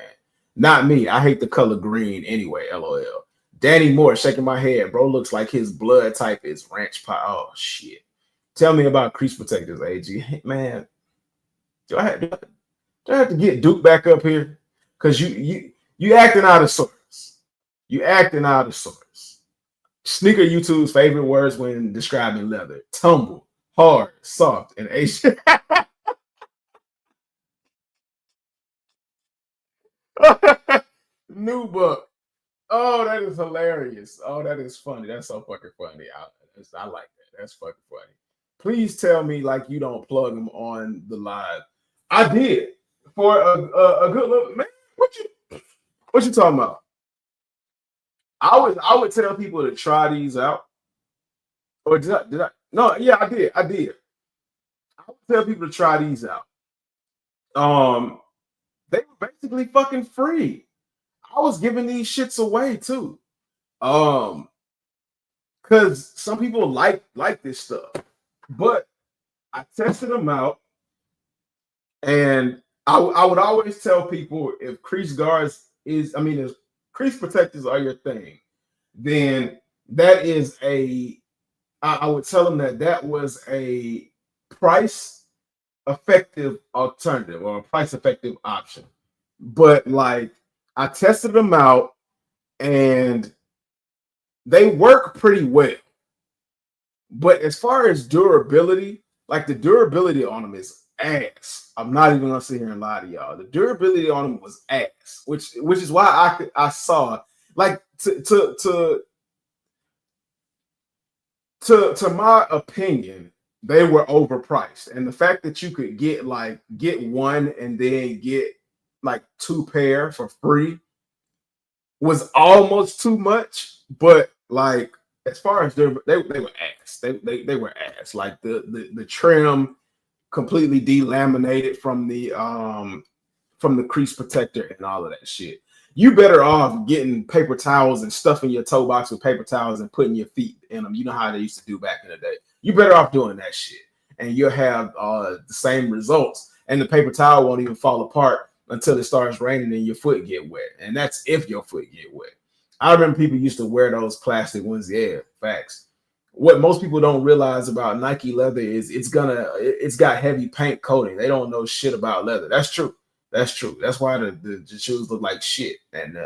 Not me. I hate the color green anyway. LOL. Danny Moore shaking my head. Bro looks like his blood type is ranch pie. Oh shit. Tell me about crease protectors, AG. Hey, man, do I have to get Duke back up here? Cause you acting out of sorts. You acting out of sorts. Sneaker YouTube's favorite words when describing leather: tumble, hard, soft, and Asian. New book. Oh, that is hilarious. Oh, that is funny. That's so fucking funny. I like that. That's fucking funny. Please tell me like you don't plug them on the live. I did for a good little man. What you talking about? I would tell people to try these out. Or did I? No, yeah, I did. I would tell people to try these out. They were basically fucking free. I was giving these shits away too. Because some people like this stuff. But I tested them out, and I would always tell people if crease guards if crease protectors are your thing, then that is I would tell them that was a price effective alternative or a price effective option. But like, I tested them out and they work pretty well. But as far as durability, like the durability on them is ass. I'm not even gonna sit here and lie to y'all. The durability on them was ass, which is why I saw like to my opinion, they were overpriced. And the fact that you could get one and then get like 2 pair for free was almost too much. But like, as far as they were ass. They were ass. Like the trim completely delaminated from the crease protector and all of that shit. You better off getting paper towels and stuffing your toe box with paper towels and putting your feet in them. You know how they used to do back in the day. You better off doing that shit, and you'll have the same results. And the paper towel won't even fall apart until it starts raining and your foot get wet. And that's if your foot get wet. I remember people used to wear those plastic ones. Yeah, facts. What most people don't realize about Nike leather is it's got heavy paint coating. They don't know shit about leather. That's true. That's true. That's why the shoes look like shit and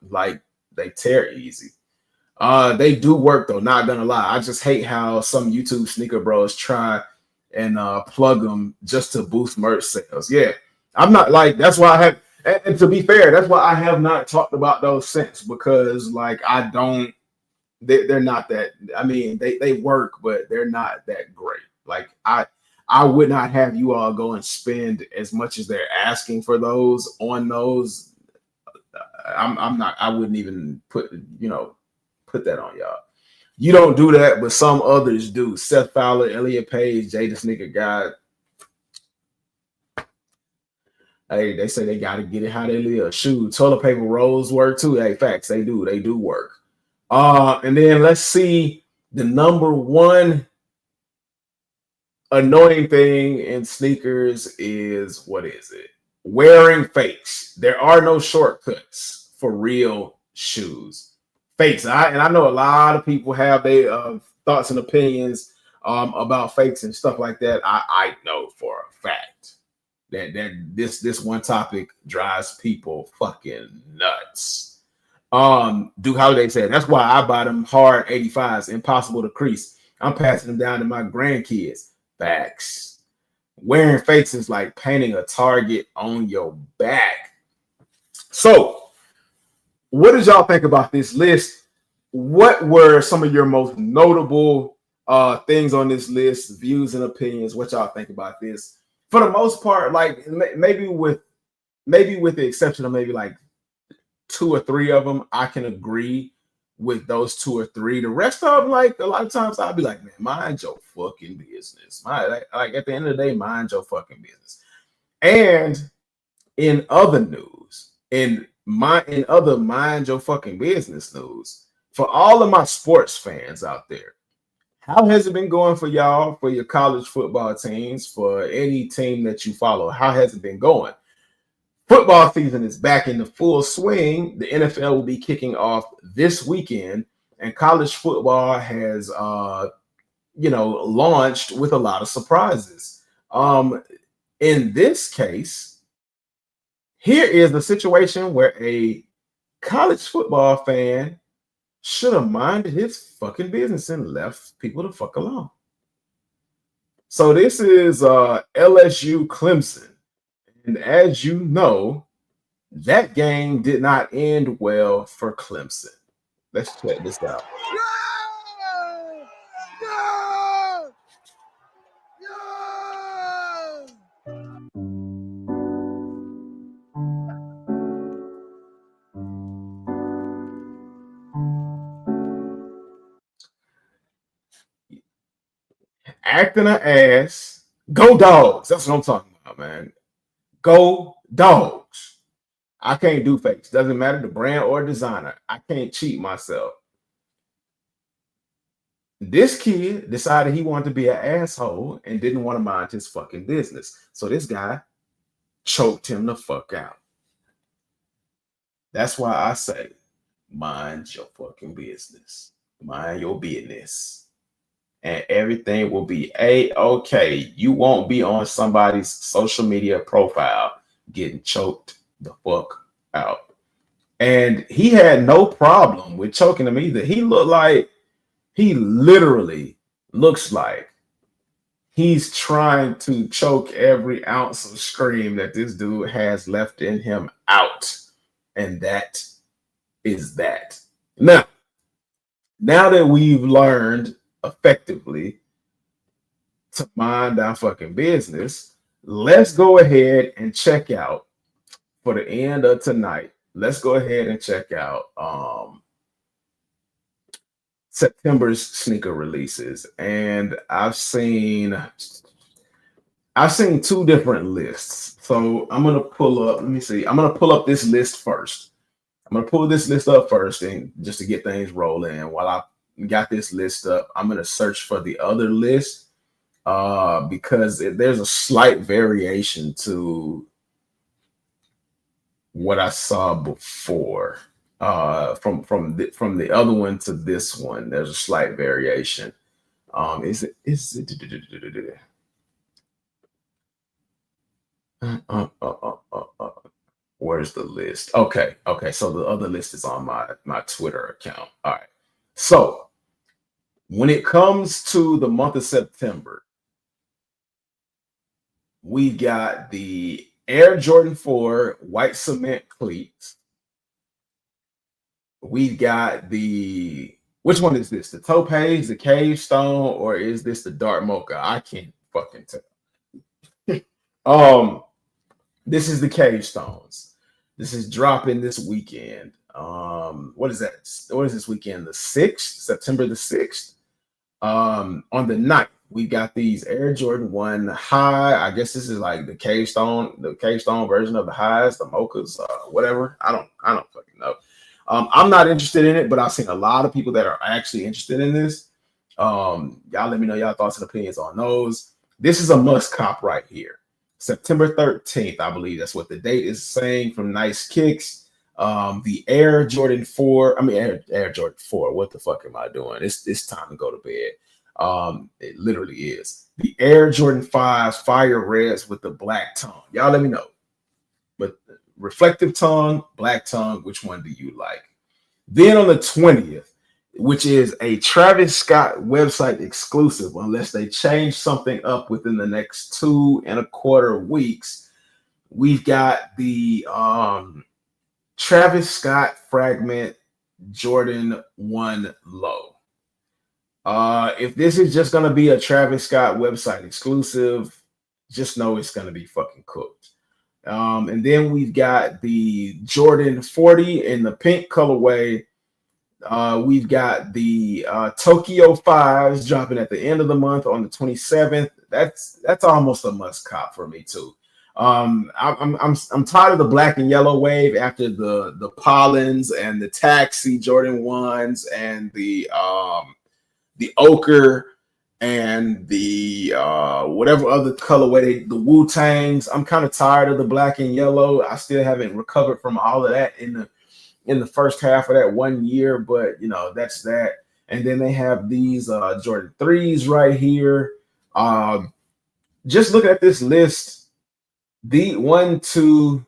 like they tear easy. They do work though, not gonna lie. I just hate how some YouTube sneaker bros try and plug them just to boost merch sales. Yeah, I'm not like that's why I have. And to be fair, that's why I have not talked about those since, because like I don't. They're not that. I mean, they work, but they're not that great. Like I would not have you all go and spend as much as they're asking for those on those. I'm not. I wouldn't even put that on y'all. You don't do that, but some others do. Seth Fowler, Elliot Page, Jay the Sneaker Guy. Hey, they say they got to get it how they live. Shoot, toilet paper rolls work too. Hey, facts, they do. They do work. And then let's see the number one annoying thing in sneakers is, what is it? Wearing fakes. There are no shortcuts for real shoes. Fakes. I know a lot of people have their thoughts and opinions about fakes and stuff like that. I know for a fact that this one topic drives people fucking nuts. Duke Holiday said that's why I buy them hard 85s, impossible to crease. I'm passing them down to my grandkids. Facts. Wearing fakes is like painting a target on your back. So, what did y'all think about this list? What were some of your most notable things on this list, views and opinions? What y'all think about this? For the most part, like maybe with the exception of maybe like 2 or 3 of them, I can agree with those 2 or 3. The rest of them, like a lot of times, I'll be like, man, mind your fucking business. Like at the end of the day, mind your fucking business. And in other news, in other mind your fucking business news, for all of my sports fans out there, how has it been going for y'all, for your college football teams, for any team that you follow? How has it been going? Football season is back in the full swing. The NFL will be kicking off this weekend, and college football has, launched with a lot of surprises. In this case, here is the situation where a college football fan should have minded his fucking business and left people the fuck alone. So this is LSU Clemson. And as you know, that game did not end well for Clemson. Let's check this out. Acting an ass. Go Dogs. That's what I'm talking about, man. Go Dogs. I can't do fakes. Doesn't matter the brand or designer. I can't cheat myself. This kid decided he wanted to be an asshole and didn't want to mind his fucking business. So this guy choked him the fuck out. That's why I say, mind your fucking business. Mind your business. And everything will be A-okay. You won't be on somebody's social media profile getting choked the fuck out. And he had no problem with choking him either. He literally looks like he's trying to choke every ounce of scream that this dude has left in him out. And that is that. Now that we've learned effectively to mind our fucking business, let's go ahead and check out for the end of tonight. Let's go ahead and check out September's sneaker releases. And I've seen I've seen two different lists. So I'm gonna pull up. Let me see. I'm gonna pull up this list first. I'm gonna pull this list up first, and just to get things rolling. And while I got this list up, I'm gonna search for the other list because there's a slight variation to what I saw before. From the other one to this one, there's a slight variation. Is it where's the list? Okay. So the other list is on my Twitter account. All right. So when it comes to the month of September, we got the Air Jordan 4 white cement cleats. We got the, which one is this? The Topaz, the Cave Stone, or is this the Dark Mocha? I can't fucking tell. This is the Cave Stones. This is dropping this weekend. What is that? What is this weekend? The 6th, September the 6th. On the 9th, we got these Air Jordan 1 high. I guess this is like the Cave Stone version of the highs, the mochas, whatever. I don't fucking know. I'm not interested in it, but I've seen a lot of people that are actually interested in this. Y'all let me know y'all thoughts and opinions on those. This is a must cop right here. September 13th, I believe that's what the date is saying from Nice Kicks. The Air Jordan 4, Air Jordan 4. What the fuck am I doing? It's time to go to bed. It literally is. The Air Jordan 5 Fire Reds with the black tongue. Y'all let me know. But reflective tongue, black tongue, which one do you like? Then on the 20th, which is a Travis Scott website exclusive, unless they change something up within the next 2.25 weeks, we've got the Travis Scott Fragment Jordan 1 Low. If this is just going to be a Travis Scott website exclusive, just know it's going to be fucking cooked. And then we've got the Jordan 40 in the pink colorway. We've got the Tokyo 5s dropping at the end of the month on the 27th. That's almost a must cop for me too. I'm tired of the black and yellow wave after the Pollens and the Taxi Jordan 1s and the ochre and the whatever other colorway, the Wu-Tangs. I'm kind of tired of the black and yellow. I still haven't recovered from all of that in the first half of that 1 year, but that's that. And then they have these Jordan 3s right here. Just look at this list. The 1, 2,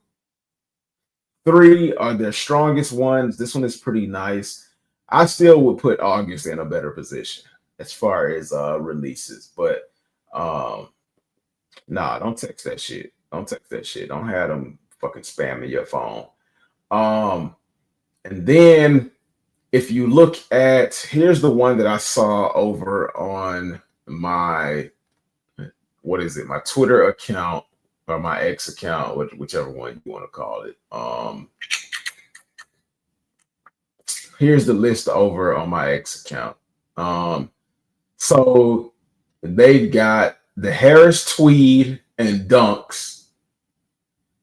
3 are their strongest ones. This one is pretty nice. I still would put August in a better position as far as releases, but nah, don't text that shit. Don't text that shit. Don't have them fucking spamming your phone. And then if you look at, here's the one that I saw over on my, my Twitter account or my X account, whichever one you want to call it. Here's the list over on my X account. So they've got the Harris Tweed and Dunks.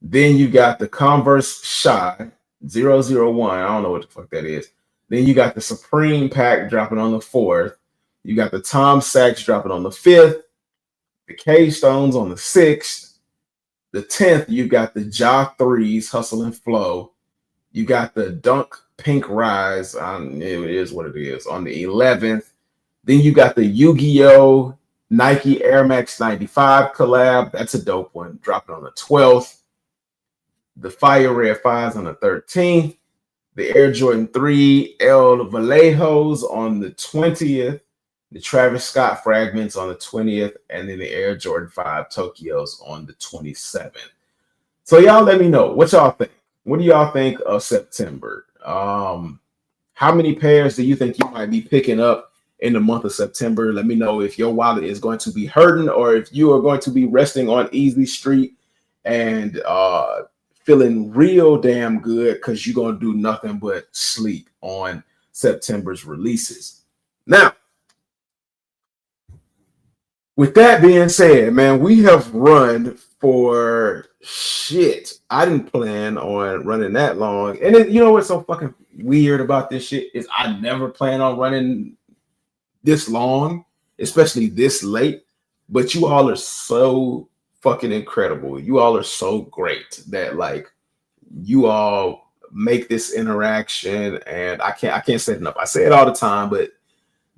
Then you got the Converse Shy 001. I don't know what the fuck that is. Then you got the Supreme Pack dropping on the 4th. You got the Tom Sachs dropping on the 5th. The K-Stones on the 6th. The 10th, you got the Ja 3s, Hustle and Flow. You got the Dunk Pink Rise. It is what it is. On the 11th. Then you got the Yu-Gi-Oh! Nike Air Max 95 collab. That's a dope one. Dropping on the 12th. The Fire Red 5s on the 13th. The Air Jordan 3 El Vallejos on the 20th. The Travis Scott Fragments on the 20th. And then the Air Jordan 5 Tokyos on the 27th. So y'all let me know. What y'all think? What do y'all think of September? How many pairs do you think you might be picking up in the month of September? Let me know if your wallet is going to be hurting or if you are going to be resting on easy street and feeling real damn good because you're going to do nothing but sleep on September's releases. Now, with that being said, man, we have run for shit. I didn't plan on running that long. And you know what's so fucking weird about this shit is I never plan on running this long, especially this late. But you all are so fucking incredible. You all are so great that like you all make this interaction, and I can't say it enough. I say it all the time, but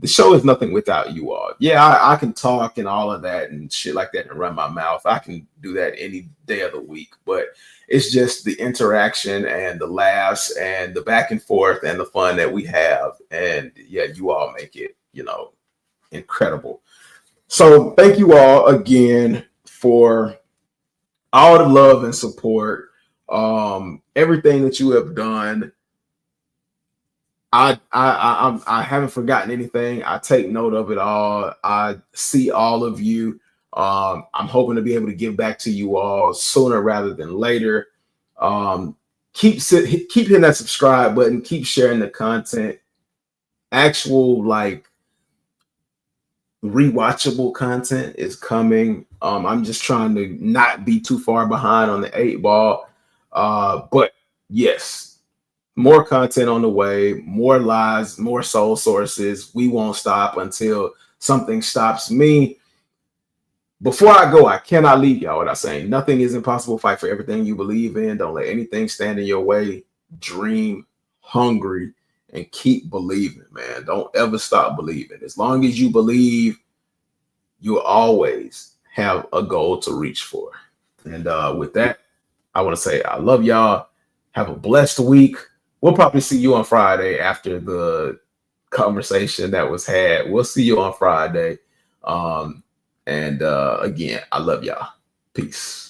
the show is nothing without you all. Yeah, I can talk and all of that and shit like that and run my mouth. I can do that any day of the week, but it's just the interaction and the laughs and the back and forth and the fun that we have. And yeah, you all make it, incredible. So thank you all again for all the love and support. Everything that you have done. I haven't forgotten anything. I take note of it all. I see all of you. I'm hoping to be able to give back to you all sooner rather than later. Keep hitting that subscribe button. Keep sharing the content. Actual like rewatchable content is coming. I'm just trying to not be too far behind on the 8 ball. But yes. More content on the way, more lives, more soul sources. We won't stop until something stops me. Before I go, I cannot leave y'all without saying nothing is impossible. Fight for everything you believe in. Don't let anything stand in your way. Dream hungry and keep believing, man. Don't ever stop believing. As long as you believe, you'll always have a goal to reach for. And with that, I want to say I love y'all. Have a blessed week. We'll probably see you on Friday after the conversation that was had. We'll see you on Friday. And again, I love y'all. Peace.